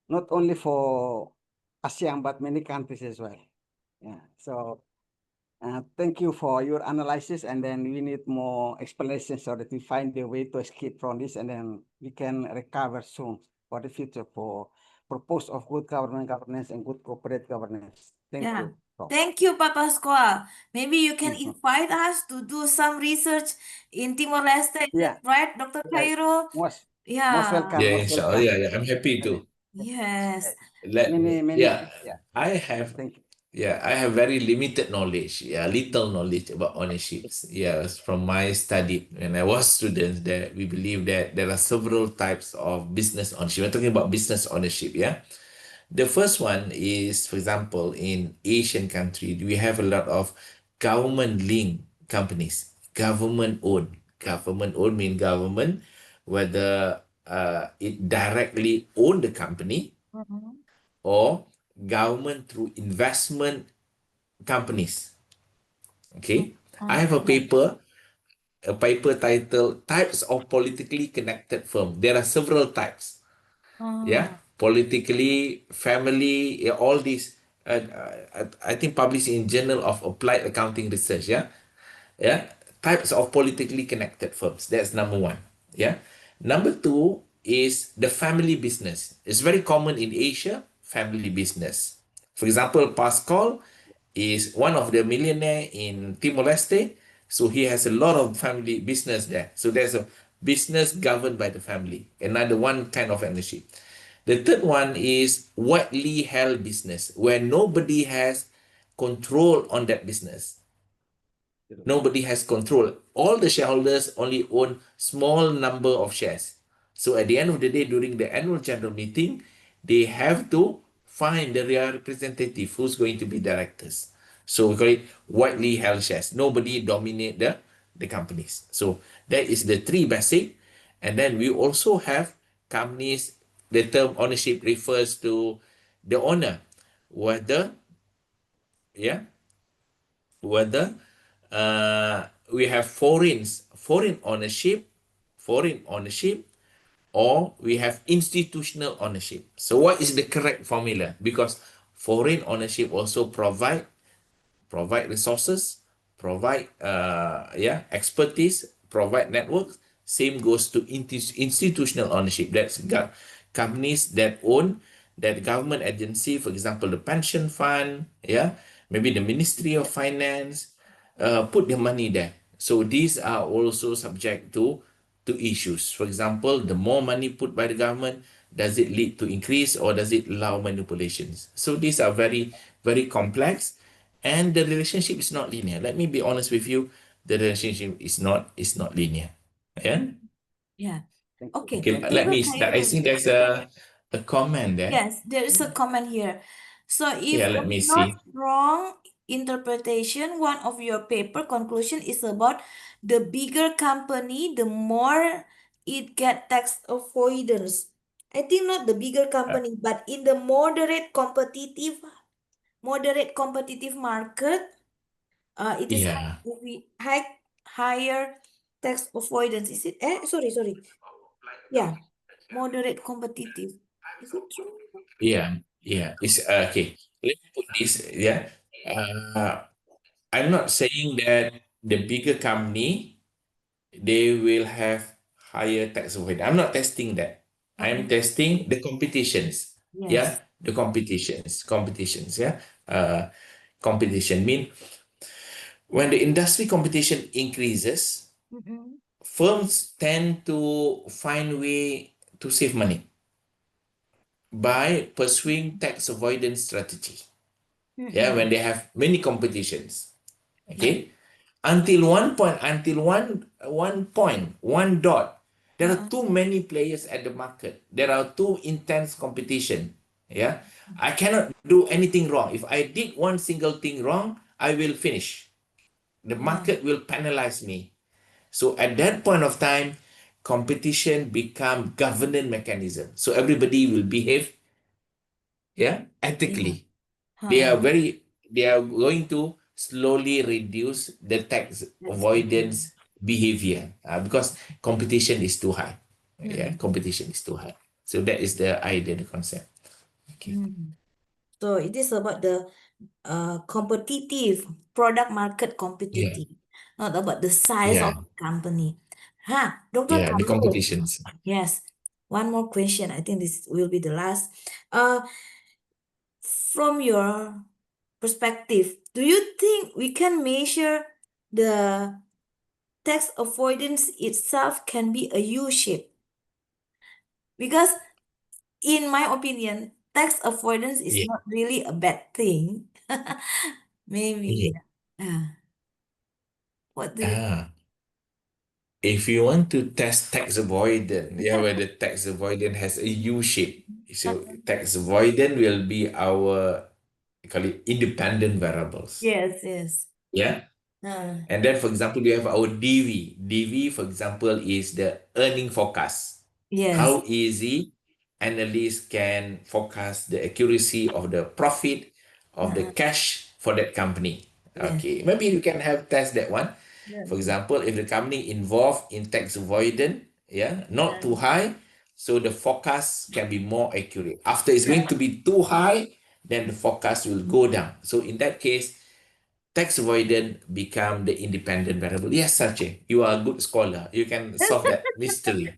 not only for ASEAN but many countries as well. Yeah. So thank you for your analysis, and then we need more explanation so that we find a way to escape from this, and then we can recover soon for the future for purpose of good governance and good corporate governance. Thank Yeah. you. Prof. Thank you, Papa Squall. Maybe you can Mhm. invite us to do some research in Timor-Leste, is Yeah, that right, Dr. yeah, Cairo? most Yeah. welcome, Yeah, most inshallah. welcome. Yeah, I'm happy And to. Yes. Let me, many, yeah. I have Thank you. Yeah, I have very limited knowledge. Yeah, little knowledge about ownerships. Yes, from my study when I was student, that we believe that there are several types of business ownership. We're talking about business ownership. Yeah, the first one is, for example, in Asian country, we have a lot of government-linked companies, government-owned. Government-owned mean government, whether it directly own the company Mhm. or government through investment companies. Okay, I have Yeah. a paper titled Types of Politically Connected Firm. There are several types. Yeah, politically, family, yeah, all these. I think published in Journal of Applied Accounting Research. Yeah, types of politically connected firms. That's number one. Yeah, number two is the family business. It's very common in Asia. Family business. For example, Pascal is one of the millionaire in Timor Leste, so he has a lot of family business there. So there's a business governed by the family. Another one kind of ownership. The third one is widely held business, where nobody has control on that business. Nobody has control. All the shareholders only own small number of shares. So at the end of the day, during the annual general meeting, they have to find the real representative who's going to be directors. So we call it widely held shares. Nobody dominate the companies. So that is the three basic. And then we also have companies, the term ownership refers to the owner, whether, yeah, whether we have foreign ownership, or we have institutional ownership. So what is the correct formula? Because foreign ownership also provide resources, provide expertise, provide networks. Same goes to institutional ownership. That's got companies that own that government agency, for example, the pension fund, maybe the Ministry of Finance, put their money there. So these are also subject to issues. For example, the more money put by the government, does it lead to increase or does it allow manipulations? So these are very, very complex, and the relationship is not linear. Let me be honest with you, the relationship is not linear. Yeah. Yeah. Thank you. Okay. Okay. Thank you. Let Dr. me start. I Cairo. think there's a comment there. Yes, there is a comment here. So if Yeah. Let I'm me not see. wrong interpretation, one of your paper conclusion is about the bigger company, the more it get tax avoidance. I think not the bigger Uh, company, but in the moderate competitive market, it is yeah. high, higher tax avoidance. Is it? Sorry. Yeah, moderate competitive. Is it true? Yeah. Yeah. It's okay. Let me put this. Yeah. Uh, I'm not saying that the bigger company they will have higher tax avoidance. I'm not testing that. I'm testing the competitions. Yeah, Yes. the competitions. Yeah, competition mean when the industry competition increases, Mm-mm. firms tend to find way to save money by pursuing tax avoidance strategy. Yeah, when Mm-mm. they have many competitions. Yeah. Okay, until one dot, there are Uh-uh. too many players at the market. There are too intense competition. Yeah, I cannot do anything wrong. If I did one single thing wrong, I will finish. The market will penalize me. So at that point of time, competition become governance mechanism. So everybody will behave, yeah, Yeah. ethically. They Uh-uh. are going to slowly reduce the tax That's avoidance behavior because competition is too high. Yeah, mm-mm. competition is too high. So that is the idea, the concept. Okay. Mm. So it is about the competitive product market Yeah. competitive, not about the size of Yeah. the company. Dr. Yeah. The Khairul. competitions. Yes. One more question. I think this will be the last. Uh, from your perspective, do you think we can measure the tax avoidance itself can be a U shape? Because in my opinion, tax avoidance is Yeah. not really a bad thing. Yeah. Maybe. What do you Ah. If you want to test tax avoidance, yeah, whether tax avoidance has a U shape. So tax avoidance will be our, we call it independent variables. Yes, yes. Yeah. Uh, And then, for example, we have our DV. DV, for example, is the earning forecast. yes. How easy analysts can forecast the accuracy of the profit of the Uh, cash for that company. yes. Okay, maybe you can have test that one. For Yes. example, if the company involved in tax avoidance, yeah, not too high, so the forecast can be more accurate. After it's going to be too high, then the forecast will go down. So in that case, tax avoidance become the independent variable. Yes, Sache, you are a good scholar. You can solve that mystery.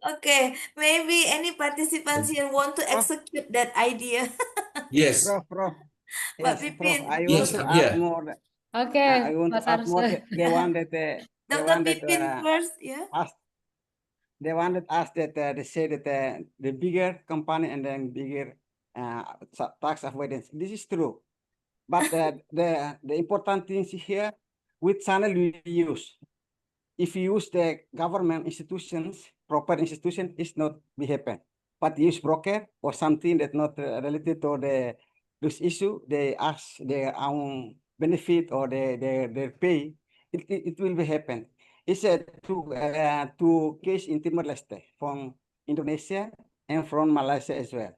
Okay, maybe any participants here want to Prof, execute that idea. Yes, Prof. But Yes, Prof. Pipin, I want yes, to I'm add here. more. Okay, I want to Mas add more. Arsul. They Dr. wanted Pipin first, yeah? ask. They wanted us that they say that the bigger company and then bigger tax avoidance. This is true, but the important thing here, which channel we use. If you use the government institutions, proper institution is not be happen. But use broker or something that not related to this issue, they ask their own benefit or their pay, it will be happen. It's a two case in Timor Leste from Indonesia and from Malaysia as well.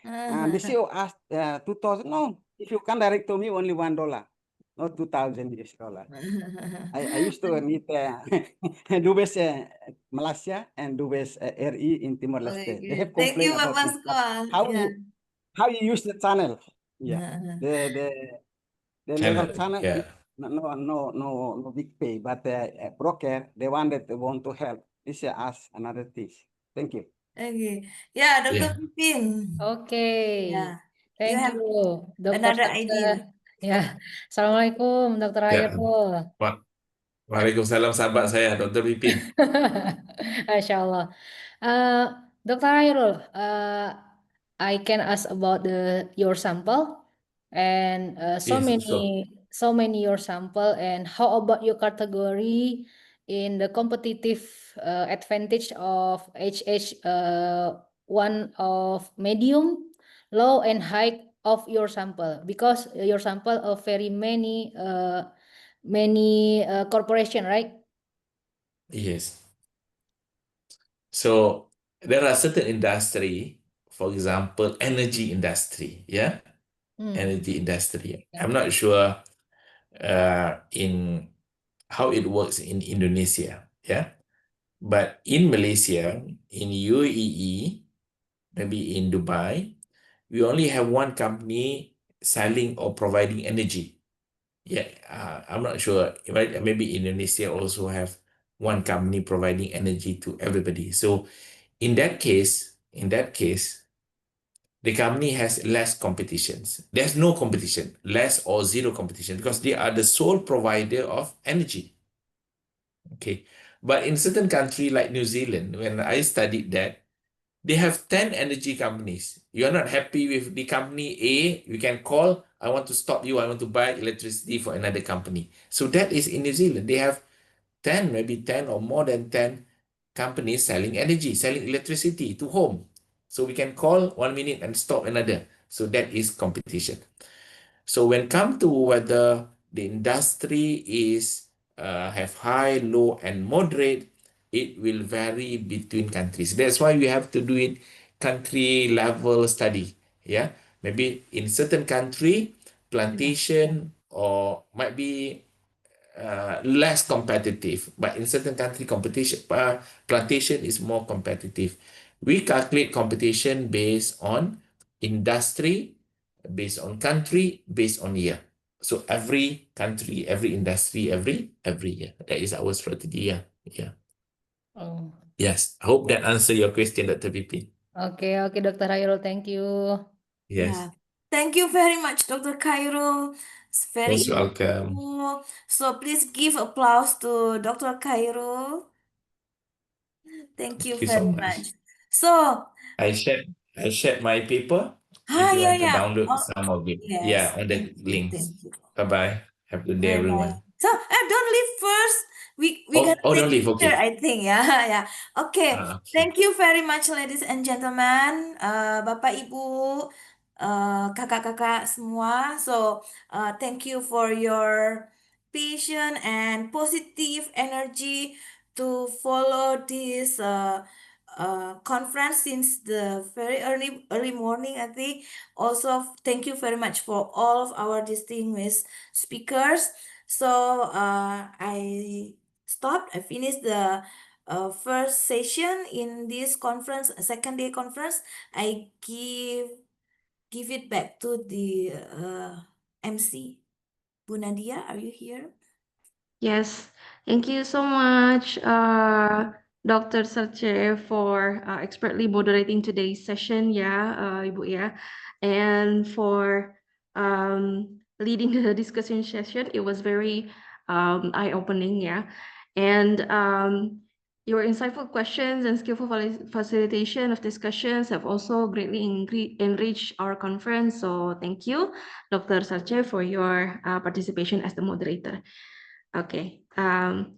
And the CEO asked 2,000. No, if you can direct to me, only $1, not 2,000 US dollar. I used to meet Dubes Malaysia and Dubes RI in Timor Leste. They Okay. have Thank you, complained about Bapak this, but Sekolah. how Yeah. you use the channel? Yeah, the the the legal Channel. channel Yeah. is no big pay, but broker the one that want to help is ask another thing. Thank you. Okay. Yeah, Dr. Yeah. Pipin. Okay, Yeah. You thank have you, Dr. another idea. Sarsa. Ya, Assalamualaikum, Dr. Ya. Hairul. Waalaikumsalam sahabat saya, Dr. Pipin. Masya Allah. Uh, Dr. Hairul, I can ask about your sample and Yes, sure. so many your sample and how about your category in the competitive advantage of HH one of medium, low and high of your sample because your sample of very many corporation, right? Yes. So there are certain industry, for example, energy industry. Yeah, Hmm. energy industry. Yeah. I'm not sure in how it works in Indonesia. Yeah, but in Malaysia, in UAE, maybe in Dubai, we only have one company selling or providing energy. Yeah, I'm not sure. Maybe Indonesia also have one company providing energy to everybody. So in that case, the company has less competitions. There's no competition, less or zero competition, because they are the sole provider of energy. Okay. But in certain country like New Zealand, when I studied that, they have 10 energy companies. You're not happy with the company A, you can call, I want to stop you, I want to buy electricity for another company. So that is in New Zealand. They have 10, maybe 10 or more than 10 companies selling energy, selling electricity to home. So we can call 1 minute and stop another. So that is competition. So when come to whether the industry is have high, low, and moderate, it will vary between countries. That's why we have to do it country level study. Yeah, maybe in certain country, plantation or might be less competitive, but in certain country, plantation is more competitive. We calculate competition based on industry, based on country, based on year. So every country, every industry, every year. That is our strategy. Yeah. Yeah. Oh, Yes. I hope that answer your question, Dr. Pipi. okay, Dr. Hairul, thank you. Yes. Yeah. Thank you very much, Dr. Cairo. It's very Most welcome. insightful. So please give applause to Dr. Cairo. Thank you Thank you so very much. much. So, I shared my paper if you yeah, want to yeah. download Oh, some of it. Yeah, yes. on the Thank you. links. Thank you. Bye-bye. Have a good day, Bye bye. everyone. So, don't leave first. We Oh, gonna oh, take don't a leave. picture, Okay. I think. Yeah, yeah. Okay. Okay. Thank you very much, ladies and gentlemen. Bapak, Ibu, kakak-kakak semua. So, thank you for your patience and positive energy to follow this conference since the very early morning, I think. Also, thank you very much for all of our distinguished speakers. So I finished the first session in this conference, second day conference. I give it back to the MC. Bu Nadia, are you here? Yes, thank you so much, Dr. Sarche, for expertly moderating today's session. Yeah, Ibu, yeah, and for leading the discussion session. It was very eye-opening. Yeah, and your insightful questions and skillful facilitation of discussions have also greatly enriched our conference. So thank you, Dr. Sarche, for your participation as the moderator. Okay.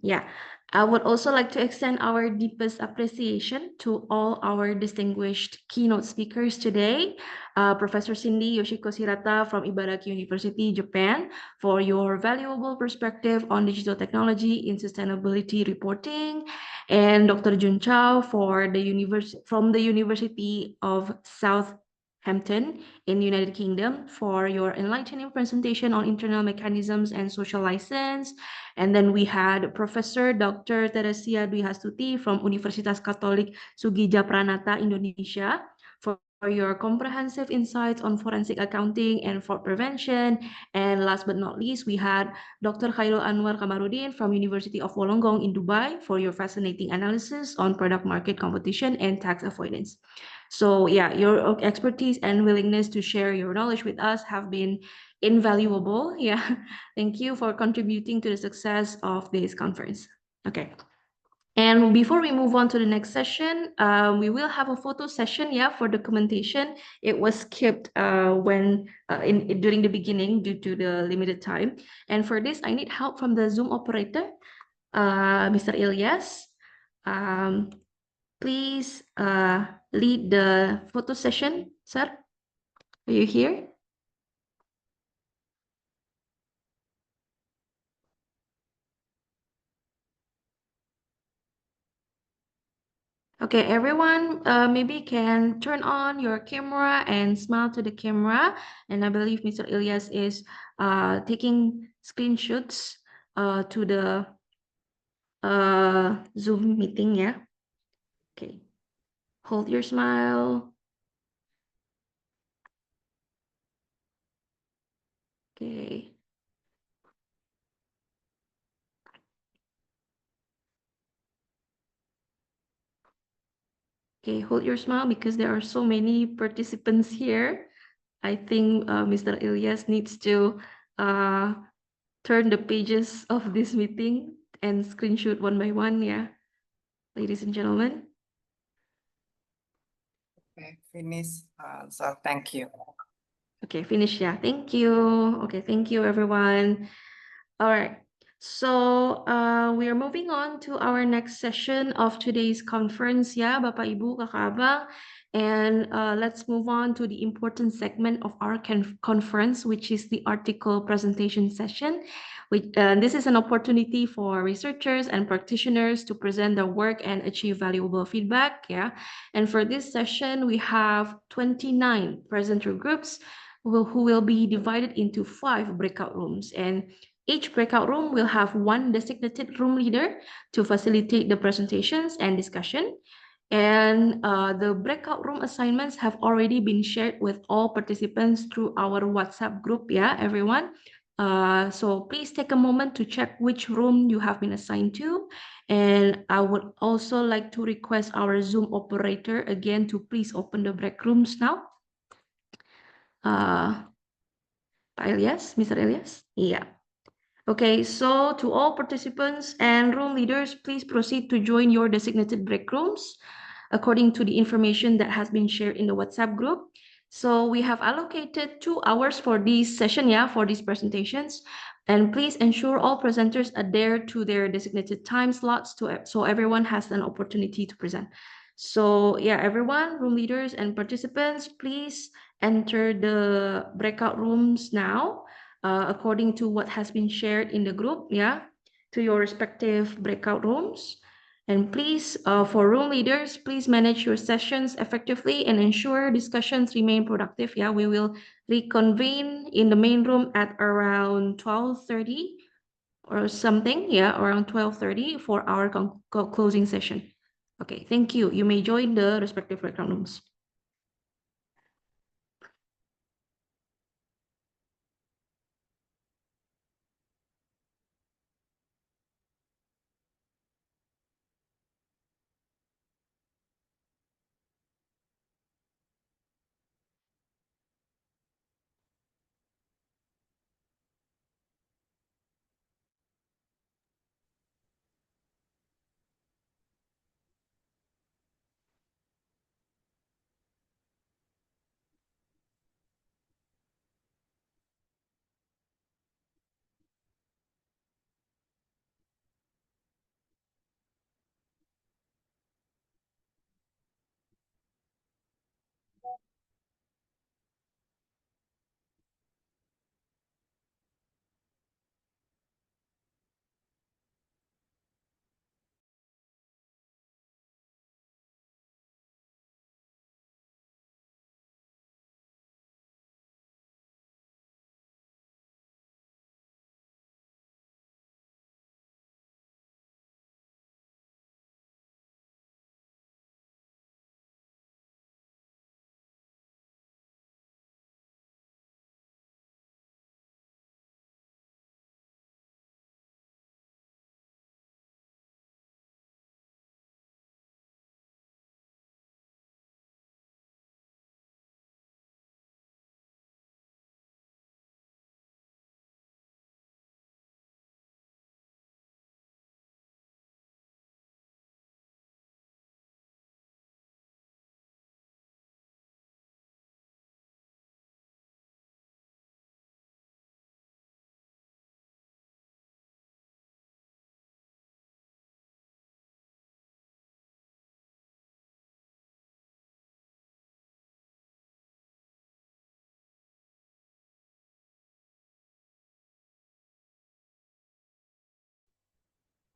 Yeah. I would also like to extend our deepest appreciation to all our distinguished keynote speakers today. Professor Cindy Yoshiko Shirata from Ibaraki University, Japan, for your valuable perspective on digital technology in sustainability reporting, and Dr. Jun Chao from the University of Southampton in United Kingdom for your enlightening presentation on internal mechanisms and social license. And then we had Professor Dr. Teresia Dwi Hastuti from Universitas Katolik Sugija Pranata, Indonesia, for your comprehensive insights on forensic accounting and fraud prevention. And last but not least, we had Dr. Khairul Anwar Kamarudin from University of Wollongong in Dubai for your fascinating analysis on product market competition and tax avoidance. So yeah, your expertise and willingness to share your knowledge with us have been invaluable. Yeah, thank you for contributing to the success of this conference. Okay. And before we move on to the next session, we will have a photo session, yeah, for documentation. It was skipped during the beginning due to the limited time. And for this, I need help from the Zoom operator, Mr. Ilyas. Please lead the photo session, sir. Are you here? Okay, everyone, maybe can turn on your camera and smile to the camera. And I believe Mr. Ilyas is taking screenshots to the Zoom meeting, yeah? Okay, hold your smile. Okay. Okay, hold your smile because there are so many participants here. I think Mr. Ilyas needs to turn the pages of this meeting and screenshot one by one, yeah, ladies and gentlemen. Okay, finish. So thank you. Okay, finish, yeah, thank you. Okay, thank you, everyone. All right. So we are moving on to our next session of today's conference, yeah, Bapak Ibu, Kakak Abang. And let's move on to the important segment of our conference, which is the article presentation session. This is an opportunity for researchers and practitioners to present their work and achieve valuable feedback, yeah. And for this session, we have 29 presenter groups who will be divided into 5 breakout rooms. And each breakout room will have one designated room leader to facilitate the presentations and discussion. And the breakout room assignments have already been shared with all participants through our WhatsApp group, yeah, everyone. So please take a moment to check which room you have been assigned to. And I would also like to request our Zoom operator again to please open the break rooms now. Pak Elias, Mr. Elias? Yeah. Okay, so to all participants and room leaders, please proceed to join your designated break rooms according to the information that has been shared in the WhatsApp group. So we have allocated 2 hours for this session, yeah, for these presentations. And please ensure all presenters adhere to their designated time slots so everyone has an opportunity to present. So yeah, everyone, room leaders and participants, please enter the breakout rooms now according to what has been shared in the group, yeah, to your respective breakout rooms. And please, for room leaders, please manage your sessions effectively and ensure discussions remain productive. Yeah, we will reconvene in the main room at around 12:30 or something. Yeah, around 12:30 for our closing session. Okay, thank you. You may join the respective breakout rooms.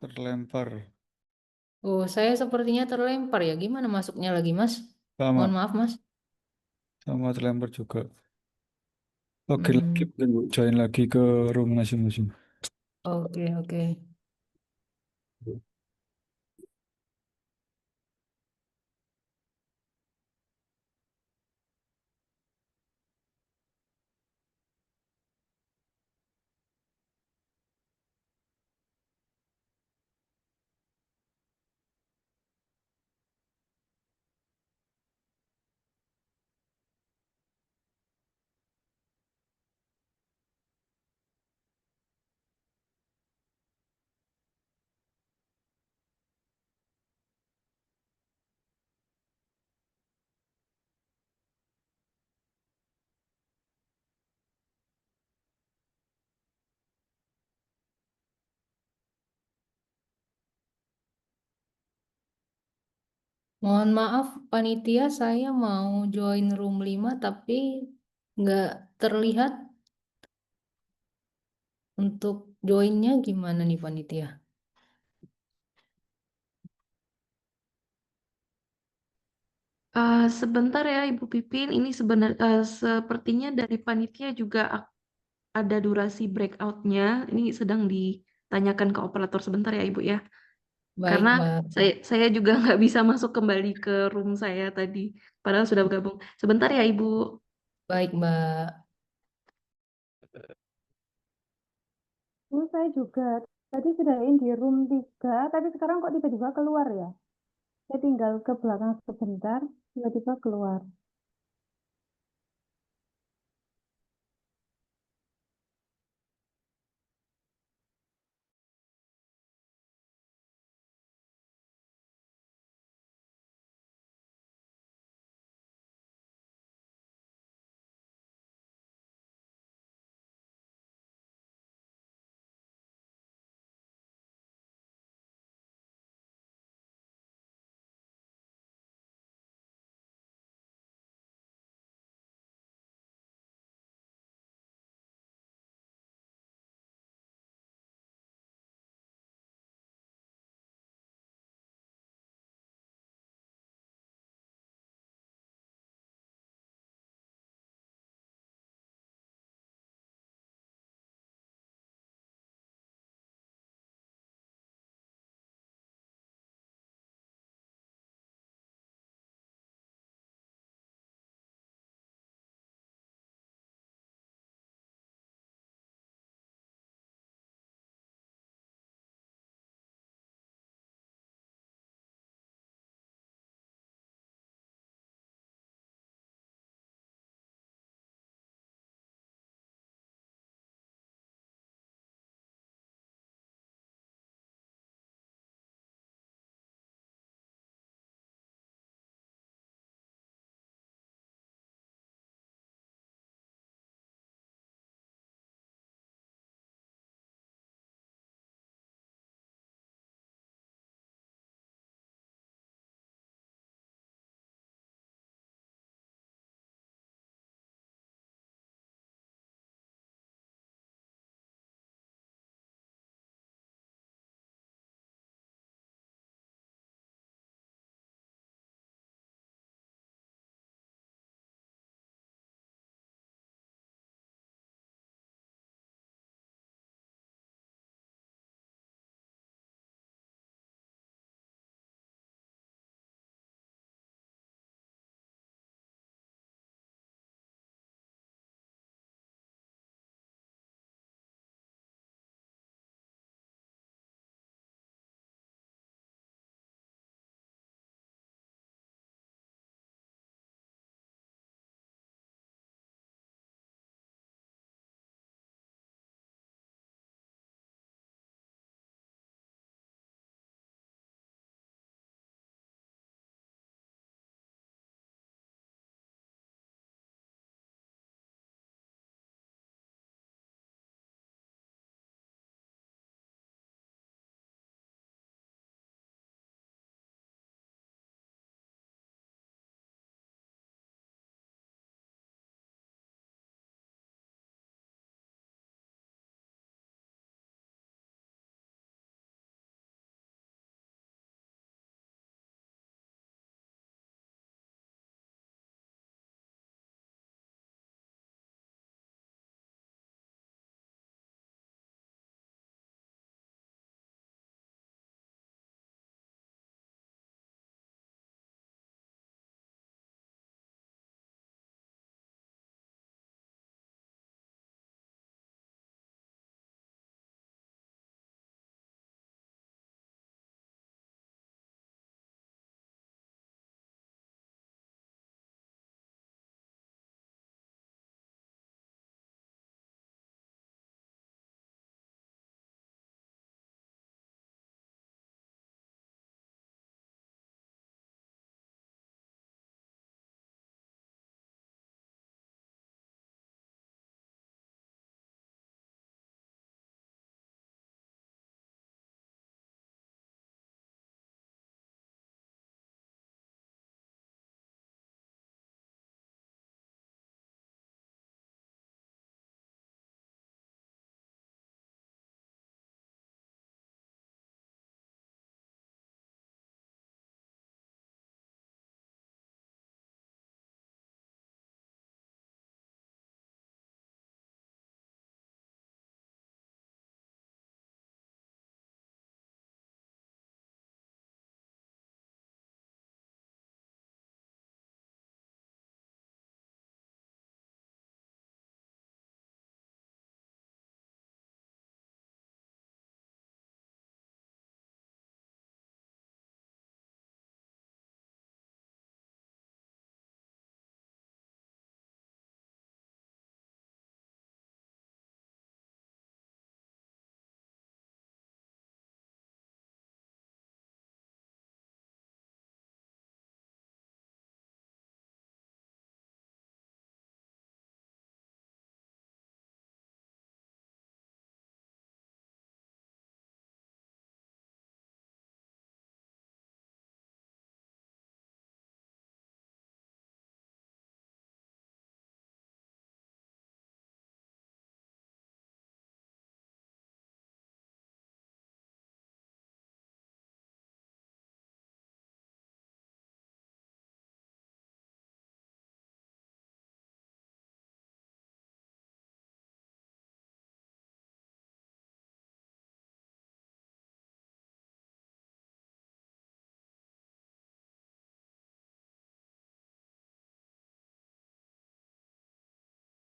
Terlempar. Oh, saya sepertinya terlempar ya. Gimana masuknya lagi, Mas? Mohon Sama, maaf, Mas. sama terlempar juga. Oke, lagi Hmm, mungkin Bu, join lagi ke room masing-masing. oke, oke. Mohon maaf, panitia, saya mau join room 5 tapi nggak terlihat. Untuk joinnya gimana nih panitia? Sebentar ya Ibu Pipin, ini sepertinya dari panitia juga ada durasi breakout-nya. Ini sedang ditanyakan ke operator sebentar ya Ibu ya. Baik, Karena Mbak. saya juga nggak bisa masuk kembali ke room saya tadi, padahal sudah bergabung. Sebentar ya Ibu. Baik, Mbak. Saya juga. Tadi sudah di room 3, tapi sekarang kok tiba-tiba keluar ya? Saya tinggal ke belakang sebentar, tiba-tiba keluar.